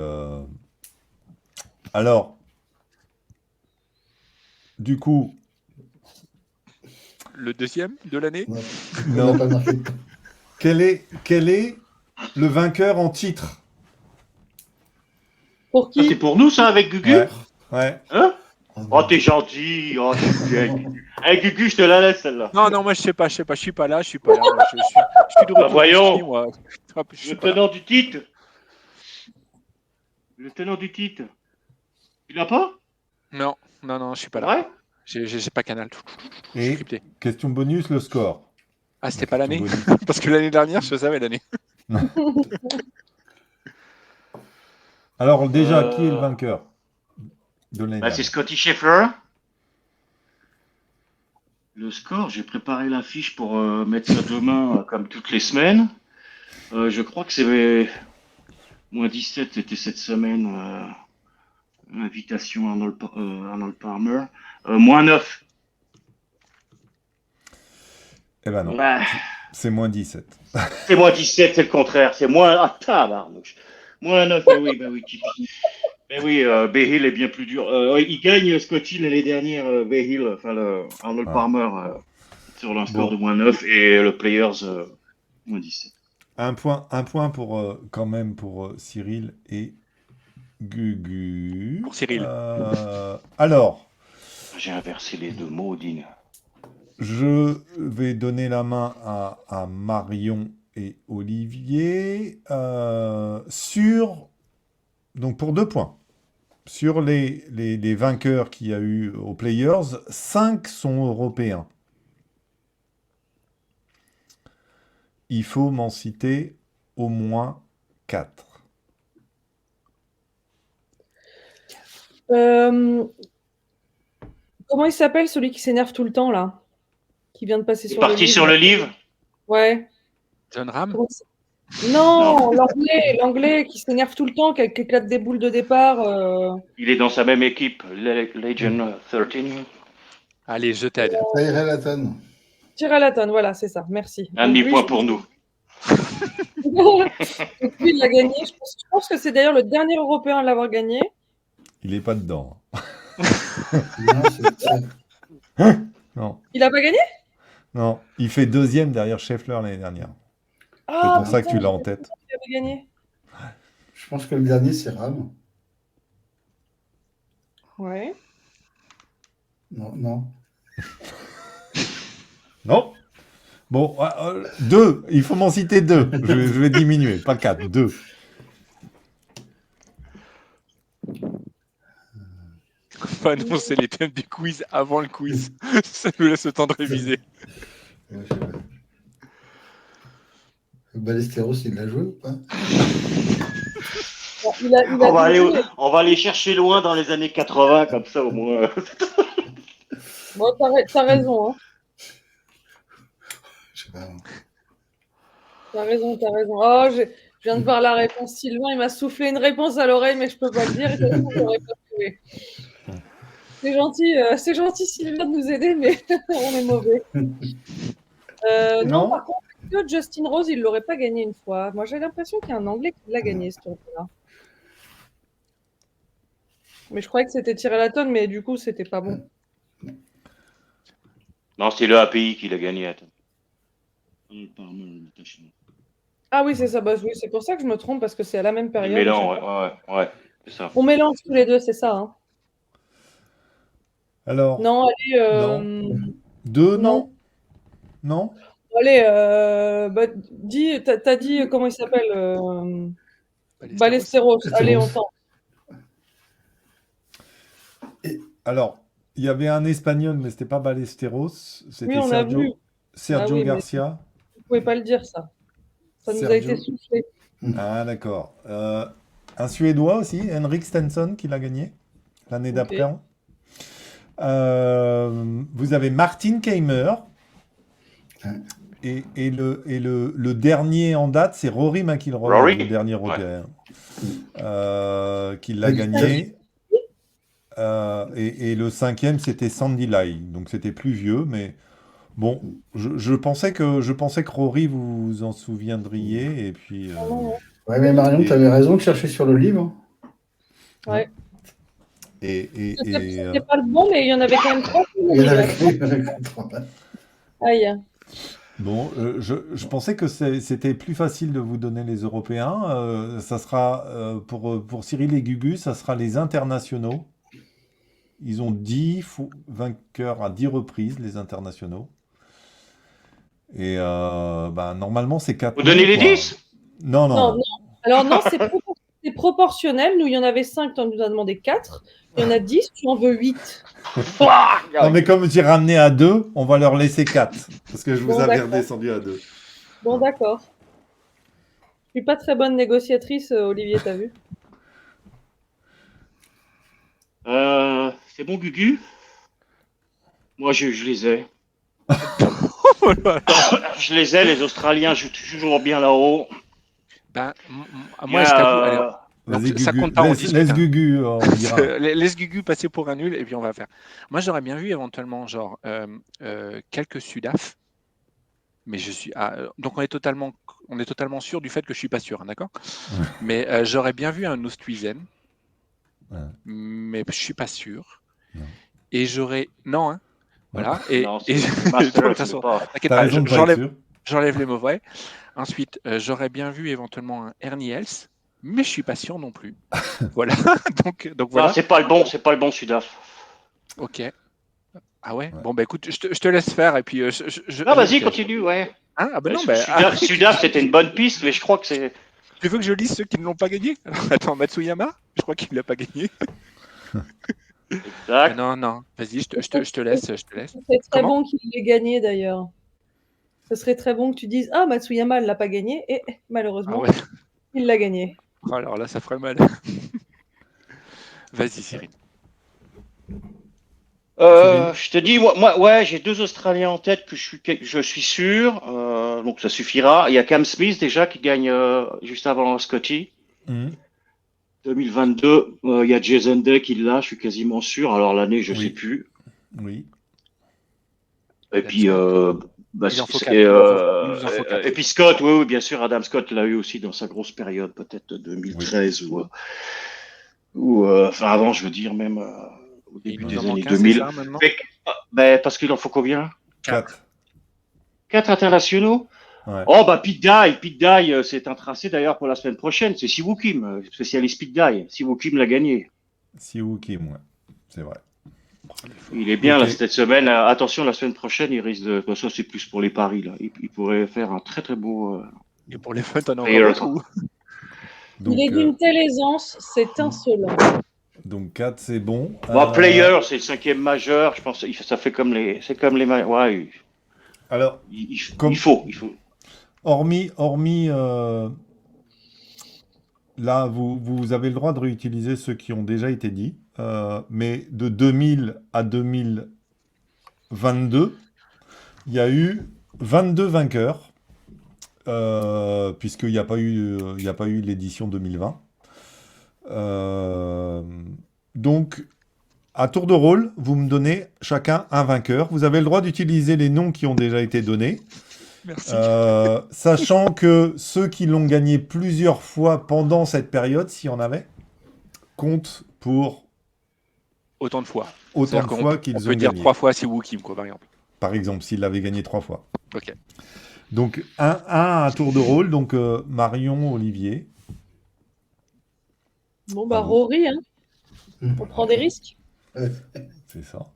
Alors, du coup, Le deuxième de l'année. On non. n'a pas marqué. Quel est le vainqueur en titre? Pour Ça, c'est qui? pour nous, ça, avec Gugu? Ouais. Ouais. Hein? Oh, t'es gentil. Oh, je suis bien. Hey, Gugu, je te la laisse, celle-là. Non, moi je sais pas, je suis pas là. Moi, je suis de retour Bah, voyons. du ski, moi. Je suis Le pas là. tenant du titre. Le tenant du titre. Tu l'as pas? Non, je suis pas là. Ouais? J'ai pas Canal. Je suis Et crypté. question bonus, le score. Ah, c'était pas l'année? Question bonus. Parce que l'année dernière, je savais l'année. Alors déjà, qui est le vainqueur de l'année Bah, c'est dernière? Scotty Scheffler. Le score, j'ai préparé la fiche pour mettre ça demain, comme toutes les semaines. Je crois que c'est moins 17, c'était cette semaine. Invitation Arnold Palmer. Moins 9. Eh ben non, Ouais. c'est moins 17. C'est moins 17, c'est le contraire. C'est moins. Ah, tabarnouche. Moins 9, ben oui, typique. Ben oui, Bay Hill est bien plus dur. Il gagne Scotty l'année dernière, Bay Hill, enfin Arnold Ah. Palmer, sur un score Bon. de moins 9 et le Players, moins 17. Un point pour quand même pour Cyril et Gugu. Pour Cyril. Alors, J'ai inversé les deux mots, Dean. je vais donner la main à Marion et Olivier donc pour 2 points. Sur les vainqueurs qu'il y a eu aux Players, 5 sont européens. Il faut m'en citer au moins 4. Comment il s'appelle celui qui s'énerve tout le temps là? Qui vient de passer Il est sur le parti livre? sur le livre. Ouais. John Ram. Non, l'anglais qui s'énerve tout le temps, qui éclate des boules de départ. Il est dans sa même équipe, Legend 13. Allez, je t'aide. Tyrrell Hatton. Tyrrell Hatton, voilà, c'est ça, merci. Un Donc, demi-point lui, pour nous. je Donc lui, il l'a gagné. Je pense que c'est d'ailleurs le dernier Européen à l'avoir gagné. Il n'est pas dedans. Non, Non, Il a pas gagné? non. Il fait deuxième derrière Scheffler l'année dernière. C'est Ah, pour ça que putain, tu l'as en tête. il avait gagné. je pense que le dernier, c'est Ram. Ouais. Non, non. Non? Bon, deux. Il faut m'en citer deux. Je vais diminuer, pas quatre, deux. On va annoncer les thèmes du quiz avant le quiz. Ça nous laisse le temps de réviser. Ouais, je sais pas. Ballesteros, il l'a joué ou pas? Bon, il a On va aller chercher loin dans les années 80, comme ça au moins. Bon, t'as raison, hein. Je sais pas. T'as raison. Oh, je viens de voir la réponse. Sylvain, il m'a soufflé une réponse à l'oreille, mais je peux pas le dire. Je l'aurais pas trouvé. C'est gentil, Sylvain, de nous aider, mais on est mauvais. Non, Non. par contre, que Justin Rose, il l'aurait pas gagné une fois. Moi, j'ai l'impression qu'il y a un Anglais qui l'a gagné, ce tournoi-là. Mais je croyais que c'était tiré à la tonne, mais du coup, c'était pas bon. Non, c'est le API qui l'a gagné. Attends. Ah oui, c'est ça. Bah, oui, c'est pour ça que je me trompe, parce que c'est à la même Les période. mélans, ouais, c'est ça. On mélange tous les deux, c'est ça. Hein. Alors, Non, allez. deux, non. Non? Allez, bah, t'as dit comment il s'appelle Ballesteros. Allez, on tente. Alors, il y avait un Espagnol, mais c'était pas Ballesteros. C'était Oui, on a vu. Sergio Ah oui, mais Garcia. vous pouvez pas le dire, ça. Ça nous a Sergio. été soufflé. Ah, d'accord. Un Suédois aussi, Henrik Stenson, qui l'a gagné l'année Ok. d'après. Vous avez Martin Keimer. Et le dernier en date, c'est Rory McIlroy, Rory le dernier européen, qui l'a gagné. Et le cinquième, c'était Sandy Lai. Donc c'était plus vieux, mais bon, je pensais que Rory, vous vous en souviendriez. Et puis, Ouais, mais Marion, tu avais raison de chercher sur le livre. Ouais. C'était pas le bon, mais il y en avait quand même trois. Il y en avait trois. Aïe. Bon, je pensais que c'était plus facile de vous donner les Européens. Ça sera pour Cyril et Gugu, ça sera les internationaux. Ils ont 10 vainqueurs à 10 reprises, les internationaux. Et normalement, c'est 4. Vous donnez les 10? Non. Alors non, c'est proportionnel. Nous, il y en avait 5, tu nous as demandé 4. Il y en a 10, tu en veux 8. Non, mais comme j'ai ramené à 2, on va leur laisser 4. Parce que je vous avais d'accord. redescendu à 2. Bon, d'accord. Je suis pas très bonne négociatrice, Olivier, t'as vu? C'est bon, Gugu? Moi, je les ai. Je les ai, les Australiens jouent toujours bien là-haut. Ben, moi, je t'avoue. Allez, Vas-y, ça Gugu. compte pas, on discute. Laisse Gugu, on dira. Laisse Gugu passer pour un nul et puis on va faire. Moi, j'aurais bien vu éventuellement genre quelques Sudaf, mais je suis donc on est totalement sûr du fait que je suis pas sûr, hein, d'accord. Mais j'aurais bien vu un Oosthuizen, mais je suis pas sûr. Non. Et j'aurais hein. Voilà. Non, de toute façon, t'inquiète pas, j'enlève les mauvais. Ensuite, j'aurais bien vu éventuellement un Ernie Els, mais je suis pas sûr non plus. Voilà. donc voilà. Non, c'est pas le bon Sudaf. Ok. Ah ouais. Bon bah écoute, je te laisse faire et puis non, vas-y, continue, ouais. Hein ah bah non, Sudaf, c'était une bonne piste, mais je crois que c'est. Tu veux que je lise ceux qui ne l'ont pas gagné? Attends, Matsuyama, je crois qu'il l'a pas gagné. Exact. Non, vas-y, je te laisse. C'est très bon qu'il l'ait gagné d'ailleurs. Ce serait très bon que tu dises ah Matsuyama ne l'a pas gagné et malheureusement il l'a gagné. Oh, alors là ça ferait mal. Vas-y Cyril. Je te dis, moi, j'ai 2 Australiens en tête que je suis sûr, donc ça suffira. Il y a Cam Smith déjà qui gagne juste avant Scotty. 2022, il y a Jason Day qui l'a, je suis quasiment sûr. Alors l'année, je sais plus. Oui. Et puis, bah, Il en faut c'est- quatre. et, Il nous en faut quatre. et puis Scott, oui, oui, bien sûr, Adam Scott l'a eu aussi dans sa grosse période, peut-être 2013 enfin avant, je veux dire, même au Et il début nous des en années manque un, c'est 2000. ça maintenant? Mais, ben, parce qu'il en faut combien? 4. 4 internationaux? Ouais. Oh, bah, Pete Dye, c'est un tracé d'ailleurs pour la semaine prochaine. C'est Siwoo Kim, spécialiste Pete Dye. Siwoo Kim l'a gagné. Siwoo Kim, ouais. C'est vrai. Il est bien Ok. là cette semaine. Attention, la semaine prochaine, il risque de. Bon, ça, c'est plus pour les paris là. Il pourrait faire un très très beau. Et pour les fun, t'en as player. encore d'autres ou? Donc, Il est d'une telle aisance, c'est insolent. donc 4, c'est bon. Bon, player, c'est le 5e majeur. Je pense que ça fait comme les. C'est comme les. Ouais, Alors, il comme- faut. hormis là, vous avez le droit de réutiliser ceux qui ont déjà été dits, mais de 2000 à 2022, il y a eu 22 vainqueurs, puisqu'il n'y a pas eu l'édition 2020. Donc, à tour de rôle, vous me donnez chacun un vainqueur. Vous avez le droit d'utiliser les noms qui ont déjà été donnés. Merci. Sachant que ceux qui l'ont gagné plusieurs fois pendant cette période, s'il y en avait, comptent pour Autant de fois. autant C'est-à-dire de qu'on fois on qu'ils ont peut dire gagné. 3 fois Siwoo Kim, quoi, par exemple. Par exemple, s'il l'avait gagné 3 fois. Ok. Donc, un à tour de rôle. Donc, Marion, Olivier. Bon, bah, Ah bon. Rory, hein. On prend des risques. C'est ça.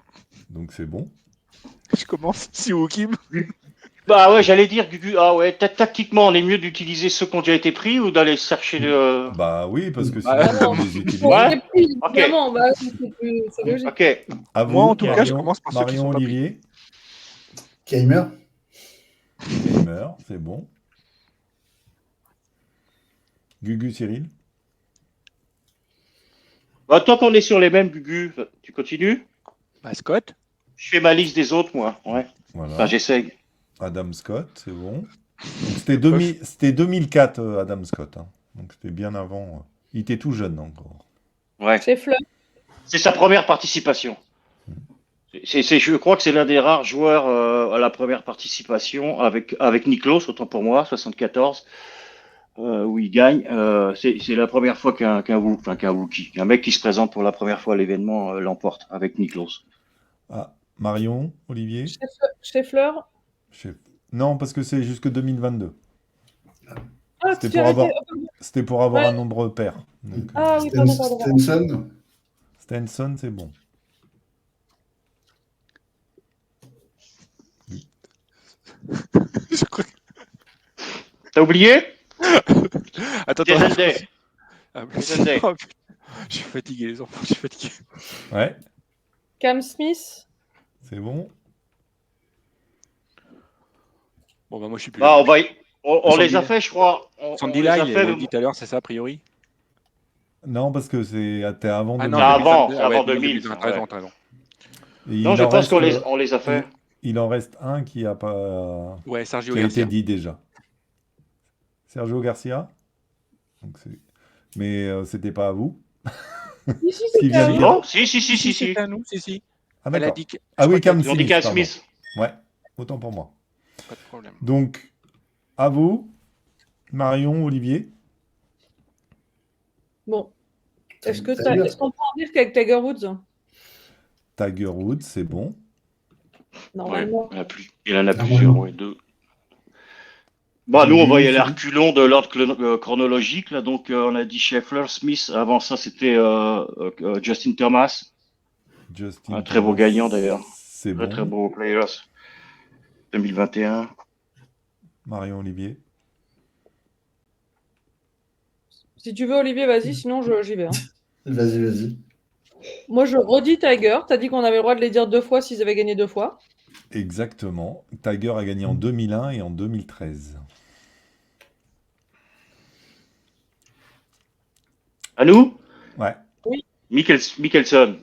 Donc, c'est bon. Je commence. Siwoo Kim. Bah ouais, j'allais dire, Gugu. Ah ouais, tactiquement, on est mieux d'utiliser ceux qui ont déjà été pris ou d'aller chercher le. Bah oui, parce que sinon, Ah, vous non. allez les utiliser. Ouais. C'est plus, Ok. évidemment, bah, c'est logique. Ok. À vous, Moi, en tout cas, je Marion, commence par ceux qui sont pas pris. Olivier. Gamer. Gamer, c'est bon. Gugu, Cyril. Bah, tant qu'on est sur les mêmes, Gugu, tu continues? Bah, Scott. Je fais ma liste des autres, moi. Ouais. Voilà. Enfin, j'essaye. Adam Scott, c'est bon. Donc, c'était 2004, Adam Scott, hein. Donc c'était bien avant. Il était tout jeune encore. Ouais. Chez Fleur. C'est sa première participation. Je crois que c'est l'un des rares joueurs à la première participation avec Niklos, autant pour moi, 74, où il gagne. C'est la première fois qu'un Wookie, qu'un mec qui se présente pour la première fois à l'événement l'emporte avec Niklos. Ah, Marion, Olivier. Chez Fleur. Non, parce que c'est jusque 2022. Ah, C'était tu pour as avoir, arrêté. c'était pour avoir Ouais. un nombre pair. Donc, Ah oui, pardon. Stenson. Stenson, c'est bon. Je crois que- T'as oublié? Attends, Jason attends. Day. Ah, mais- Jason Day. Oh, putain. Je suis fatigué, les enfants. Je suis fatigué. Ouais, Cam Smith. c'est bon. Bon, bah, moi, je suis plus Bah, là. on les a Sandy- fait, je crois. On Sandy les a Lyle, fait. il a dit tout à l'heure, c'est ça, a priori? Non, parce que c'était avant Ah 2000. non, C'est avant, 2022. c'est Ah ouais, avant 2000. 2000, T'as raison, t'as raison. Et Non, il je en pense reste, on les a fait. il en reste un qui a pas, Ouais, Sergio qui a été Garcia. dit déjà. Sergio Garcia. Donc mais c'était pas à vous. Si, si, Ce qui c'est vient de Cam. dire. Non, si. c'est à nous, si. Ah Elle a d'accord. dit que... Ah je oui, crois Cam Ils ont dit Smith, Cam pardon. Smith. Ouais, autant pour moi. Pas de problème. Donc, à vous, Marion, Olivier. Bon. Est-ce Tiger. qu'on prend un risque avec Tiger Woods? Tiger Woods, c'est bon. Normalement. Il en a plusieurs, ouais, deux. Bah, nous, on va y aller à reculons de l'ordre chronologique. Là, donc, on a dit Scheffler, Smith. Avant ça, c'était Justin Thomas. Justin Un très beau Thomas, gagnant, d'ailleurs. C'est Très, bon. très beau Players 2021. Marion, Olivier. Si tu veux, Olivier, vas-y, sinon j'y vais. Hein. Vas-y. Moi, je redis Tiger. T'as dit qu'on avait le droit de les dire 2 fois s'ils avaient gagné 2 fois. Exactement. Tiger a gagné en 2001 et en 2013. À nous? Ouais, Mickelson,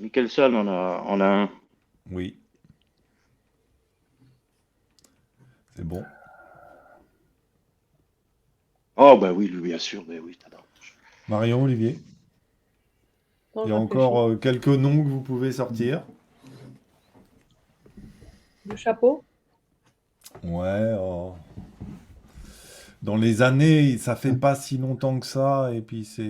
on a un. oui. C'est bon. Oh, bah oui, lui, bien sûr, mais oui. Marion, Olivier. Non, Il y a je encore quelques noms que vous pouvez sortir. réfléchis. Le chapeau. Ouais. Dans les années, ça fait pas si longtemps que ça, et puis ça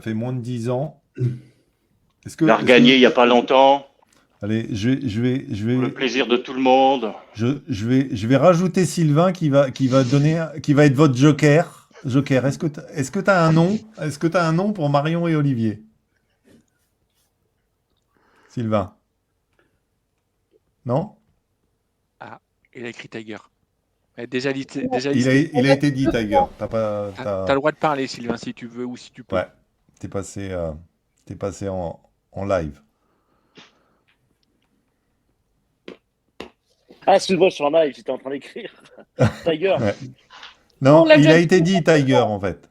fait moins de 10 ans. Il a regagné il n'y a pas longtemps, Allez, pour le plaisir de tout le monde. je vais rajouter Sylvain qui va être votre joker. Joker, est-ce que tu as un nom? Est-ce que tu as un nom pour Marion et Olivier? Sylvain? Non? Ah, il a écrit Tiger. Déjà, Il a été dit, Tiger. T'as le droit de parler, Sylvain, si tu veux ou si tu peux. Ouais, t'es passé en live. Ah, excuse-moi, sur un live, j'étais en train d'écrire. Tiger. Ouais. Non, On l'a il déjà a dit. été dit Tiger en fait.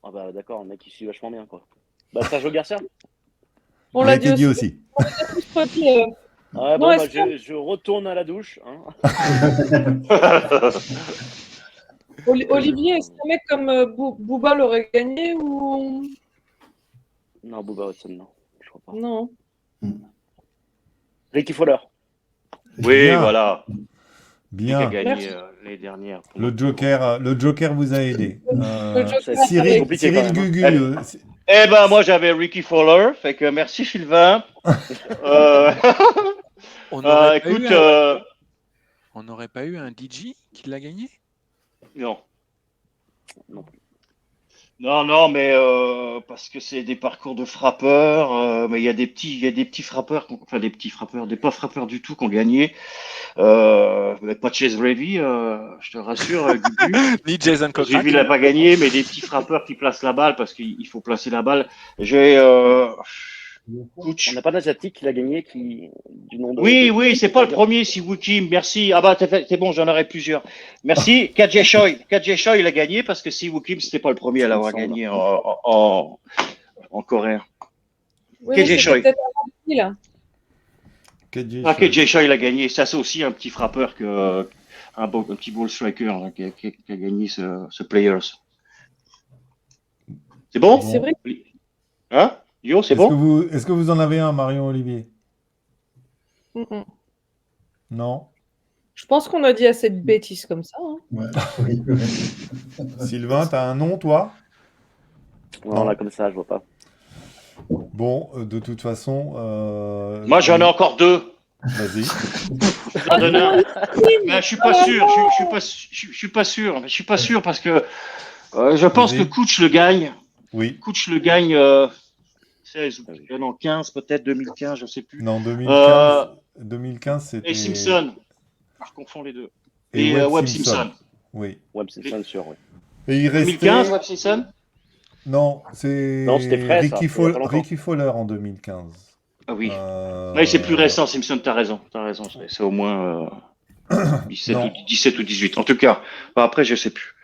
Ah bah d'accord, le mec il suit vachement bien quoi. Bah Sergio Garcia. On Il a l'a été dit dit aussi. aussi. Ah Non, bon, est-ce bah, je retourne à la douche. Hein. Olivier, est-ce qu'un mec comme Booba l'aurait gagné ou Non, Bubba Watson, non. Je crois pas. non? Ricky Fowler. Oui, Bien. voilà. Lui qui a Bien. gagné Merci. l'année dernière. Le Joker vous a aidé. Le Joker c'est a Cyril, compliqué quand même, hein. Gugu. Eh ben, moi, j'avais Ricky Fowler, fait que merci, Sylvain. On n'aurait pas Écoute, eu un- on n'aurait pas eu un DJ qui l'a gagné? non. Non plus. Non, mais parce que c'est des parcours de frappeurs, mais il y a des petits frappeurs, enfin des petits frappeurs, des pas frappeurs du tout qui ont gagné. Mais pas Chase Gravy, je te rassure, Gugu. Ni Jason Cochran. Gravy l'a pas gagné, mais des petits frappeurs qui placent la balle parce qu'il faut placer la balle. J'ai Kutch. On n'a pas d'asiatique qui l'a gagné du nom de. Oui, c'est pas le premier, si Wukim, merci. Ah bah, t'es bon, j'en aurai plusieurs. Merci. KJ Choi, il a gagné parce que si Wukim, c'était pas le premier à l'avoir gagné en coréen. Oui, mais KJ c'était Choi. peut-être un petit, là. KJ Choi, il a gagné. Ça, c'est aussi un petit frappeur un petit ball striker là, qui a gagné ce Players. C'est bon? C'est vrai. Hein? Yo, c'est bon? Est-ce que vous en avez un, Marion Olivier? Mm-mm. Non? Je pense qu'on a dit assez de bêtises comme ça. Hein. Ouais, oui, oui. Sylvain, t'as un nom, toi? Non, là, comme ça, je vois pas. Bon, de toute façon. Moi, j'en ai encore deux. Vas-y. J'en donne un. Mais je suis pas sûr. Je suis pas sûr. Mais je suis pas sûr parce que je pense Vas-y. que Kutch le gagne. Oui. Kutch le gagne 16 ou non, 15 peut-être, 2015, je sais plus. Non, 2015, c'était. Et Simpson. Je confonds les deux. Et Et Webb Simpson. Oui. Webb Simpson, sûr, oui. Et il restait. 2015, Webb Simpson? Non, c'est Non, c'était frais, ça, Ricky, il y a pas longtemps. Ricky Fowler en 2015. Ah oui. Euh, Mais c'est plus récent, Simpson, t'as raison. C'est au moins 17 Non. ou 18. En tout cas, après, je sais plus.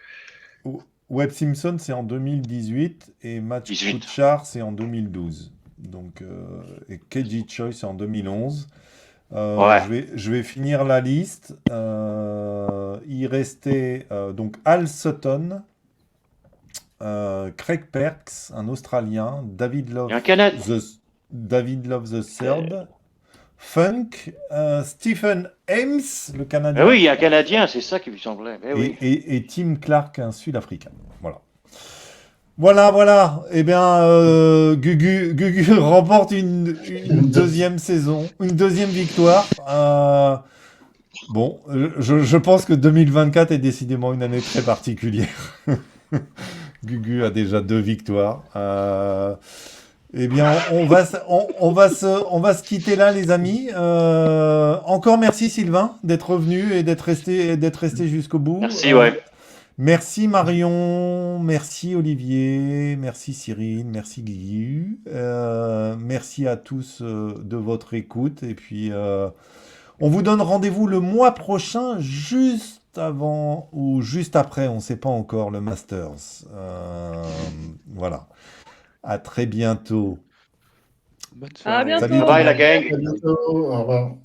Webb Simpson, c'est en 2018 et Matt 18. Kuchar, c'est en 2012. Donc, et KJ Choi, c'est en 2011. Ouais. Je vais finir la liste. Il restait donc Al Sutton, Craig Perks, un Australien, David Love Il y a un Canadien. the Third, Funk, Stephen Ames, le Canadien. Ah oui, il y a un Canadien, c'est ça qui lui semblait. Eh oui. Et Tim Clark, un Sud-Africain. Voilà. Eh bien, Gugu remporte une deuxième saison, une deuxième victoire. Bon, je pense que 2024 est décidément une année très particulière. Gugu a déjà 2 victoires. Eh bien, on va se quitter là, les amis. Encore merci Sylvain d'être revenu et d'être resté jusqu'au bout. Merci, ouais. Merci Marion, merci Olivier, merci Cyril, merci Guy. Merci à tous de votre écoute. Et puis, on vous donne rendez-vous le mois prochain, juste avant ou juste après, on ne sait pas encore, le Masters. Voilà. À très bientôt. Bonne À soirée. bientôt. Salut. Bye la gang. À bientôt. Au revoir.